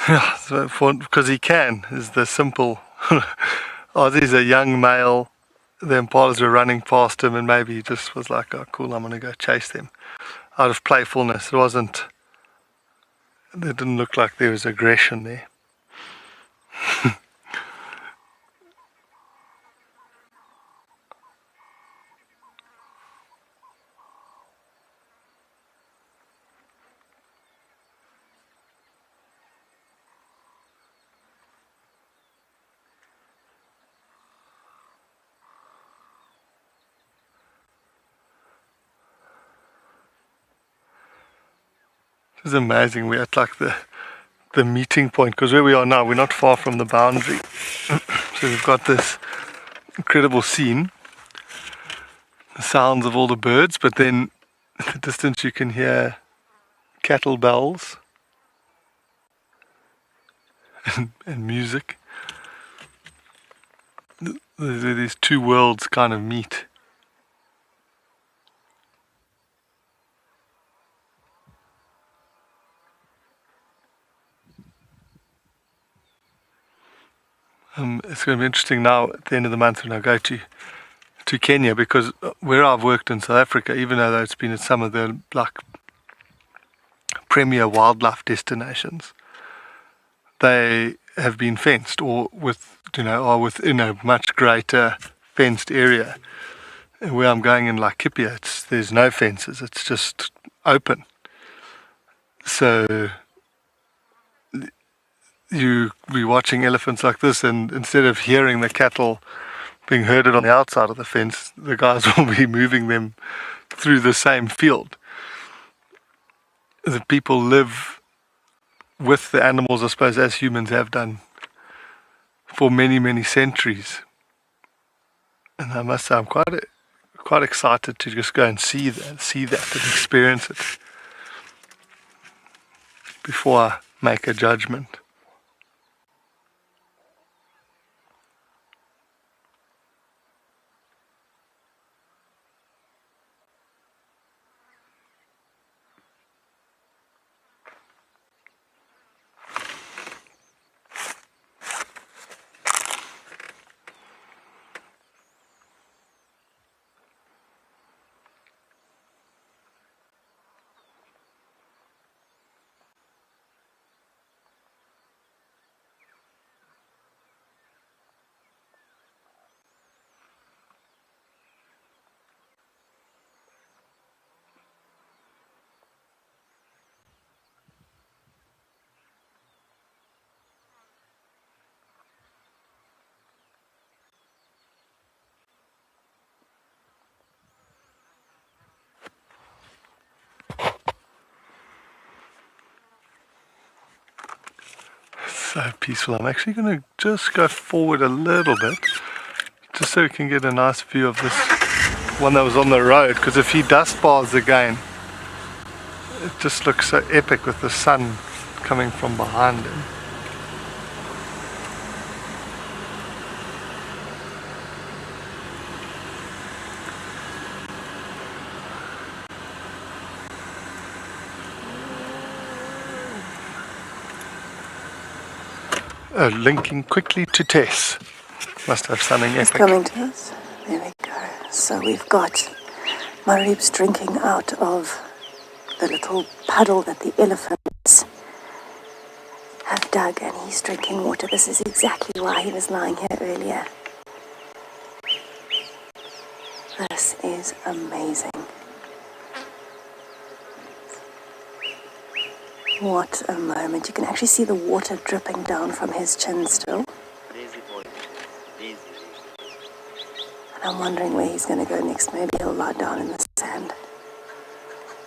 Yeah, so because he can, is the simple. Oh, there's a young male. The impalas were running past him, and maybe he just was like, "Oh, cool, I'm gonna go chase them." Out of playfulness, it wasn't. It didn't look like there was aggression there. It was amazing. We're at like the meeting point because where we are now, we're not far from the boundary. So we've got this incredible scene, the sounds of all the birds, but then in the distance you can hear cattle bells and music. These two worlds kind of meet. It's going to be interesting now at the end of the month when I go to Kenya, because where I've worked in South Africa, even though it's been at some of the like premier wildlife destinations, they have been fenced or are within a much greater fenced area. And where I'm going in Laikipia, there's no fences, it's just open. So you be watching elephants like this, and instead of hearing the cattle being herded on the outside of the fence, the guys will be moving them through the same field. The people live with the animals, I suppose, as humans have done for many, many centuries. And I must say, I'm quite excited to just go and see that and experience it before I make a judgment. So peaceful. I'm actually going to just go forward a little bit, just so we can get a nice view of this one that was on the road, because if he dust bars again, it just looks so epic with the sun coming from behind him. Linking quickly to Tess. Must have something He's epic. coming to us. There we go. So we've got Marib's drinking out of the little puddle that the elephants have dug, and he's drinking water. This is exactly why he was lying here earlier. This is amazing. What a moment. You can actually see the water dripping down from his chin still. Lazy boy. Lazy. And I'm wondering where he's going to go next. Maybe he'll lie down in the sand.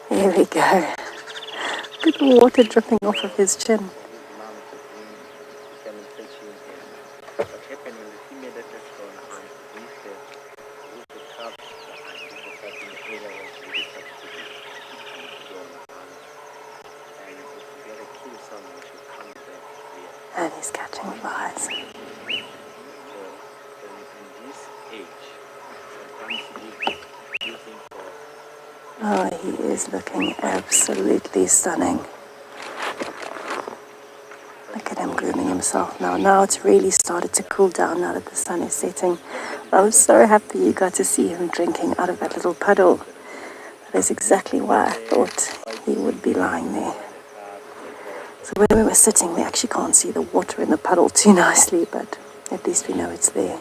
There we go. Look at the water dripping off of his chin. And he's catching flies. Oh, he is looking absolutely stunning. Look at him grooming himself now. Now it's really started to cool down now that the sun is setting. I'm so happy you got to see him drinking out of that little puddle. That is exactly why I thought he would be lying there. So when we were sitting, we actually can't see the water in the puddle too nicely, but at least we know it's there.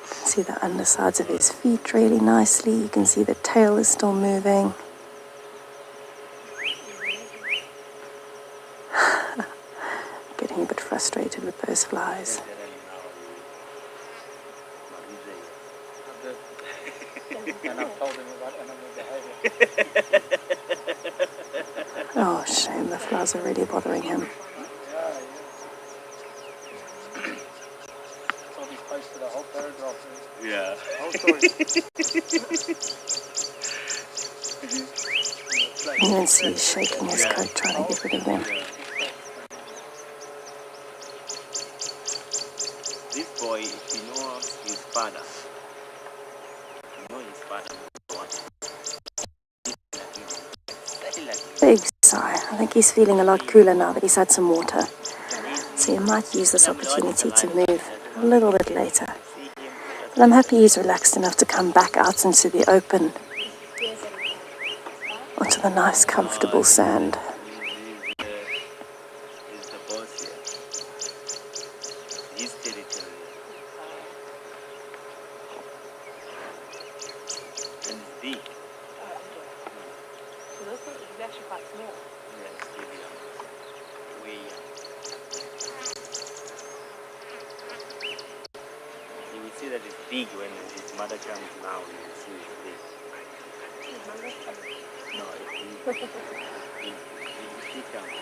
See the undersides of his feet really nicely. You can see the tail is still moving. Getting a bit frustrated with those flies. Oh, shame, the flies are really bothering him. Yeah. You can see he's shaking his coat, trying to get rid of them. This boy, if you know his father, Big sigh. I think he's feeling a lot cooler now that he's had some water. So he might use this opportunity to move a little bit later. But I'm happy he's relaxed enough to come back out into the open, onto the nice, comfortable sand. He's the boss here. His territory. And it's big. So this thing is actually quite small. Yes, way you will see that it's big when his mother comes now. You will see it's big. No, it's big. She comes.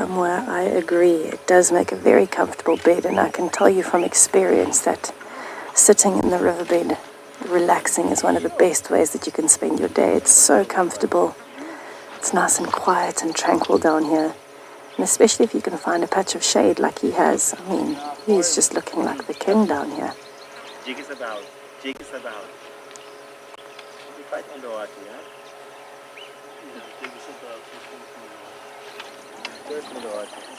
Laura, I agree. It does make a very comfortable bed, and I can tell you from experience that sitting in the riverbed, relaxing is one of the best ways that you can spend your day. It's so comfortable. It's nice and quiet and tranquil down here. And especially if you can find a patch of shade like he has. I mean, he's just looking like the king down here. Jig is about. Jig is about. You fight underwater, yeah?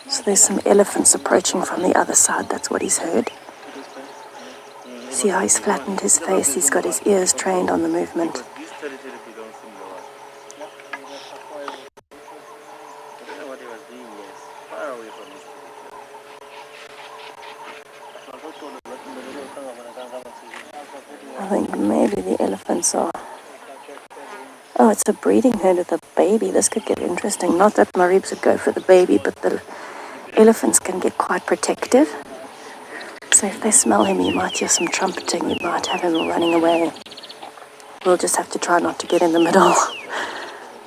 So there's some elephants approaching from the other side. That's what he's heard. See how he's flattened his face? He's got his ears trained on the movement. This territory belongs in the water. I don't know what he was doing, yes. Far away from this territory. I think maybe the elephants are... Oh, it's a breeding herd with a baby. This could get interesting. Not that Maribs would go for the baby, but the elephants can get quite protective. So if they smell him, you might hear some trumpeting. You might have him running away. We'll just have to try not to get in the middle.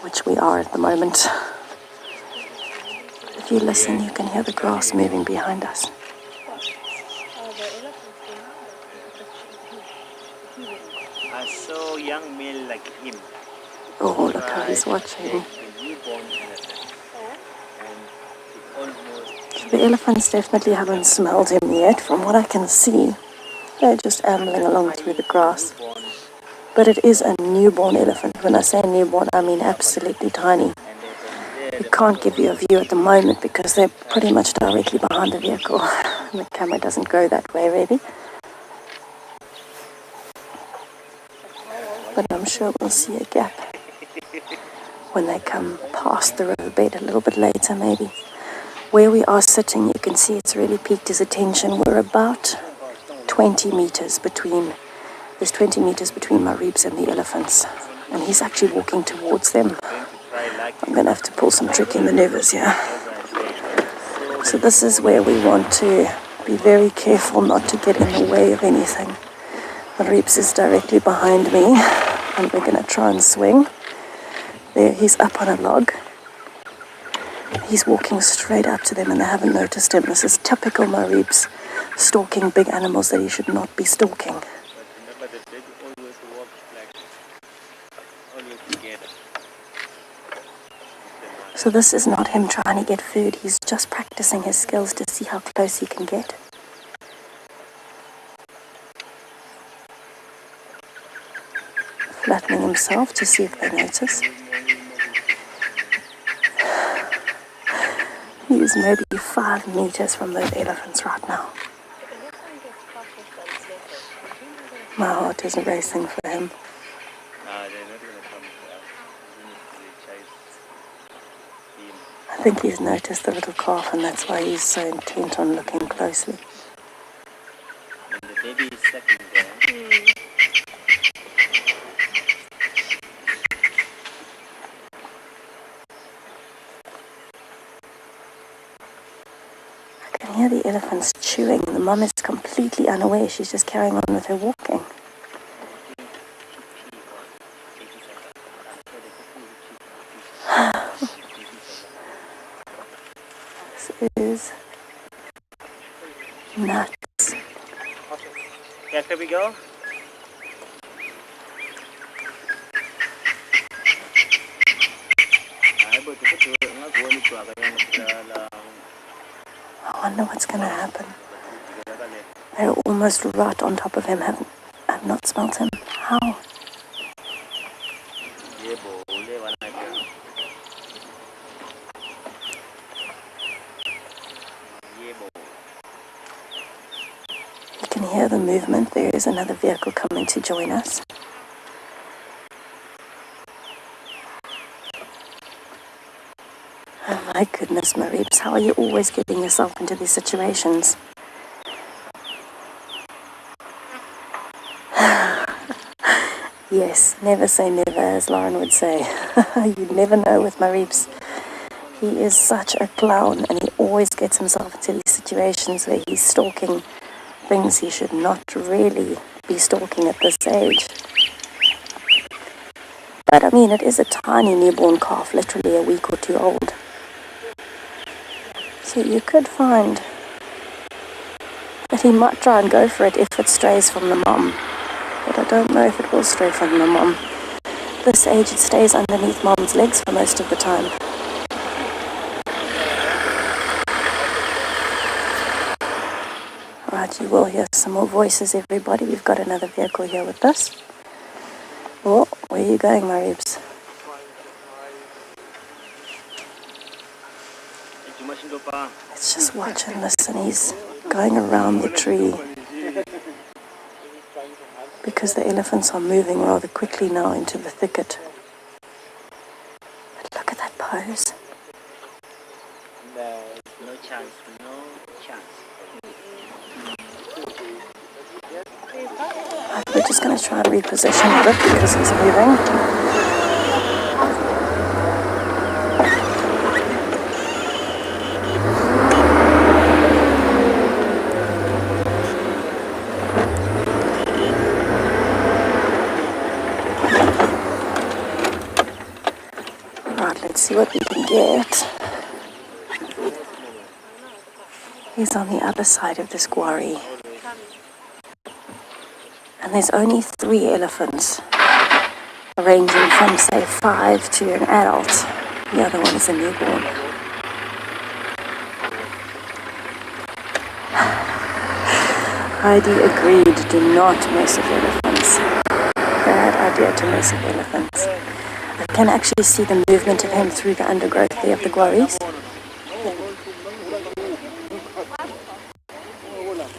which we are at the moment. If you listen, you can hear the grass moving behind us. I saw a young male like him. Oh, look how he's watching. The newborn elephant. And it almost... The elephants definitely haven't smelled him yet, from what I can see. They're just ambling along through the grass. But it is a newborn elephant. When I say newborn, I mean absolutely tiny. We can't give you a view at the moment because they're pretty much directly behind the vehicle. And the camera doesn't go that way, really. But I'm sure we'll see a gap when they come past the riverbed a little bit later, maybe. Where we are sitting, you can see it's really piqued his attention. We're about 20 meters between... There's 20 meters between my ribs and the elephants. And he's actually walking towards them. I'm going to have to pull some tricky maneuvers here. So this is where we want to be very careful not to get in the way of anything. My ribs is directly behind me. And we're going to try and swing. There, he's up on a log. He's walking straight up to them and they haven't noticed him. This is typical Maribs, stalking big animals that he should not be stalking. So this is not him trying to get food. He's just practicing his skills to see how close he can get. Flattening himself to see if they notice. He is maybe 5 meters from those elephants right now. My heart is racing for him. I think he's noticed the little calf and that's why he's so intent on looking closely. And the baby is sucking there. I can hear the elephants chewing. The mum is completely unaware. She's just carrying on with her walking. This is nuts. Yeah, here we go. I wonder what's going to happen. They're almost right on top of him. I've not smelt him. How? You can hear the movement. There is another vehicle coming to join us. Oh my goodness, Maribs, how are you always getting yourself into these situations? Yes, never say never, as Lauren would say. You never know with Maribs. He is such a clown and he always gets himself into these situations where he's stalking things he should not really be stalking at this age. But I mean, it is a tiny newborn calf, literally a week or 2 old. So you could find that he might try and go for it if it strays from the mom. But I don't know if it will stray from the mom. This age it stays underneath mom's legs for most of the time. Right, you will hear some more voices, everybody. We've got another vehicle here with us. Oh, where are you going, Maribs? Let's just watch and listen. He's going around the tree because the elephants are moving rather quickly now into the thicket. But look at that pose. No chance, no chance. Right, we're just going to try and reposition a bit because he's moving. He's on the other side of this quarry. And there's only 3 elephants, ranging from, say, 5 to an adult. The other one is a newborn. Heidi agreed, do not mess with elephants. Bad idea to mess with elephants. I can actually see the movement of him through the undergrowth there of the quarries.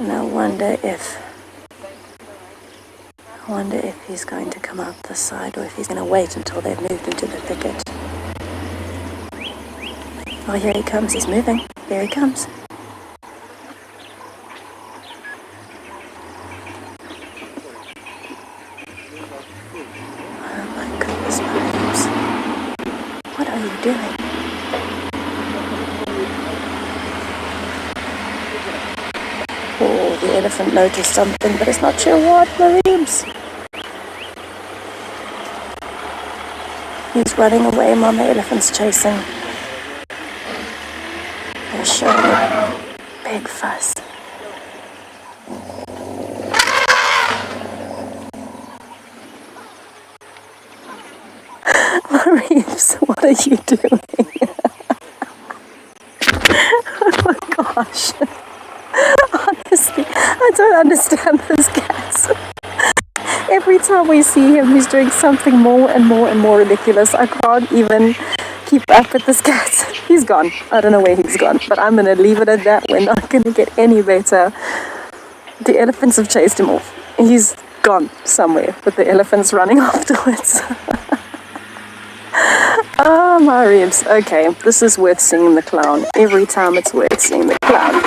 And I wonder if he's going to come out this side or if he's going to wait until they've moved into the thicket. Oh, here he comes. He's moving. There he comes. Oh my goodness, Williams. What are you doing? Oh, the elephant noticed something, but it's not sure what, Williams. He's running away, Mom. The elephant's chasing. They're showing a big fuss. Reeves, what are you doing? Oh my gosh. Honestly, I don't understand this cat. Every time we see him, he's doing something more and more and more ridiculous. I can't even keep up with this cat. He's gone. I don't know where he's gone, but I'm going to leave it at that. We're not going to get any better. The elephants have chased him off. He's gone somewhere, but the elephant's running afterwards. Oh, my ribs. Okay, this is worth seeing the clown. Every time it's worth seeing the clown.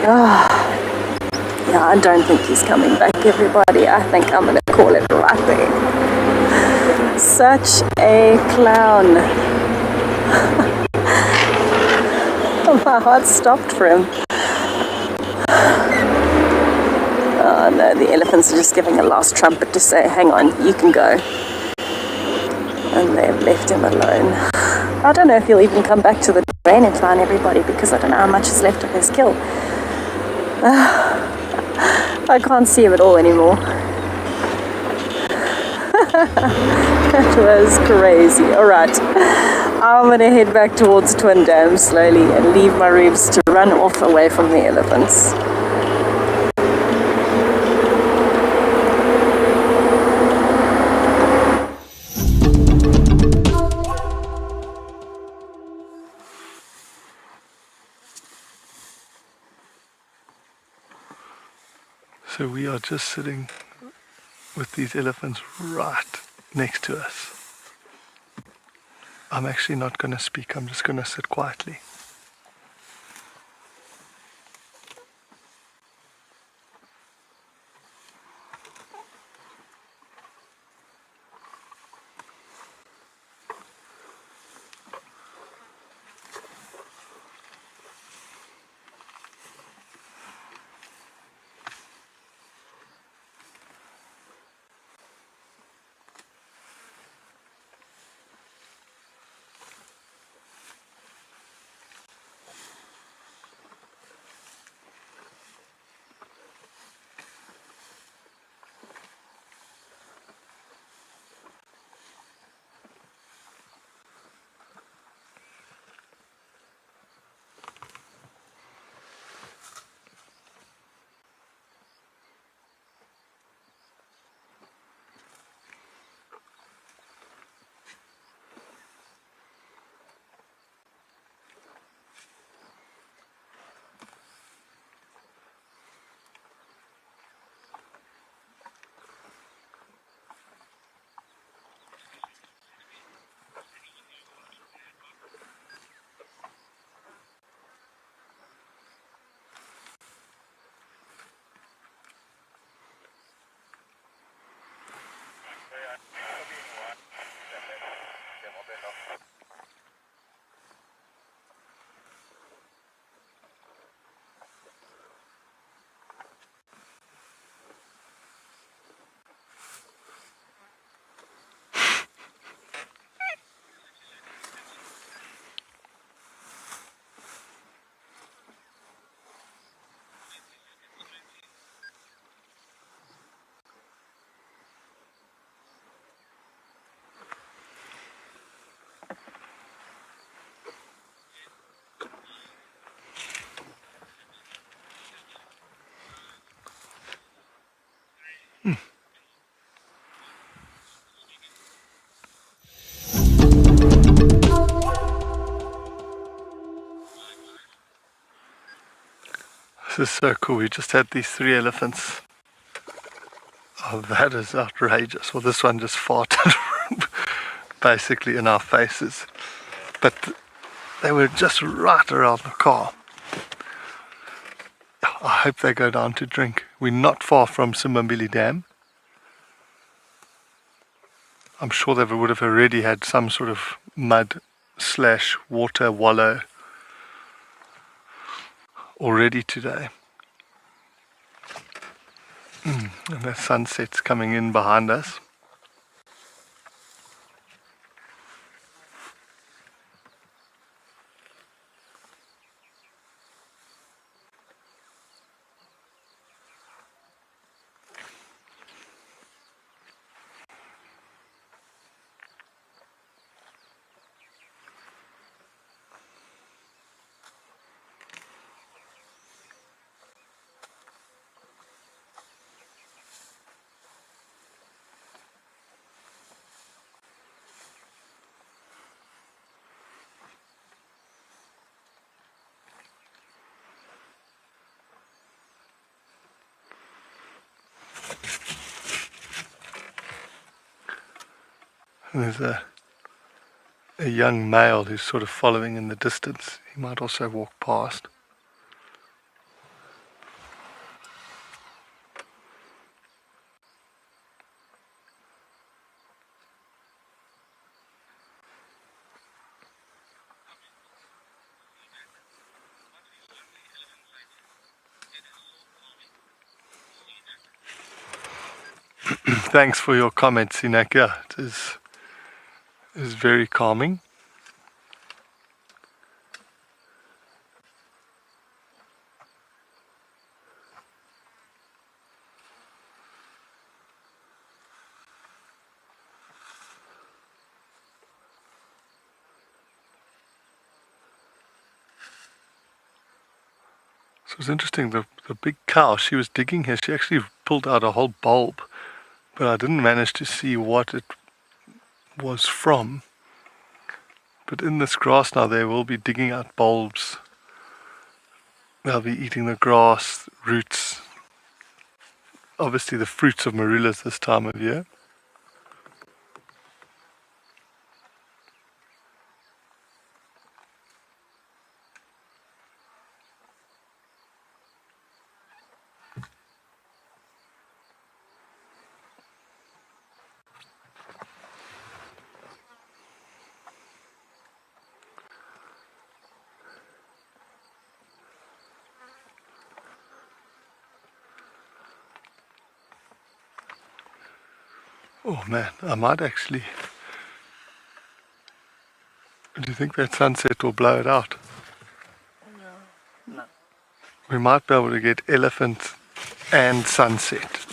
Yeah, I don't think he's coming back, everybody. I think I'm going to call it right there. Such a clown. My heart stopped for him. Oh no, the elephants are just giving a last trumpet to say, hang on, you can go. And they've left him alone. I don't know if he'll even come back to the drain and find everybody, because I don't know how much is left of his kill. I can't see him at all anymore. That was crazy. Alright, I'm going to head back towards Twin Dam slowly and leave my ribs to run off away from the elephants. So we are just sitting with these elephants right next to us. I'm actually not going to speak, I'm just going to sit quietly. This is so cool. We just had these 3 elephants. Oh, that is outrageous. Well, this one just farted basically in our faces. But they were just right around the car. I hope they go down to drink. We're not far from Simbambili Dam. I'm sure they would have already had some sort of mud/water wallow already today. And the sunset's coming in behind us. There's a young male who's sort of following in the distance. He might also walk past. Thanks for your comments, Inaka. It is very calming. So it was interesting, the big cow, she was digging here, she actually pulled out a whole bulb, but I didn't manage to see what it was from. But in this grass now they will be digging out bulbs. They'll be eating the grass, roots, obviously the fruits of marulas this time of year. Oh man, I might actually... Do you think that sunset will blow it out? No. We might be able to get elephant and sunset.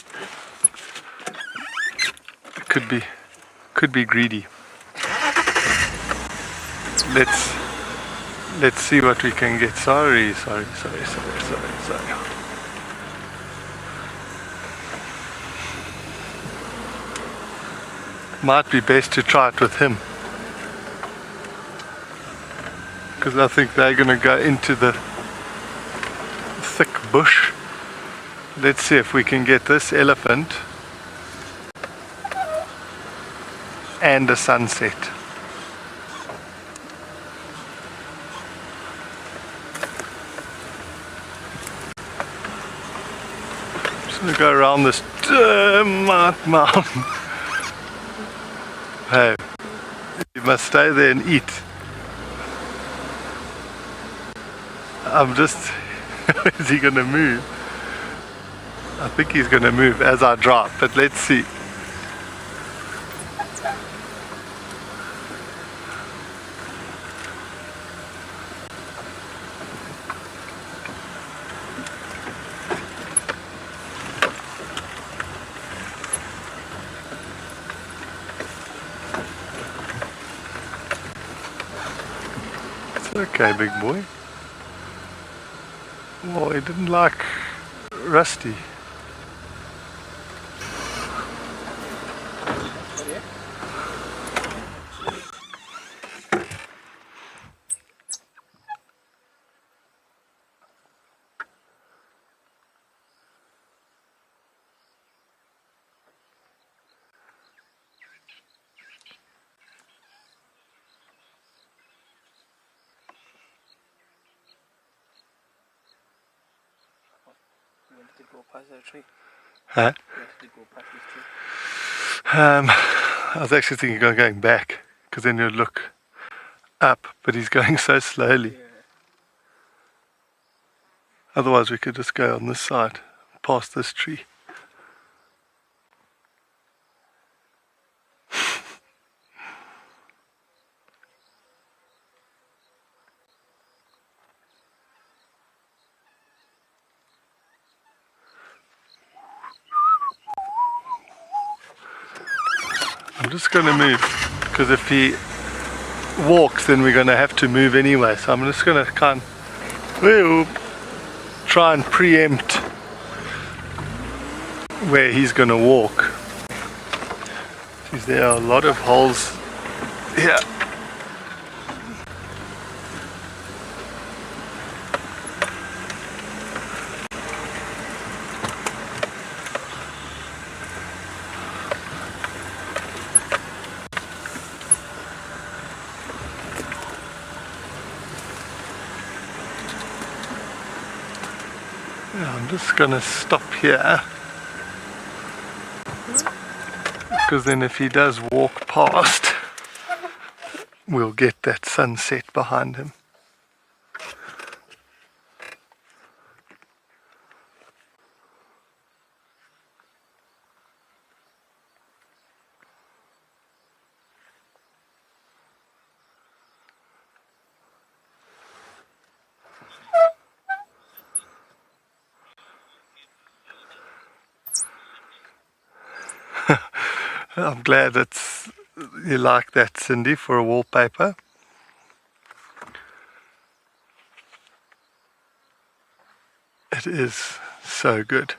It could be greedy. Let's see what we can get. Sorry. Might be best to try it with him, because I think they're going to go into the thick bush. Let's see if we can get this elephant and a sunset. Just going to go around this mountain. Hey, you must stay there and eat. I'm just... Is he going to move? I think he's going to move as I drop, but let's see. Okay, big boy. Oh, he didn't like Rusty. wanted to go past that tree. Huh? You wanted to go past this tree. I was actually thinking of going back, because then you'd look up, but he's going so slowly. Yeah. Otherwise we could just go on this side, past this tree. I'm just going to move, because if he walks then we're going to have to move anyway, so I'm just going to try and preempt where he's going to walk. There are a lot of holes here. I'm just going to stop here, because then if he does walk past, we'll get that sunset behind him. I'm glad you like that, Cindy, for a wallpaper. It is so good.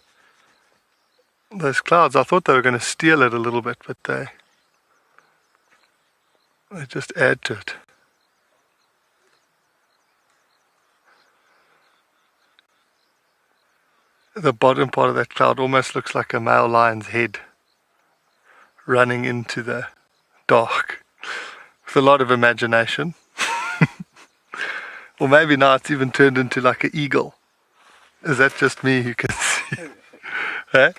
Those clouds, I thought they were going to steal it a little bit, but they just add to it. The bottom part of that cloud almost looks like a male lion's head running into the dark with a lot of imagination. Or maybe now it's even turned into like an eagle. Is that just me who can see? Huh?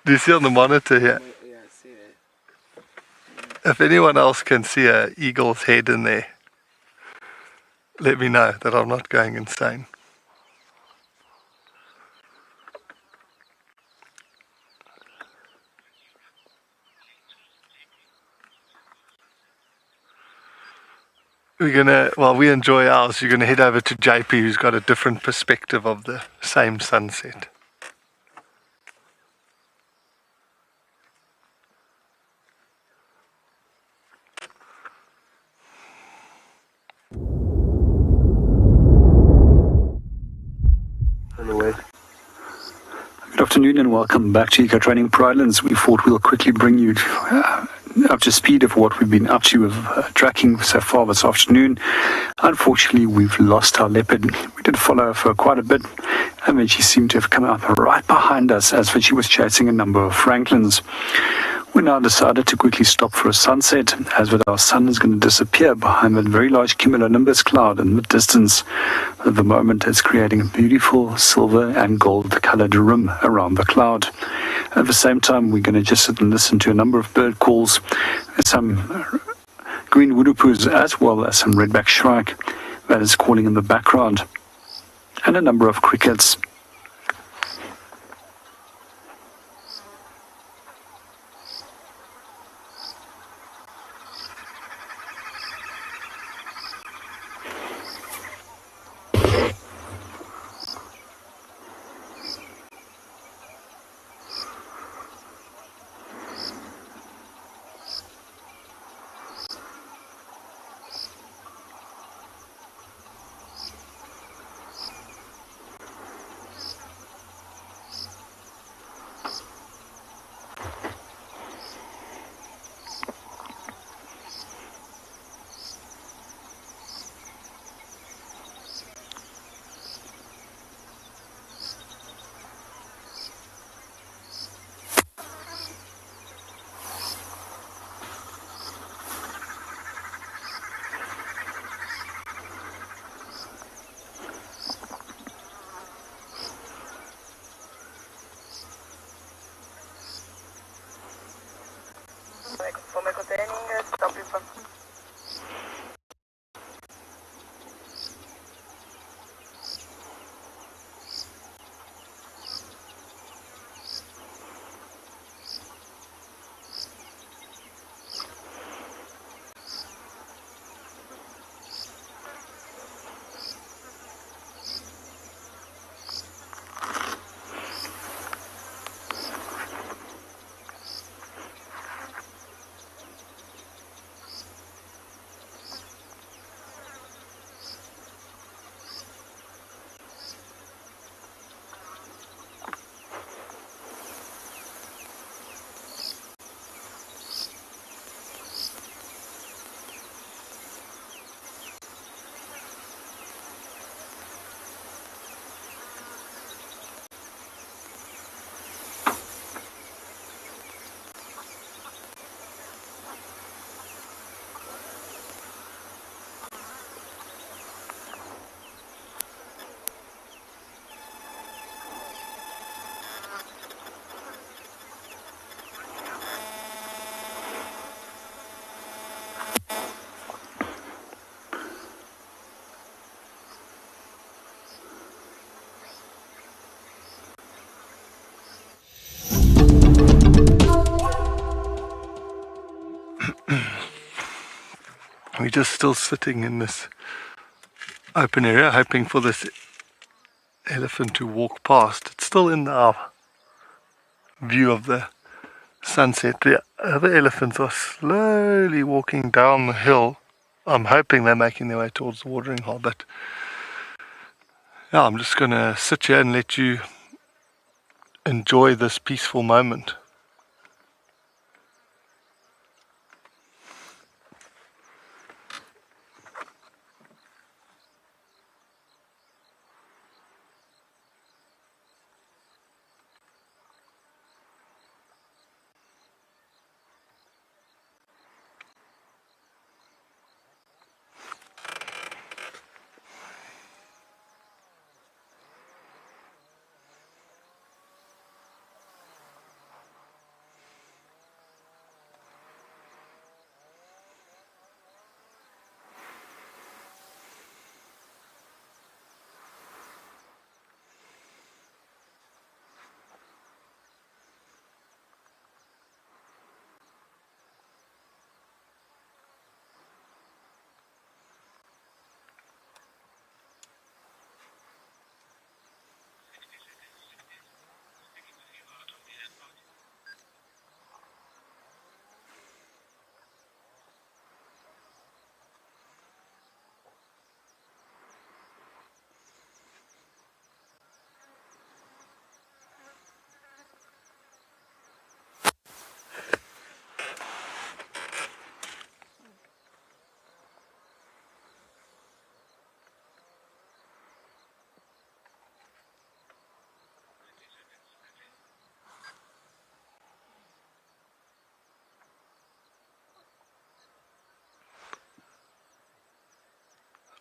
Do you see on the monitor here? Yeah, I see it. If anyone else can see an eagle's head in there, let me know that I'm not going insane. While we enjoy ours, you're gonna head over to JP, who's got a different perspective of the same sunset. Good afternoon and welcome back to Eco Training Pridelands. We thought we'll quickly bring you up to speed of what we've been up to with tracking so far this afternoon. Unfortunately, we've lost our leopard. We did follow her for quite a bit, and then she seemed to have come up right behind us as she was chasing a number of francolins. We now decided to quickly stop for a sunset, as that our sun is going to disappear behind that very large cumulonimbus cloud in the distance. At the moment, it's creating a beautiful silver and gold colored rim around the cloud. At the same time, we're going to just sit and listen to a number of bird calls, some green woodupus as well as some redback shrike that is calling in the background, and a number of crickets. We're just still sitting in this open area, hoping for this elephant to walk past. It's still in our view of the sunset. The other elephants are slowly walking down the hill. I'm hoping they're making their way towards the watering hole, but yeah, I'm just going to sit here and let you enjoy this peaceful moment.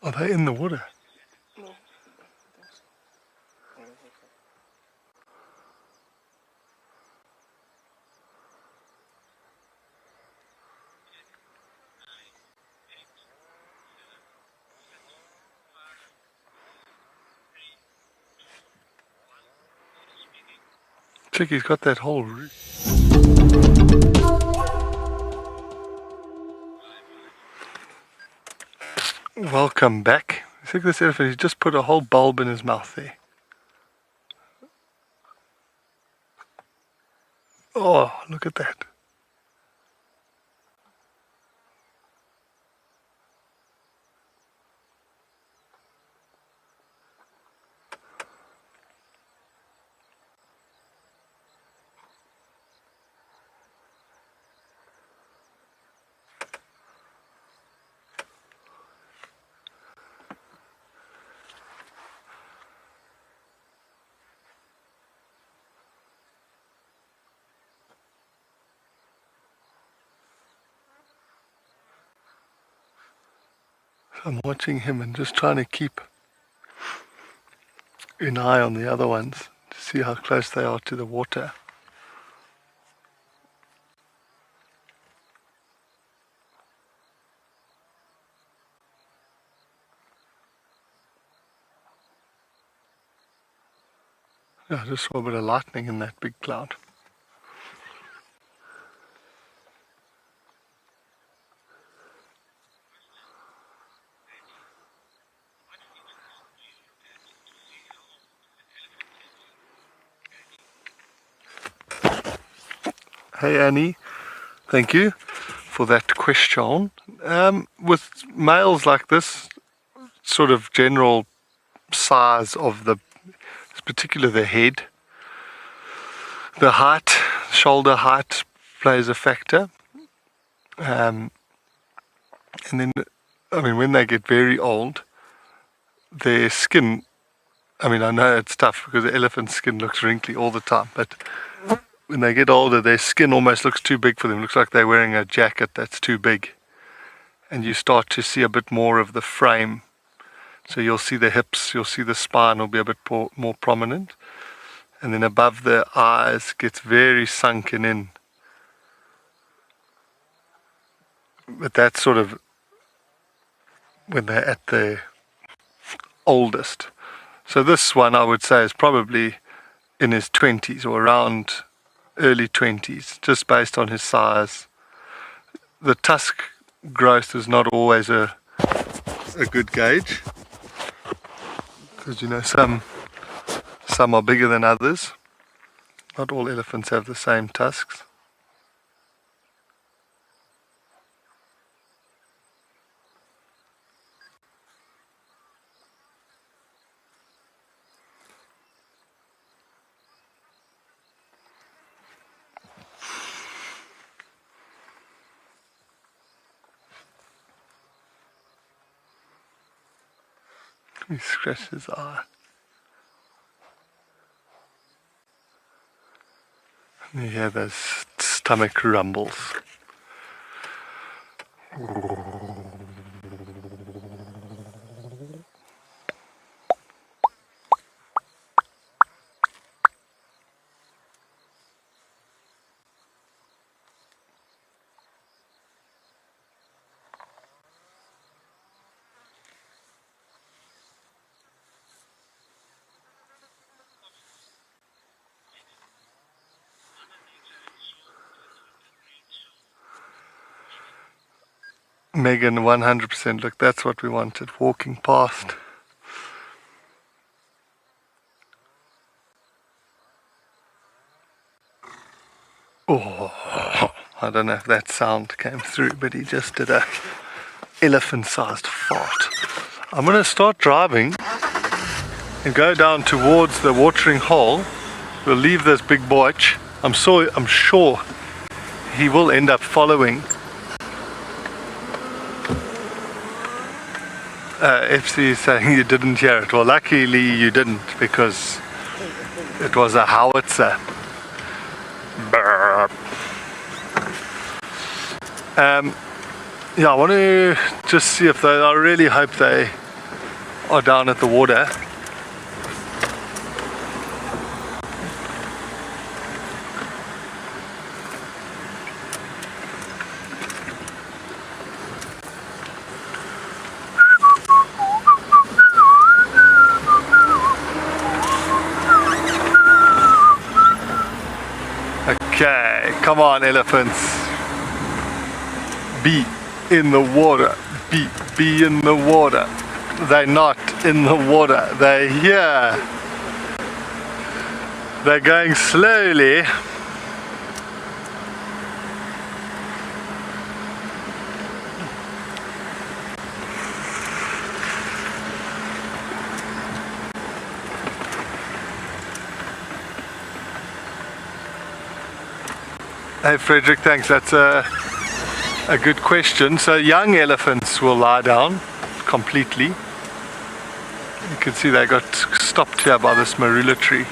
Are they in the water? No. Check, he's got that whole root. Welcome back. Look at this elephant, he's just put a whole bulb in his mouth there. Oh, look at that. I'm watching him and just trying to keep an eye on the other ones to see how close they are to the water. Yeah, I just saw a bit of lightning in that big cloud. Hey Annie, thank you for that question. With males like this, sort of general size of the, particularly the head, the height, shoulder height plays a factor. And then, I mean, when they get very old, their skin, I mean, I know it's tough because the elephant's skin looks wrinkly all the time, but when they get older, their skin almost looks too big for them. It looks like they're wearing a jacket that's too big. And you start to see a bit more of the frame. So you'll see the hips, you'll see the spine will be a bit more prominent. And then above the eyes gets very sunken in. But that's sort of when they're at their oldest. So this one I would say is probably in his 20s or around early 20s, just based on his size. The tusk growth is not always a good gauge, because you know some are bigger than others. Not all elephants have the same tusks. He scratched his eye. You hear those stomach rumbles. Megan, 100%. Look, that's what we wanted. Walking past. Oh, I don't know if that sound came through, but he just did a elephant-sized fart. I'm going to start driving and go down towards the watering hole. We'll leave this big boich. I'm sure he will end up following. FC is saying you didn't hear it. Well, luckily you didn't, because it was a howitzer. Burp. Yeah, I want to just see if I really hope they are down at the water. Okay, come on, elephants. Be in the water. Be in the water. They're not in the water. They're here. They're going slowly. Hey Frederick, thanks. That's a good question. So young elephants will lie down completely. You can see they got stopped here by this marula tree.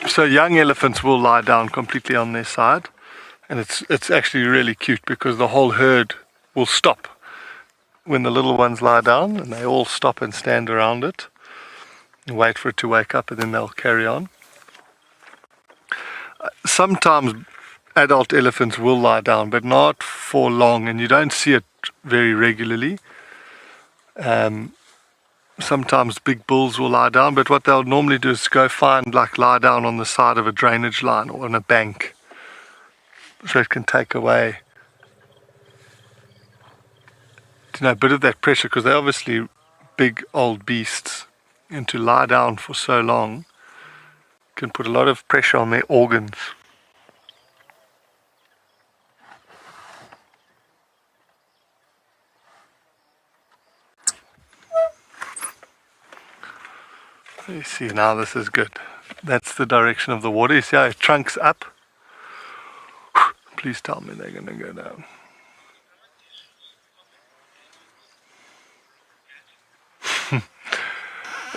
So young elephants will lie down completely on their side, and it's actually really cute because the whole herd will stop when the little ones lie down, and they all stop and stand around it and wait for it to wake up, and then they'll carry on. Sometimes adult elephants will lie down, but not for long, and you don't see it very regularly. Sometimes big bulls will lie down, but what they'll normally do is go lie down on the side of a drainage line or on a bank, so it can take away a bit of that pressure, because they're obviously big old beasts, and to lie down for so long can put a lot of pressure on their organs. You see, now this is good. That's the direction of the water. You see how it trunks up? Please tell me they're going to go down.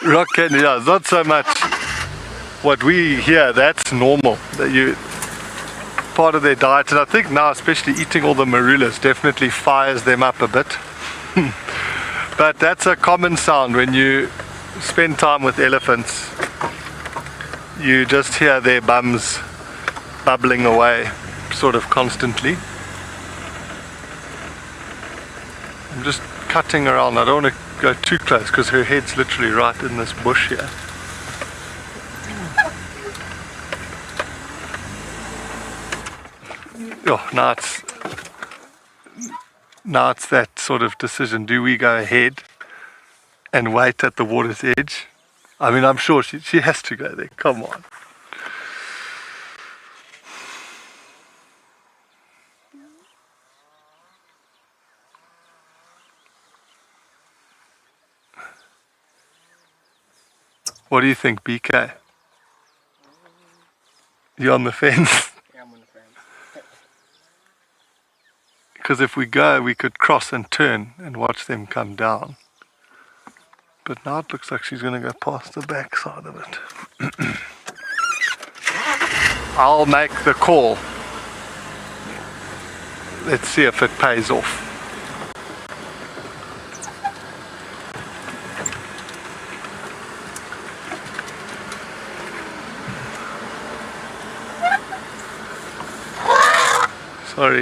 Rock candy, yeah, not so much what we hear. That's normal. That part of their diet, and I think now especially eating all the marulas definitely fires them up a bit. But that's a common sound when you spend time with elephants. You just hear their bums bubbling away sort of constantly. I'm just cutting around. I don't want to go too close because her head's literally right in this bush here. Oh, now now it's that sort of decision. Do we go ahead and wait at the water's edge? I mean, I'm sure she has to go there. Come on. What do you think, BK? You on the fence? Yeah, I'm on the fence. Because if we go, we could cross and turn and watch them come down. But now it looks like she's going to go past the back side of it. I'll make the call. Let's see if it pays off.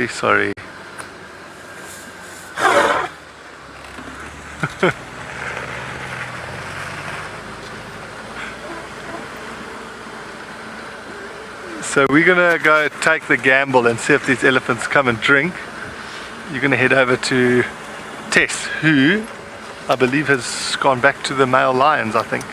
Sorry. So we're gonna go take the gamble and see if these elephants come and drink. You're gonna head over to Tess, who I believe has gone back to the male lions, I think.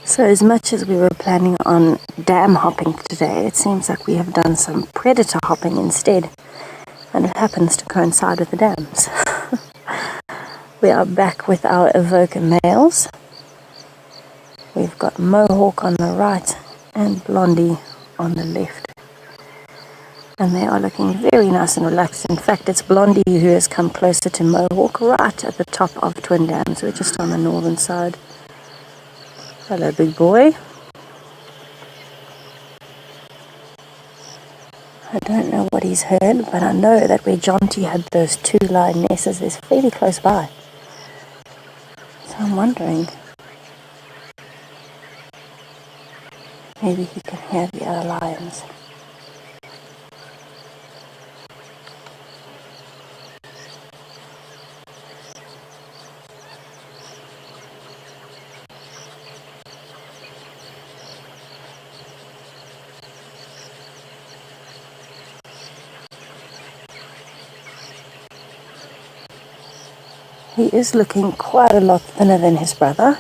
So as much as we were planning on dam hopping today, it seems like we have done some predator hopping instead. And it happens to coincide with the dams. We are back with our Evoker males. We've got Mohawk on the right and Blondie on the left. And they are looking very nice and relaxed. In fact, it's Blondie who has come closer to Mohawk right at the top of Twin Dams. We're just on the northern side. Hello, big boy. I don't know what he's heard, but I know that where Jonty had those 2 lionesses is fairly close by. So I'm wondering, maybe he can hear the other lions. He is looking quite a lot thinner than his brother.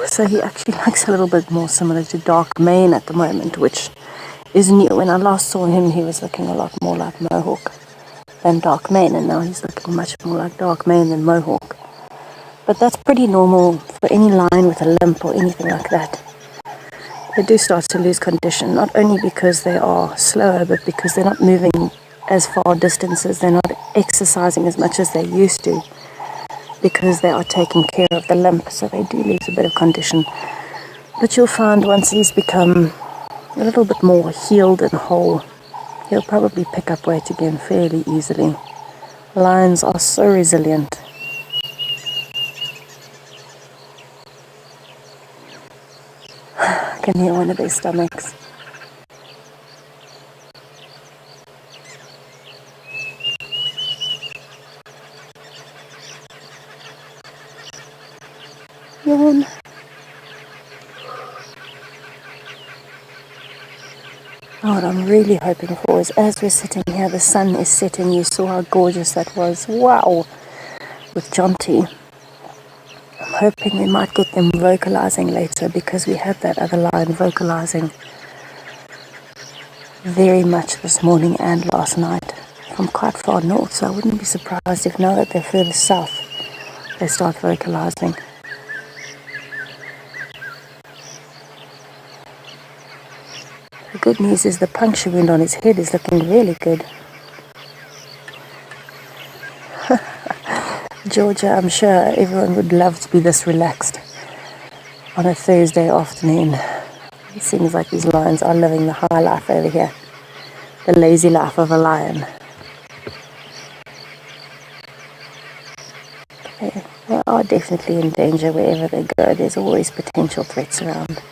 So he actually looks a little bit more similar to Dark Mane at the moment, which is new. When I last saw him, he was looking a lot more like Mohawk than Dark Mane, and now he's looking much more like Dark Mane than Mohawk. But that's pretty normal for any lion with a limp or anything like that. They do start to lose condition, not only because they are slower, but because they're not moving as far distances, they're not exercising as much as they used to, because they are taking care of the limp, so they do lose a bit of condition. But you'll find once he's become a little bit more healed and whole, he'll probably pick up weight again fairly easily. Lions are so resilient. I can hear one of their stomachs. Yawn. What I'm really hoping for is, as we're sitting here, the sun is setting. You saw how gorgeous that was. Wow! With Jonty. I'm hoping we might get them vocalizing later, because we had that other lion vocalizing very much this morning and last night from quite far north. So I wouldn't be surprised if now that they're further south, they start vocalizing. The good news is the puncture wound on his head is looking really good. Georgia, I'm sure everyone would love to be this relaxed on a Thursday afternoon. It seems like these lions are living the high life over here. The lazy life of a lion. They are definitely in danger wherever they go. There's always potential threats around.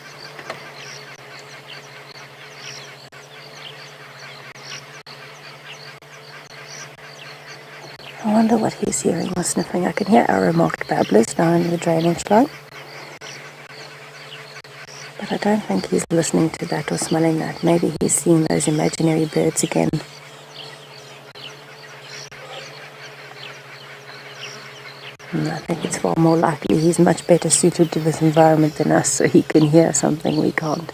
I wonder what he's hearing or sniffing. I can hear arrow-marked babblers down in the drainage line. But I don't think he's listening to that or smelling that. Maybe he's seeing those imaginary birds again. And I think it's far more likely he's much better suited to this environment than us, so he can hear something we can't.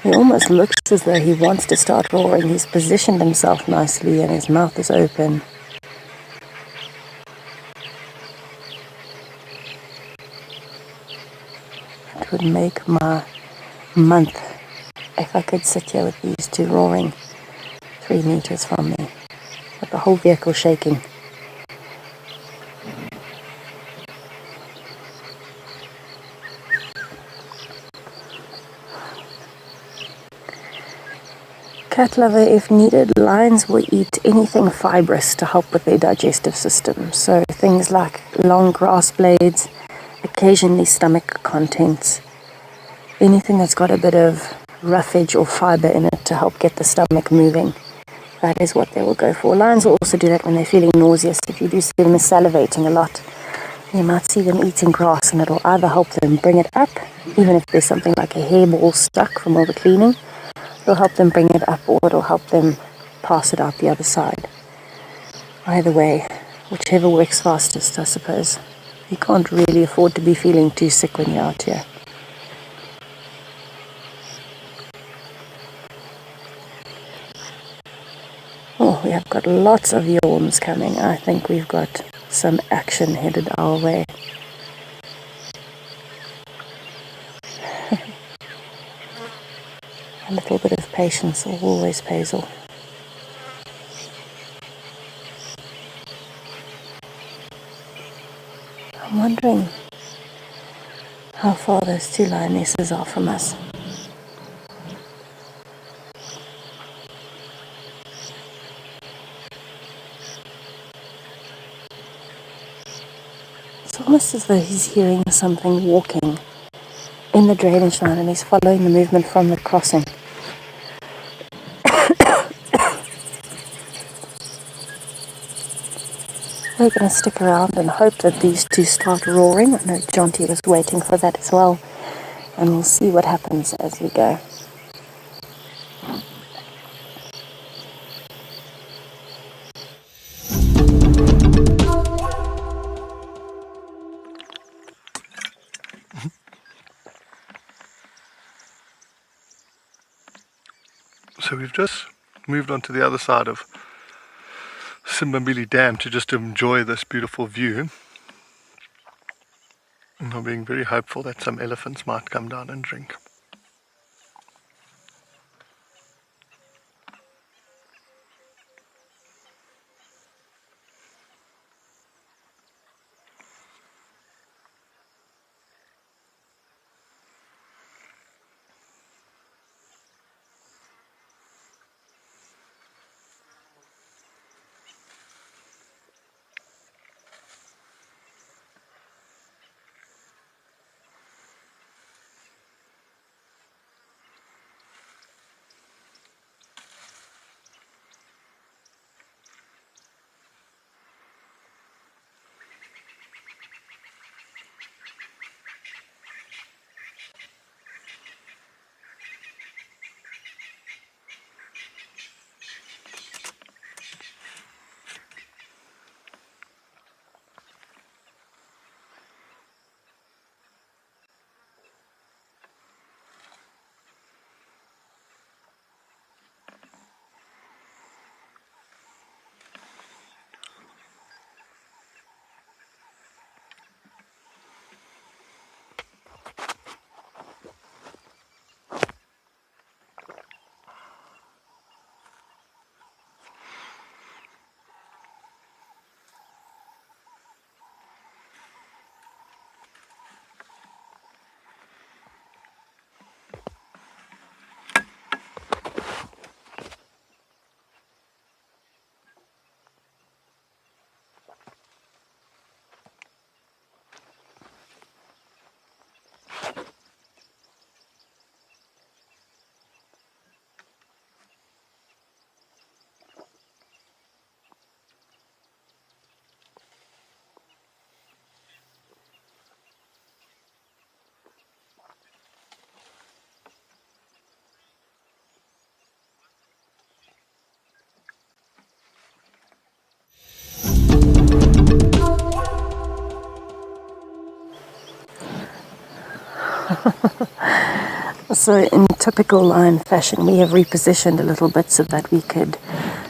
He almost looks as though he wants to start roaring. He's positioned himself nicely and his mouth is open. It would make my month if I could sit here with these two roaring 3 meters from me, with the whole vehicle shaking. Cat lover, if needed, lions will eat anything fibrous to help with their digestive system. So things like long grass blades, occasionally stomach contents, anything that's got a bit of roughage or fiber in it to help get the stomach moving. That is what they will go for. Lions will also do that when they're feeling nauseous. If you do see them salivating a lot, you might see them eating grass, and it'll either help them bring it up, even if there's something like a hairball stuck from all the cleaning. It'll help them bring it up, or it'll help them pass it out the other side. Either way, whichever works fastest, I suppose. You can't really afford to be feeling too sick when you're out here. Oh, we have got lots of yawns coming. I think we've got some action headed our way. A little bit of patience always pays off. I'm wondering how far those two lionesses are from us. It's almost as though he's hearing something walking in the drainage line and he's following the movement from the crossing. We're going to stick around and hope that these two start roaring. I know Jonty was waiting for that as well. And we'll see what happens as we go. So we've just moved on to the other side of Simbambili Dam to just enjoy this beautiful view. And I'm being very hopeful that some elephants might come down and drink. So in typical lion fashion, we have repositioned a little bit so that we could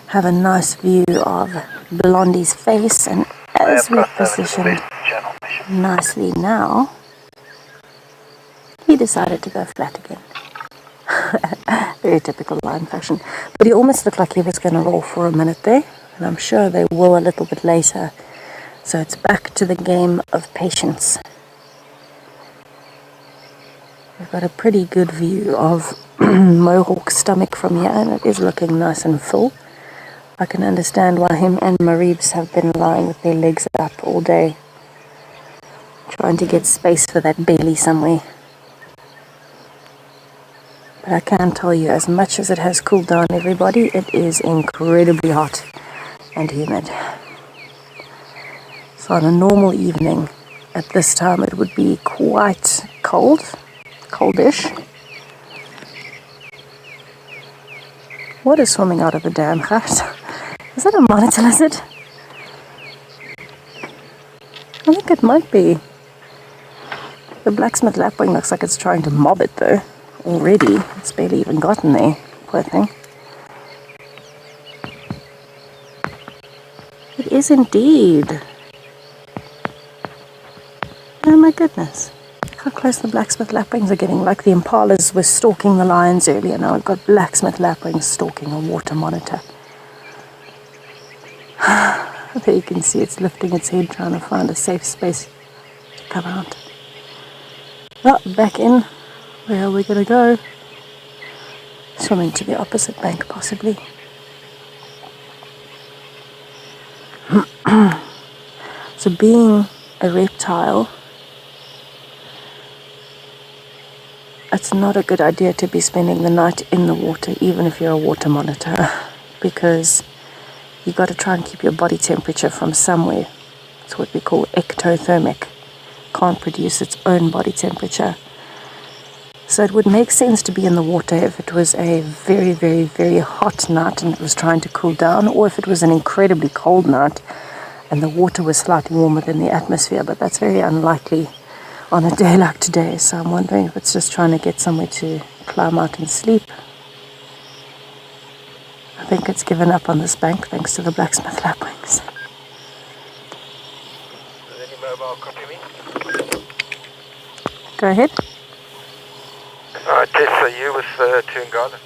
have a nice view of Blondie's face, and as we positioned nicely now, he decided to go flat again. Very typical lion fashion. But he almost looked like he was going to roll for a minute there, and I'm sure they will a little bit later. So it's back to the game of patience. We've got a pretty good view of Mohawk's stomach from here, and it is looking nice and full. I can understand why him and Mareebs have been lying with their legs up all day, trying to get space for that belly somewhere. But I can tell you, as much as it has cooled down everybody, it is incredibly hot and humid. So on a normal evening, at this time it would be quite coldish. What is swimming out of the dam, guys? Is that a monitor lizard? I think it might be. The blacksmith lapwing looks like it's trying to mob it though. Already, it's barely even gotten there, poor thing. It is indeed. Oh my goodness. Look how close the blacksmith lapwings are getting. Like the impalas were stalking the lions earlier, now I've got blacksmith lapwings stalking a water monitor. There you can see it's lifting its head, trying to find a safe space to come out. Oh, back in. Where are we going to go? Swimming to the opposite bank, possibly. So being a reptile, it's not a good idea to be spending the night in the water, even if you're a water monitor, because you got to try and keep your body temperature from somewhere. It's what we call ectothermic. Can't produce its own body temperature. So it would make sense to be in the water if it was a very, very, very hot night and it was trying to cool down, or if it was an incredibly cold night and the water was slightly warmer than the atmosphere, but that's very unlikely on a day like today. So I'm wondering if it's just trying to get somewhere to climb out and sleep. I think it's given up on this bank thanks to the blacksmith lapwings. Does any mobile copy me? Go ahead. Tess, are you with Toongala?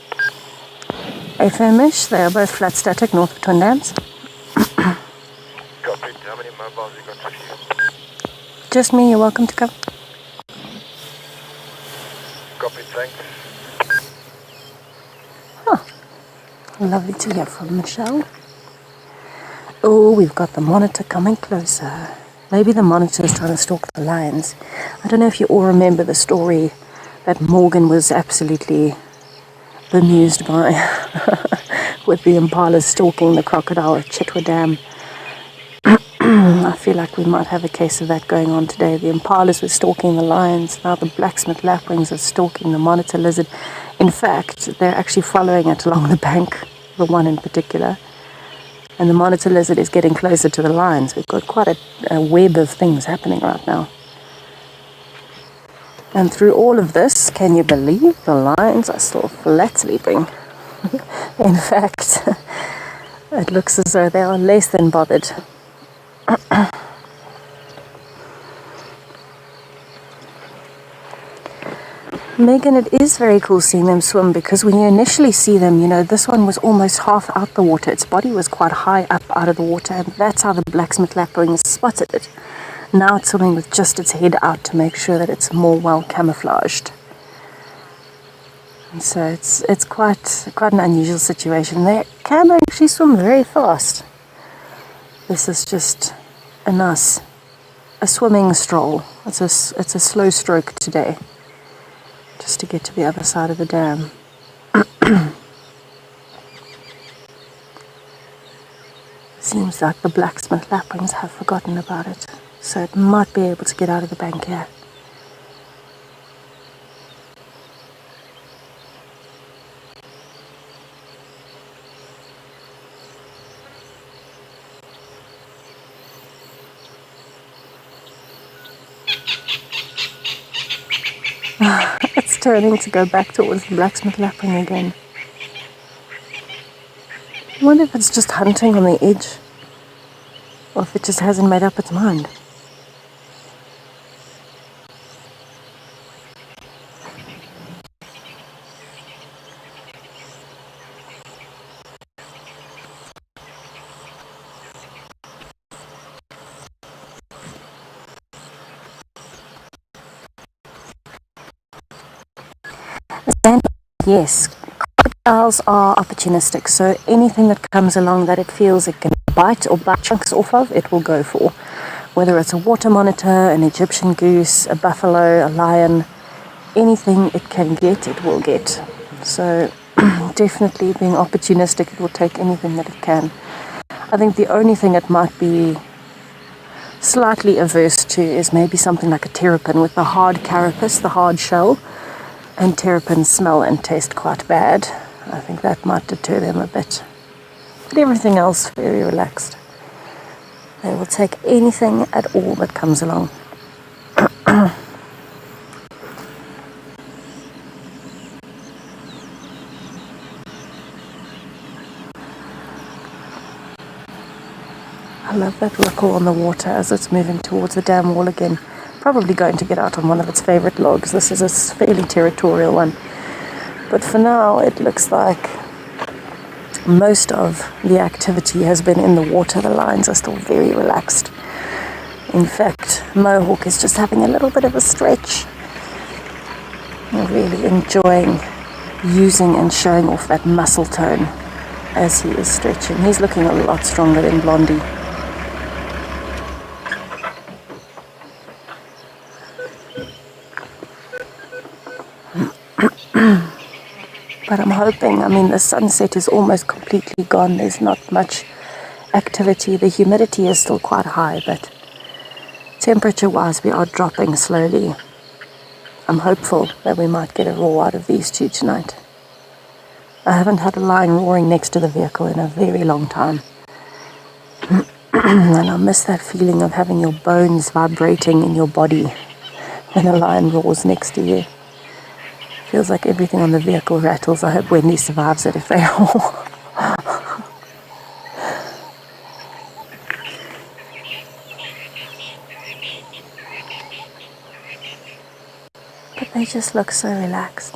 AFM-ish, they are both flat static north of Twin Dams. Copy. How many mobiles you got with you? Just me, you're welcome to come. Copy, thanks. Lovely to hear from Michelle. Oh, we've got the monitor coming closer. Maybe the monitor is trying to stalk the lions. I don't know if you all remember the story that Morgan was absolutely bemused by with the impalas stalking the crocodile at Chitwa Dam. I feel like we might have a case of that going on today. The impalas were stalking the lions. Now the blacksmith lapwings are stalking the monitor lizard. In fact, they're actually following it along the bank, the one in particular. And the monitor lizard is getting closer to the lions. We've got quite a web of things happening right now. And through all of this, can you believe the lions are still flat sleeping? In fact, it looks as though they are less than bothered. Megan, it is very cool seeing them swim, because when you initially see them, you know, this one was almost half out the water. Its body was quite high up out of the water, and that's how the blacksmith lapwing spotted it. Now it's swimming with just its head out to make sure that it's more well camouflaged. And so it's quite an unusual situation. They can actually swim very fast. This is just a swimming stroll. It's a slow stroke today, just to get to the other side of the dam. Seems like the blacksmith lapwings have forgotten about it, so it might be able to get out of the bank here. It's turning to go back towards the blacksmith lapwing again. I wonder if it's just hunting on the edge, or if it just hasn't made up its mind. And yes, crocodiles are opportunistic, so anything that comes along that it feels it can bite or bite chunks off of, it will go for. Whether it's a water monitor, an Egyptian goose, a buffalo, a lion, anything it can get, it will get. So definitely being opportunistic, it will take anything that it can. I think the only thing it might be slightly averse to is maybe something like a terrapin with the hard carapace, the hard shell. And terrapins smell and taste quite bad. I think that might deter them a bit. But everything else, very relaxed. They will take anything at all that comes along. I love that ripple on the water as it's moving towards the dam wall again. Probably going to get out on one of its favorite logs. This is a fairly territorial one. But for now, it looks like most of the activity has been in the water. The lions are still very relaxed. In fact, Mohawk is just having a little bit of a stretch. Really enjoying using and showing off that muscle tone as he is stretching. He's looking a lot stronger than Blondie. But I'm hoping, the sunset is almost completely gone. There's not much activity. The humidity is still quite high, but temperature-wise we are dropping slowly. I'm hopeful that we might get a roar out of these two tonight. I haven't had a lion roaring next to the vehicle in a very long time. And I miss that feeling of having your bones vibrating in your body when a lion roars next to you. Feels like everything on the vehicle rattles. I hope Wendy survives it if they roar. But they just look so relaxed.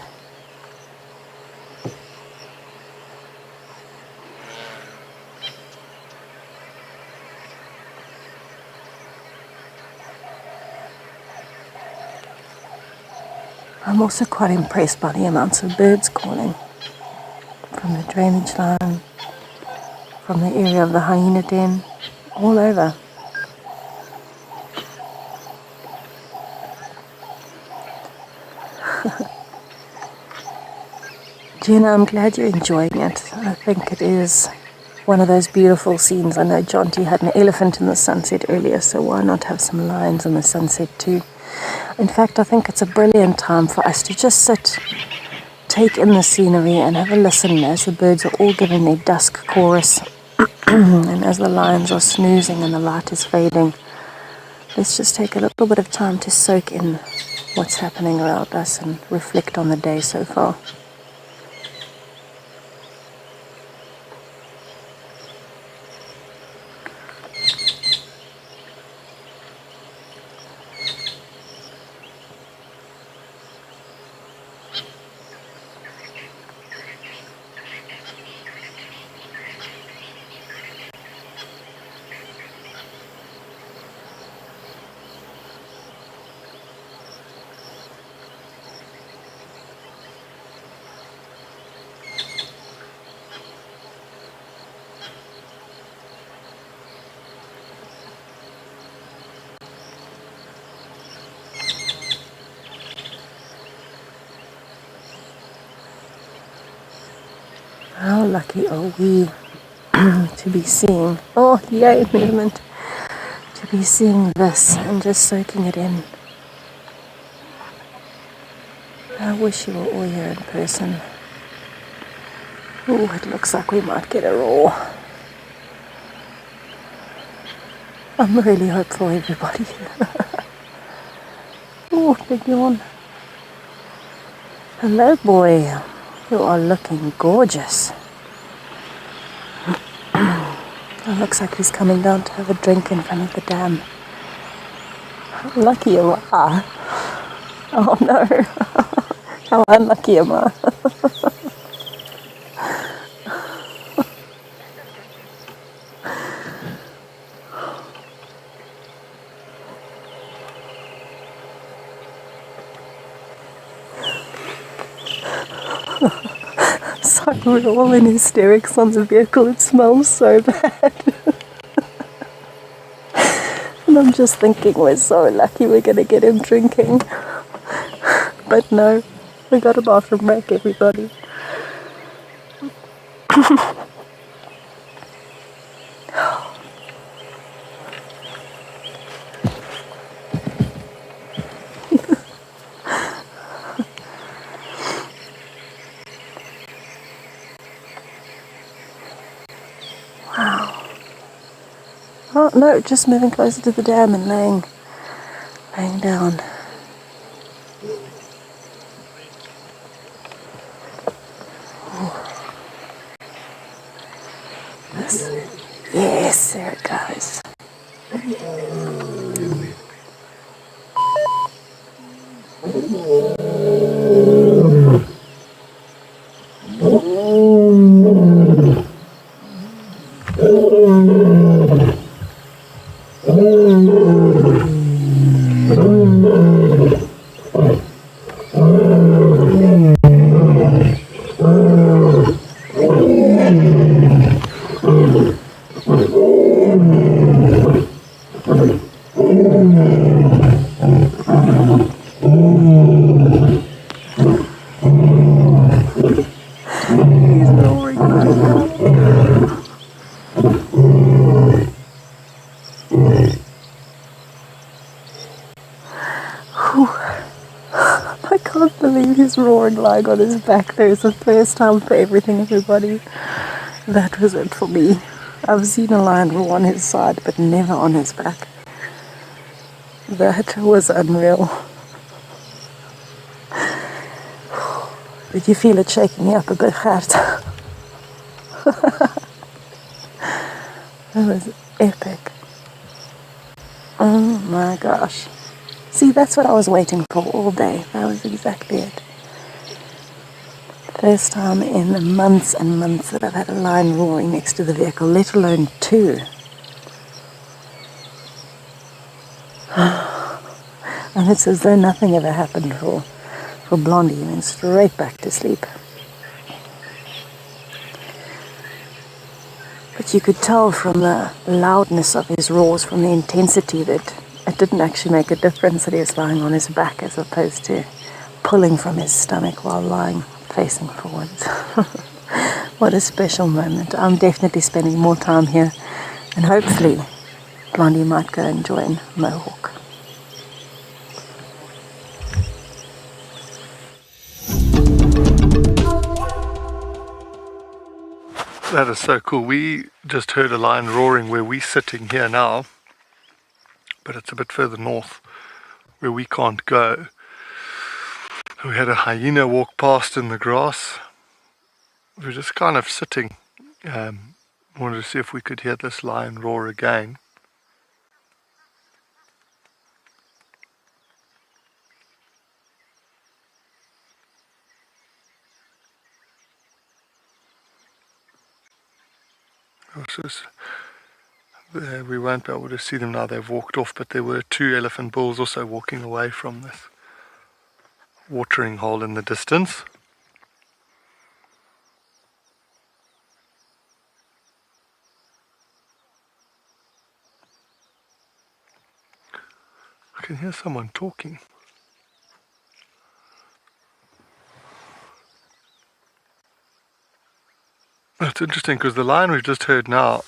I'm also quite impressed by the amounts of birds calling from the drainage line, from the area of the hyena den, all over. Gina, I'm glad you're enjoying it. I think it is one of those beautiful scenes. I know Jonty had an elephant in the sunset earlier, so why not have some lions in the sunset too? In fact, I think it's a brilliant time for us to just sit, take in the scenery and have a listen as the birds are all giving their dusk chorus and as the lions are snoozing and the light is fading. Let's just take a little bit of time to soak in what's happening around us and reflect on the day so far. How lucky are we to be seeing, oh yay, movement, to be seeing this and just soaking it in. I wish you were all here in person. Oh, it looks like we might get a roar. I'm really hopeful, everybody. Oh, big yawn. Hello, boy. You are looking gorgeous. It looks like he's coming down to have a drink in front of the dam. How lucky you are. Oh no. How unlucky am I? It's like we're all in hysterics on the vehicle. It smells so bad. And I'm just thinking we're so lucky we're going to get him drinking. But no, we got a bathroom break, everybody. Oh no, just moving closer to the dam and laying down. Yes, there it goes. He's roaring like that. I can't believe he's roaring lying on his back. There's a first time for everything, everybody. That was it for me. I've seen a lion roar on his side, but never on his back. That was unreal. Did you feel it shaking you up a bit, Gert? That was epic. Oh my gosh. See, that's what I was waiting for all day. That was exactly it. First time in months and months that I've had a lion roaring next to the vehicle, let alone two. And it's as though nothing ever happened for Blondie. He went straight back to sleep. But you could tell from the loudness of his roars, from the intensity, that it didn't actually make a difference that he was lying on his back as opposed to pulling from his stomach while lying facing forwards. What a special moment. I'm definitely spending more time here, and hopefully Blondie might go and join Mohawk. That is so cool. We just heard a lion roaring where we're sitting here now, but it's a bit further north where we can't go. We had a hyena walk past in the grass. We were just kind of sitting. Wanted to see if we could hear this lion roar again. We won't be able to see them now, they've walked off, but there were two elephant bulls also walking away from this watering hole in the distance. I can hear someone talking. It's interesting because the lion we've just heard now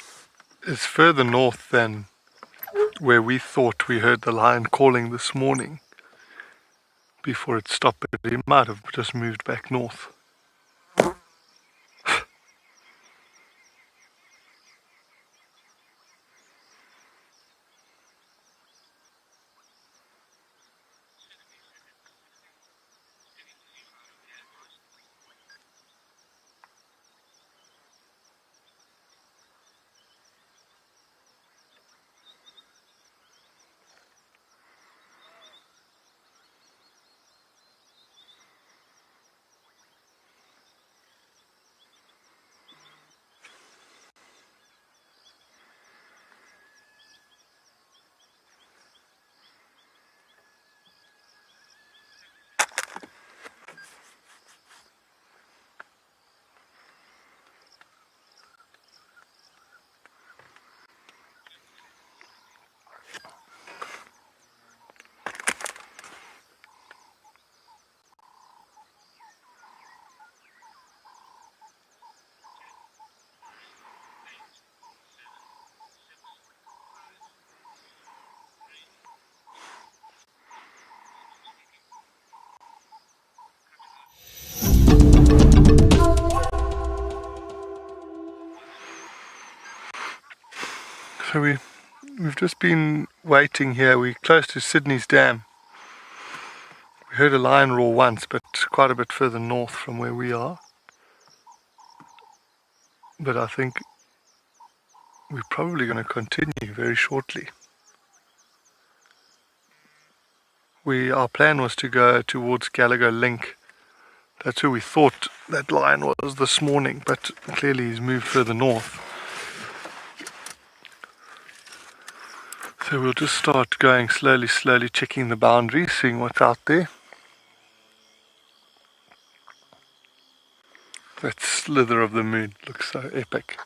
is further north than where we thought we heard the lion calling this morning before it stopped, but he might have just moved back north. So we've just been waiting here. We're close to Sydney's dam. We heard a lion roar once, but quite a bit further north from where we are. But I think we're probably going to continue very shortly. Our plan was to go towards Gallagher Link. That's where we thought that lion was this morning, but clearly he's moved further north. So we'll just start going slowly, checking the boundaries, seeing what's out there. That slither of the moon looks so epic.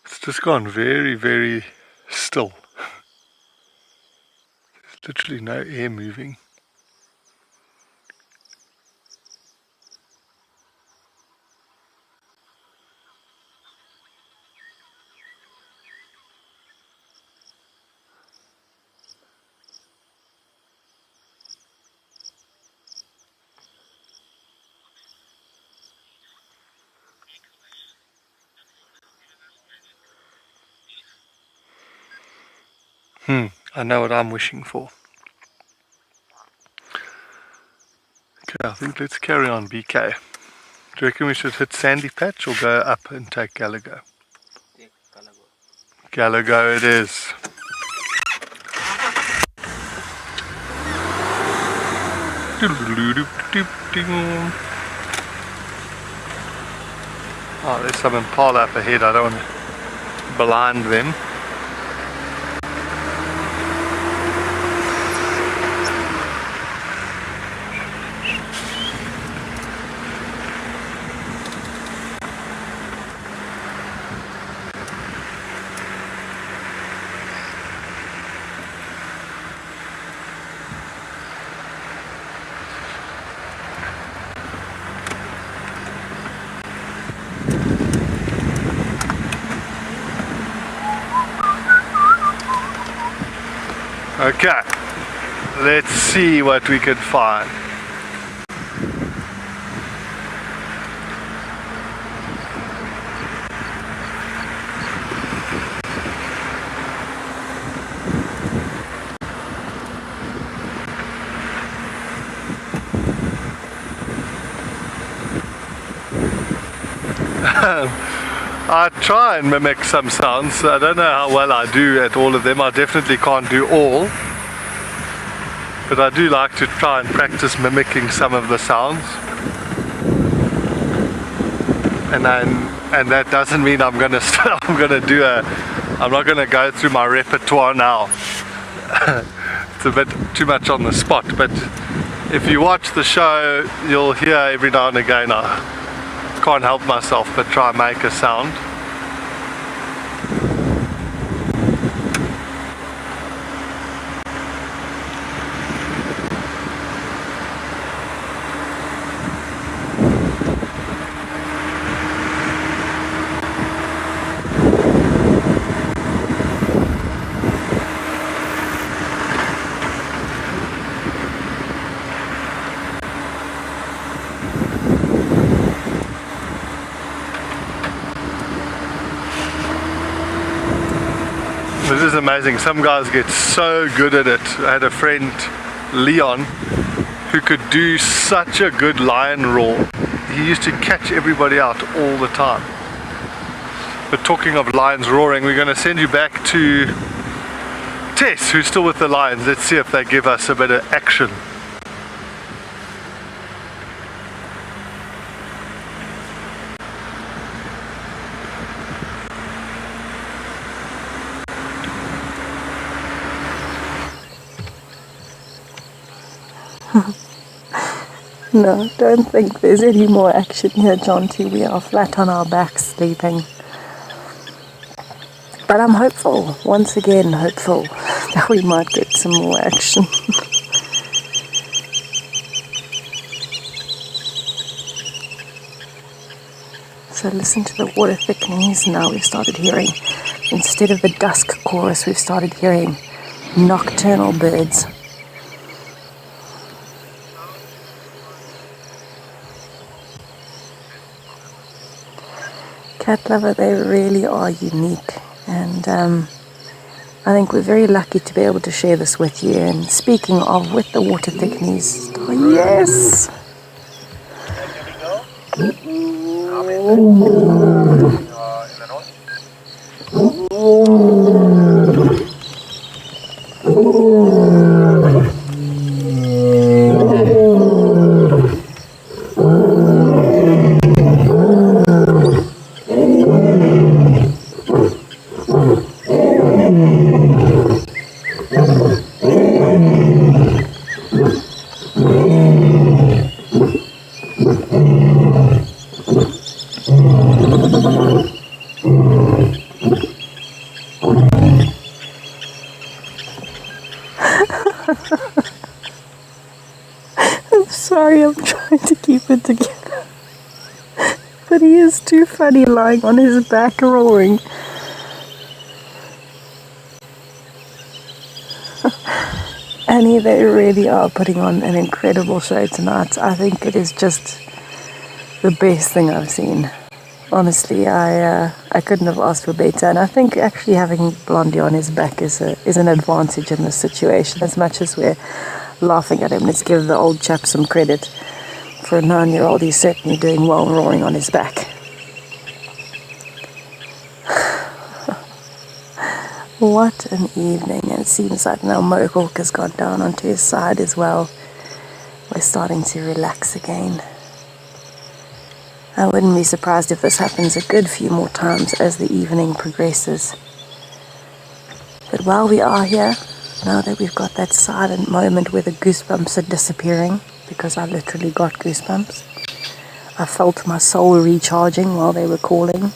It's just gone very, very still. There's literally no air moving. I know what I'm wishing for. Okay, I think let's carry on, BK. Do you reckon we should hit Sandy Patch or go up and take Gallagher? Take Gallagher. Gallagher it is. Oh, there's some impala up ahead. I don't want to blind them. Okay, let's see what we can find. I try and mimic some sounds. I don't know how well I do at all of them. I definitely can't do all. But I do like to try and practice mimicking some of the sounds. And that doesn't mean I'm not gonna go through my repertoire now. It's a bit too much on the spot, but if you watch the show, you'll hear every now and again I can't help myself but try and make a sound. It is amazing. Some guys get so good at it. I had a friend, Leon, who could do such a good lion roar. He used to catch everybody out all the time. But talking of lions roaring, we're going to send you back to Tess, who's still with the lions. Let's see if they give us a bit of action. No, don't think there's any more action here, Jonty. We are flat on our backs sleeping. But I'm hopeful, once again hopeful, that we might get some more action. So listen to the water thickenings. Now we've started hearing, instead of the dusk chorus, we've started hearing nocturnal birds. Cat lover, they really are unique, and I think we're very lucky to be able to share this with you. And speaking of, with the water thickenings, yes! I'm sorry, I'm trying to keep it together. But he is too funny lying on his back roaring. Annie, they really are putting on an incredible show tonight. I think it is just the best thing I've seen. Honestly, I couldn't have asked for better. And I think actually having Blondie on his back is an advantage in this situation. As much as we're laughing at him, let's give the old chap some credit. For a 9-year-old, he's certainly doing well roaring on his back. What an evening. It seems like now Mohawk has got down onto his side as well. We're starting to relax again. I wouldn't be surprised if this happens a good few more times as the evening progresses. But while we are here, now that we've got that silent moment where the goosebumps are disappearing, because I literally got goosebumps, I felt my soul recharging while they were calling.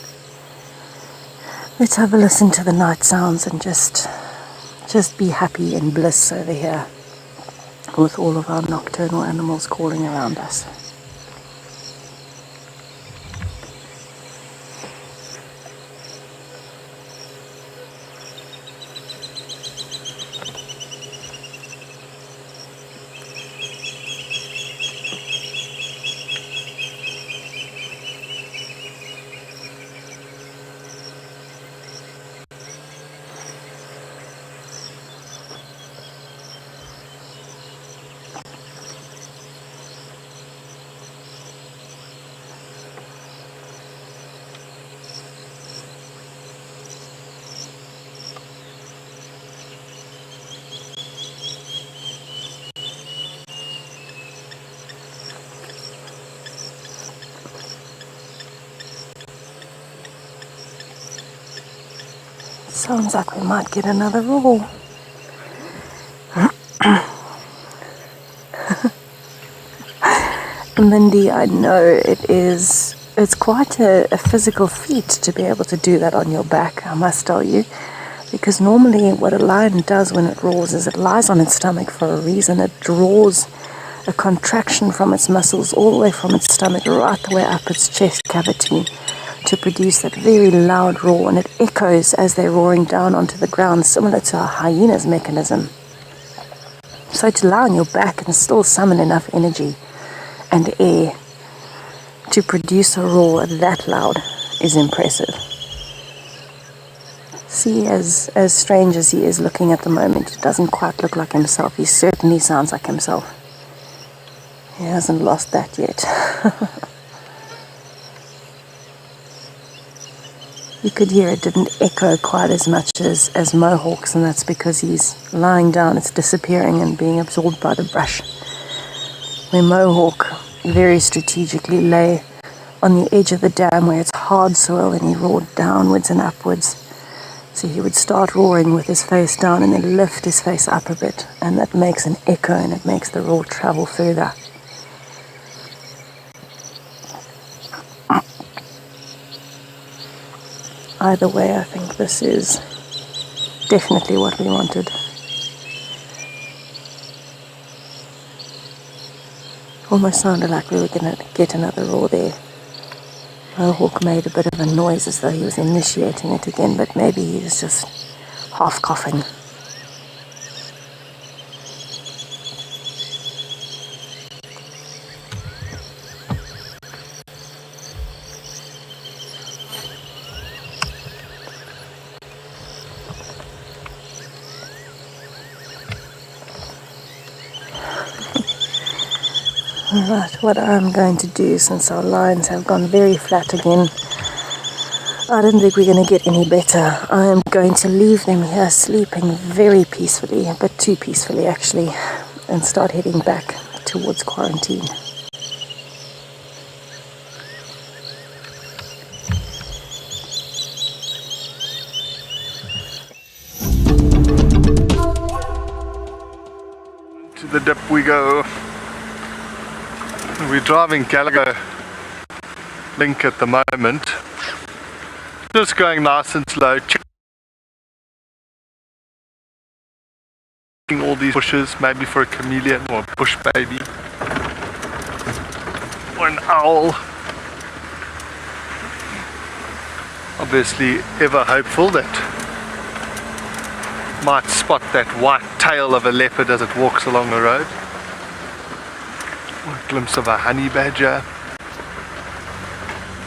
Let's have a listen to the night sounds and just be happy in bliss over here with all of our nocturnal animals calling around us. Sounds like we might get another roar. Mindy, I know it's quite a physical feat to be able to do that on your back, I must tell you. Because normally what a lion does when it roars is it lies on its stomach for a reason. It draws a contraction from its muscles all the way from its stomach right the way up its chest cavity to produce that very loud roar, and it echoes as they're roaring down onto the ground, similar to a hyena's mechanism. So to lie on your back and still summon enough energy and air to produce a roar that loud is impressive. See, as strange as he is looking at the moment, it doesn't quite look like himself. He certainly sounds like himself. He hasn't lost that yet. You could hear it didn't echo quite as much as Mohawk's, and that's because he's lying down, it's disappearing and being absorbed by the brush. Where Mohawk very strategically lay on the edge of the dam where it's hard soil, and he roared downwards and upwards. So he would start roaring with his face down and then lift his face up a bit, and that makes an echo and it makes the roar travel further. Either way, I think this is definitely what we wanted. Almost sounded like we were going to get another roar there. Mohawk made a bit of a noise as though he was initiating it again, but maybe he was just half coughing. Right, what I'm going to do, since our lines have gone very flat again, I don't think we're going to get any better. I am going to leave them here sleeping very peacefully, a bit too peacefully actually, and start heading back towards quarantine. To the dip we go. We're driving Gallagher Link at the moment. Just going nice and slow, checking all these bushes, maybe for a chameleon or a bush baby or an owl. Obviously ever hopeful that might spot that white tail of a leopard as it walks along the road. A glimpse of a honey badger.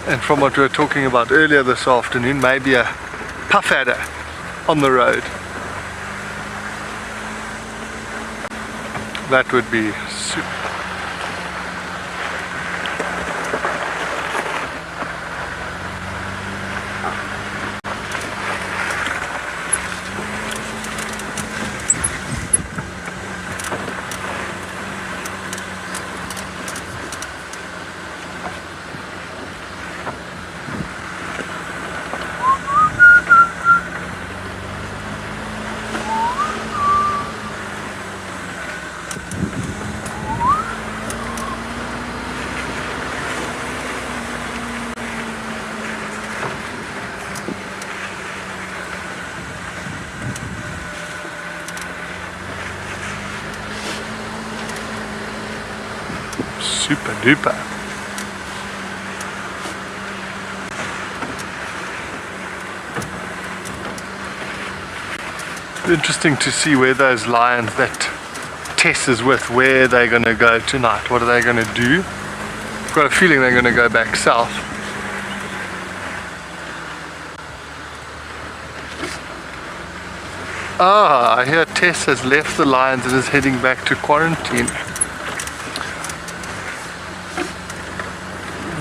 And from what we were talking about earlier this afternoon, maybe a puff adder on the road. That would be super. Super duper. Interesting to see where those lions that Tess is with, where they're going to go tonight. What are they going to do? I've got a feeling they're going to go back south. Ah, I hear Tess has left the lions and is heading back to quarantine.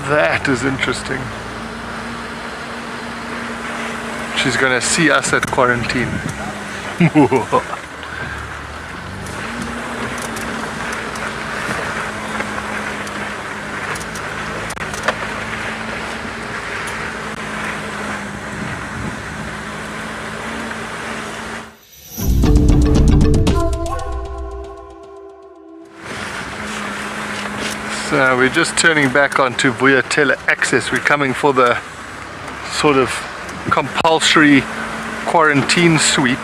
That is interesting. She's going to see us at quarantine. So we're just turning back onto Vuyatela access. We're coming for the sort of compulsory quarantine sweep,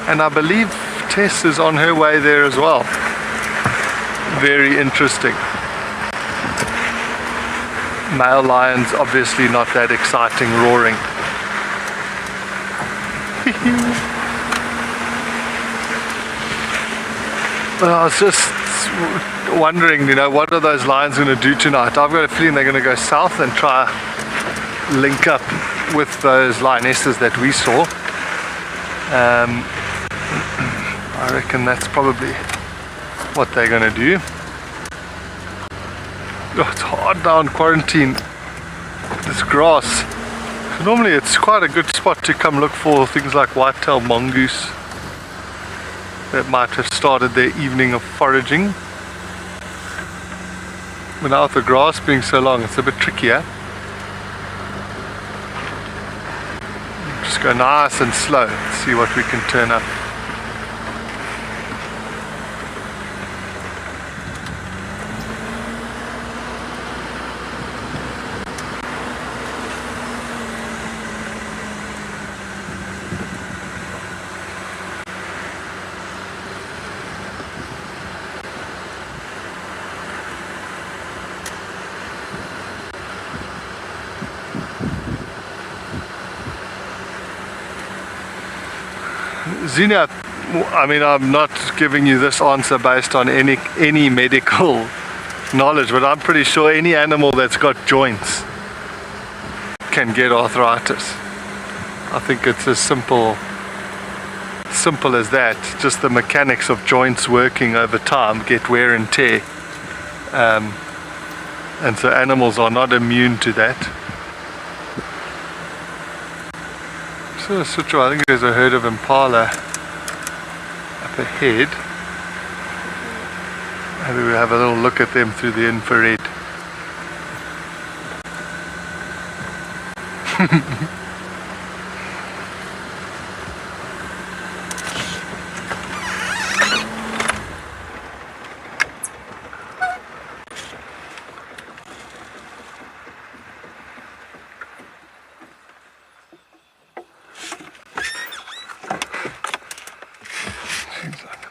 and I believe Tess is on her way there as well. Very interesting. Male lions obviously not that exciting, roaring. Well, I was just wondering, you know, what are those lions going to do tonight? I've got a feeling they're going to go south and try link up with those lionesses that we saw. I reckon that's probably what they're going to do. Oh, it's hard now in quarantine, this grass. So normally it's quite a good spot to come look for things like white-tailed mongoose that might have started their evening of foraging. But now with the grass being so long, it's a bit trickier. Just go nice and slow, see what we can turn up. Zina, I mean, I'm not giving you this answer based on any medical knowledge, but I'm pretty sure any animal that's got joints can get arthritis. I think it's as simple as that. Just the mechanics of joints working over time get wear and tear. And so animals are not immune to that. So I think there's a herd of impala up ahead. Maybe we'll have a little look at them through the infrared.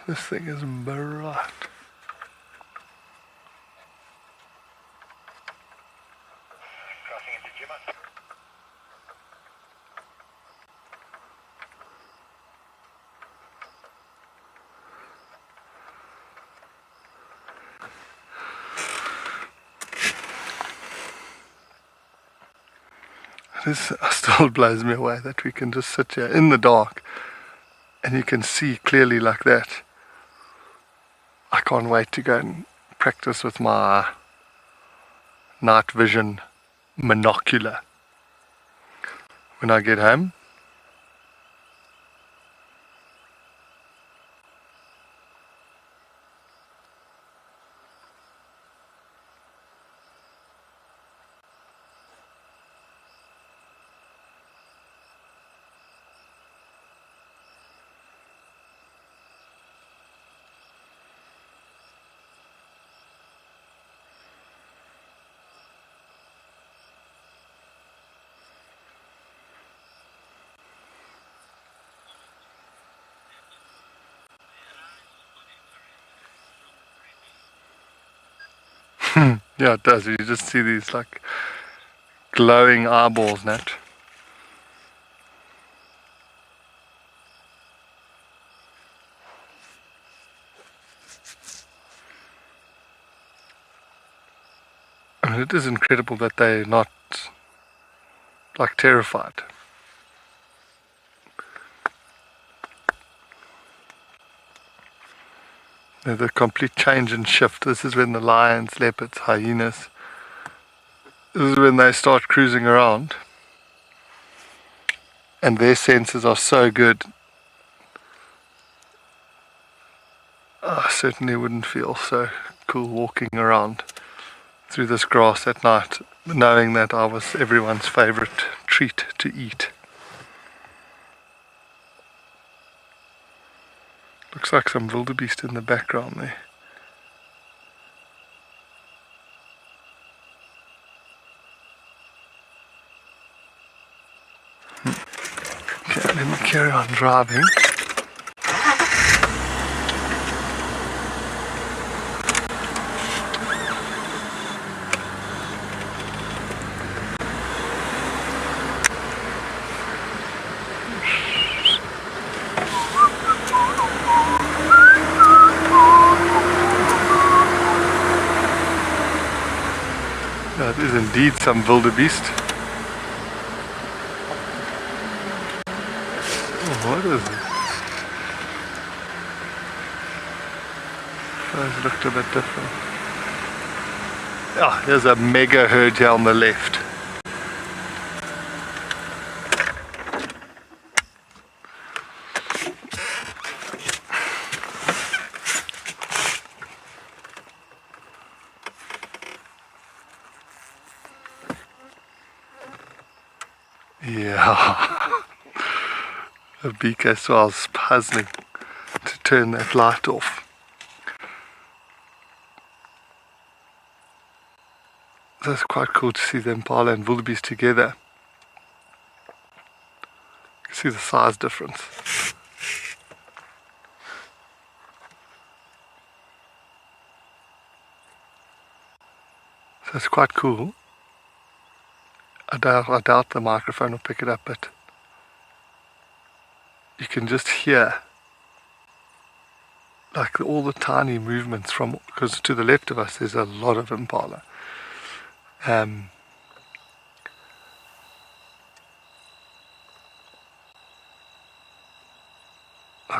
This thing is bright. Crossing into Jima. This still blows me away that we can just sit here in the dark and you can see clearly like that. I can't wait to go and practice with my night vision monocular when I get home. Yeah, it does. You just see these like glowing eyeballs, Nat. I mean, it is incredible that they're not like terrified. There's a complete change and shift. This is when the lions, leopards, hyenas, this is when they start cruising around. And their senses are so good. I certainly wouldn't feel so cool walking around through this grass at night, knowing that I was everyone's favorite treat to eat. Looks like some wildebeest in the background there. Okay, let me carry on driving. That is indeed some wildebeest. Oh, what is it? Those looked a bit different. Ah, there's a mega herd here on the left. Yeah, the beaker was puzzling to turn that light off. That's quite cool to see the impala and wildebeest together. You can see the size difference. So it's quite cool. I doubt the microphone will pick it up, but you can just hear like all the tiny movements from, because to the left of us there's a lot of impala. I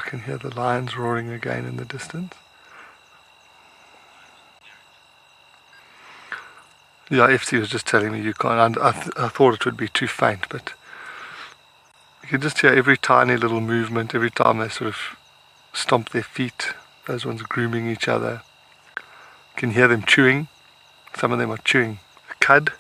can hear the lions roaring again in the distance. Yeah, FC was just telling me you can't. I thought it would be too faint, but you can just hear every tiny little movement every time they sort of stomp their feet. Those ones grooming each other. You can hear them chewing. Some of them are chewing cud.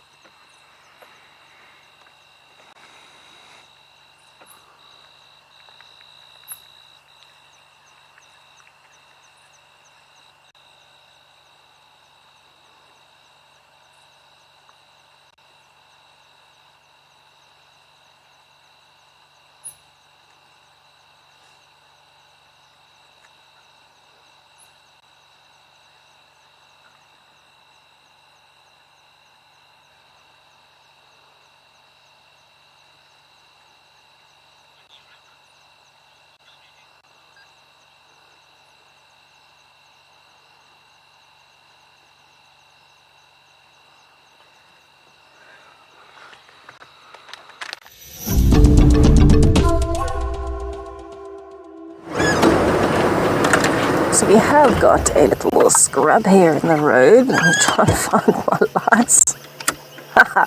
So we have got a little scrub here in the road. I'm trying to find my lights.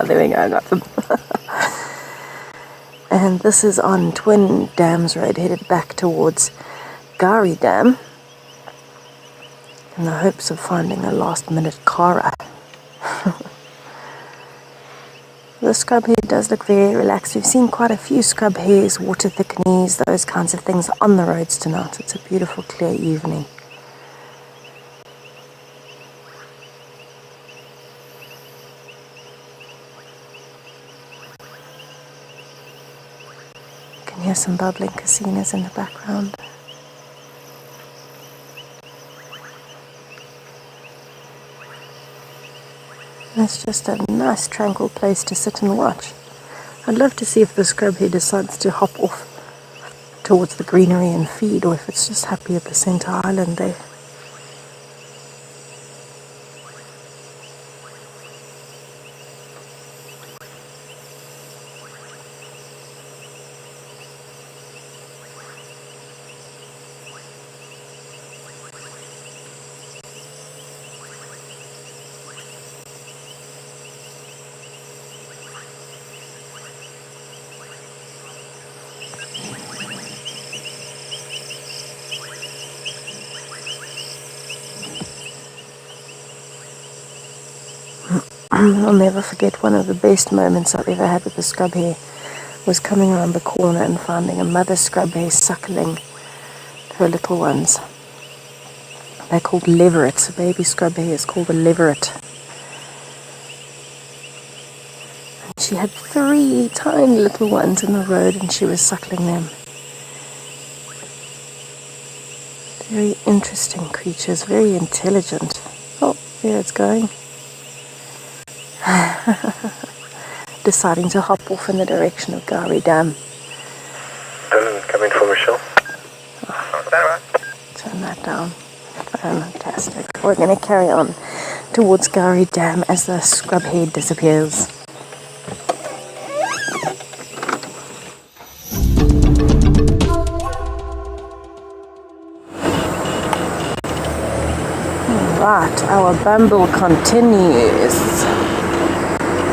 There we go, I got them. And this is on Twin Dams Road, headed back towards Gari Dam, in the hopes of finding a last-minute Cara. The scrub hare does look very relaxed. We've seen quite a few scrub hares, water thickeners, those kinds of things on the roads tonight. It's a beautiful, clear evening. You can hear some bubbling casinos in the background. It's just a nice tranquil place to sit and watch. I'd love to see if the scrub hare decides to hop off towards the greenery and feed, or if it's just happy at the center island there. I'll never forget one of the best moments I've ever had with the scrub hare was coming around the corner and finding a mother scrub hare suckling her little ones. They're called leverets. A baby scrub hare is called a leveret. And she had 3 tiny little ones in the road and she was suckling them. Very interesting creatures, very intelligent. Oh, there it's going. Deciding to hop off in the direction of Gari Dam. Coming for Michelle. Turn that down. Fantastic. We're going to carry on towards Gari Dam as the scrub hare disappears. Right, our bumble continues.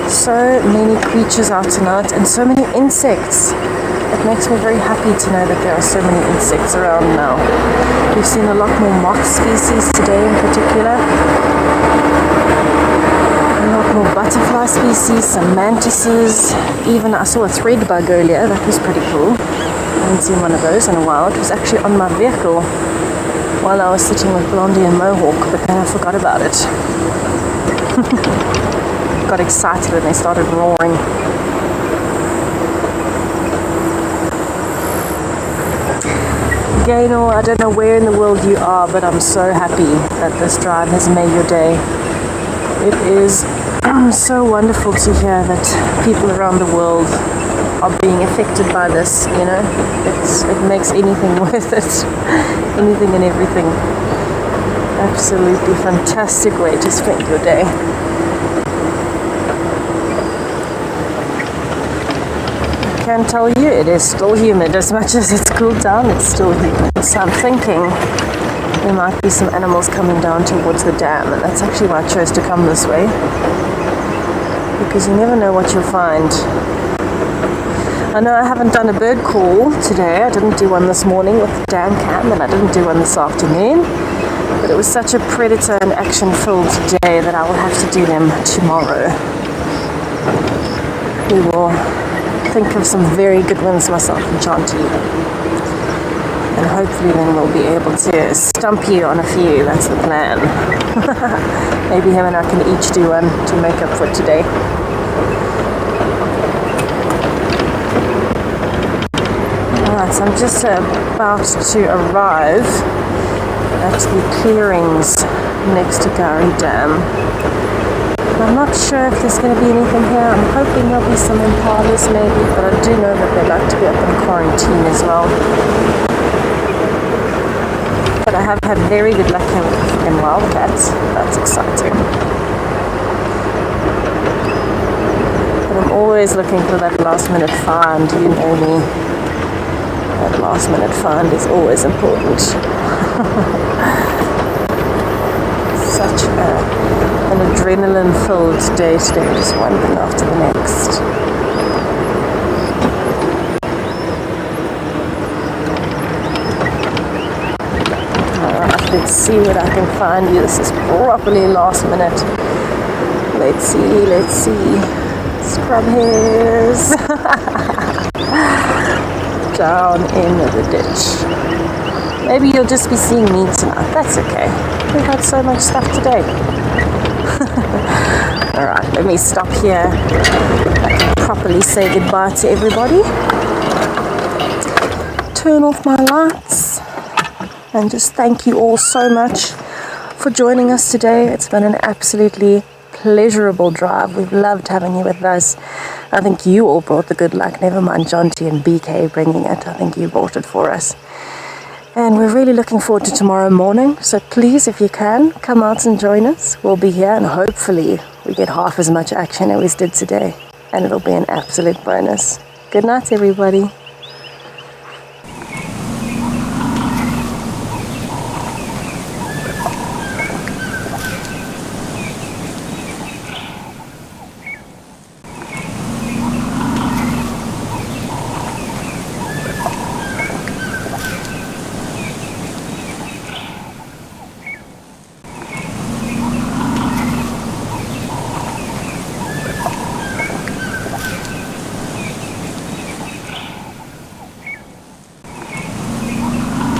So many creatures out tonight and so many insects. It makes me very happy to know that there are so many insects around now. We've seen a lot more moth species today in particular. A lot more butterfly species, some mantises. Even I saw a thread bug earlier, that was pretty cool. I haven't seen one of those in a while. It was actually on my vehicle while I was sitting with Blondie and Mohawk, but then I forgot about it. Got excited when they started roaring. Gaynor, I don't know where in the world you are, but I'm so happy that this drive has made your day. It is so wonderful to hear that people around the world are being affected by this, you know. It makes anything worth it. Anything and everything. Absolutely fantastic way to spend your day. I can tell you it is still humid. As much as it's cooled down, it's still humid. So I'm thinking there might be some animals coming down towards the dam, and that's actually why I chose to come this way, because you never know what you'll find. I know I haven't done a bird call today. I didn't do one this morning with the dam cam, and I didn't do one this afternoon, but it was such a predator and action filled day that I will have to do them tomorrow. We will think of some very good ones, myself and Chanty, and hopefully then we'll be able to stump you on a few. That's the plan. Maybe him and I can each do one to make up for today. Alright, so I'm just about to arrive at the clearings next to Gari Dam. I'm not sure if there's going to be anything here. I'm hoping there'll be some impalas maybe, but I do know that they like to be up in quarantine as well. But I have had very good luck in wildcats. That's exciting. But I'm always looking for that last minute find, you know me. That last minute find is always important. Such an adrenaline-filled day today, just one thing after the next. Alright, let's see what I can find you. This is properly last minute. Let's see. Scrub hairs. Down in the ditch. Maybe you'll just be seeing me tonight. That's okay. We've had so much stuff today. Alright, let me stop here. I can properly say goodbye to everybody. Turn off my lights. And just thank you all so much for joining us today. It's been an absolutely pleasurable drive. We've loved having you with us. I think you all brought the good luck. Never mind Jonty and BK bringing it. I think you brought it for us. And we're really looking forward to tomorrow morning. So please, if you can, come out and join us. We'll be here and hopefully we get half as much action as we did today. And it'll be an absolute bonus. Good night, everybody.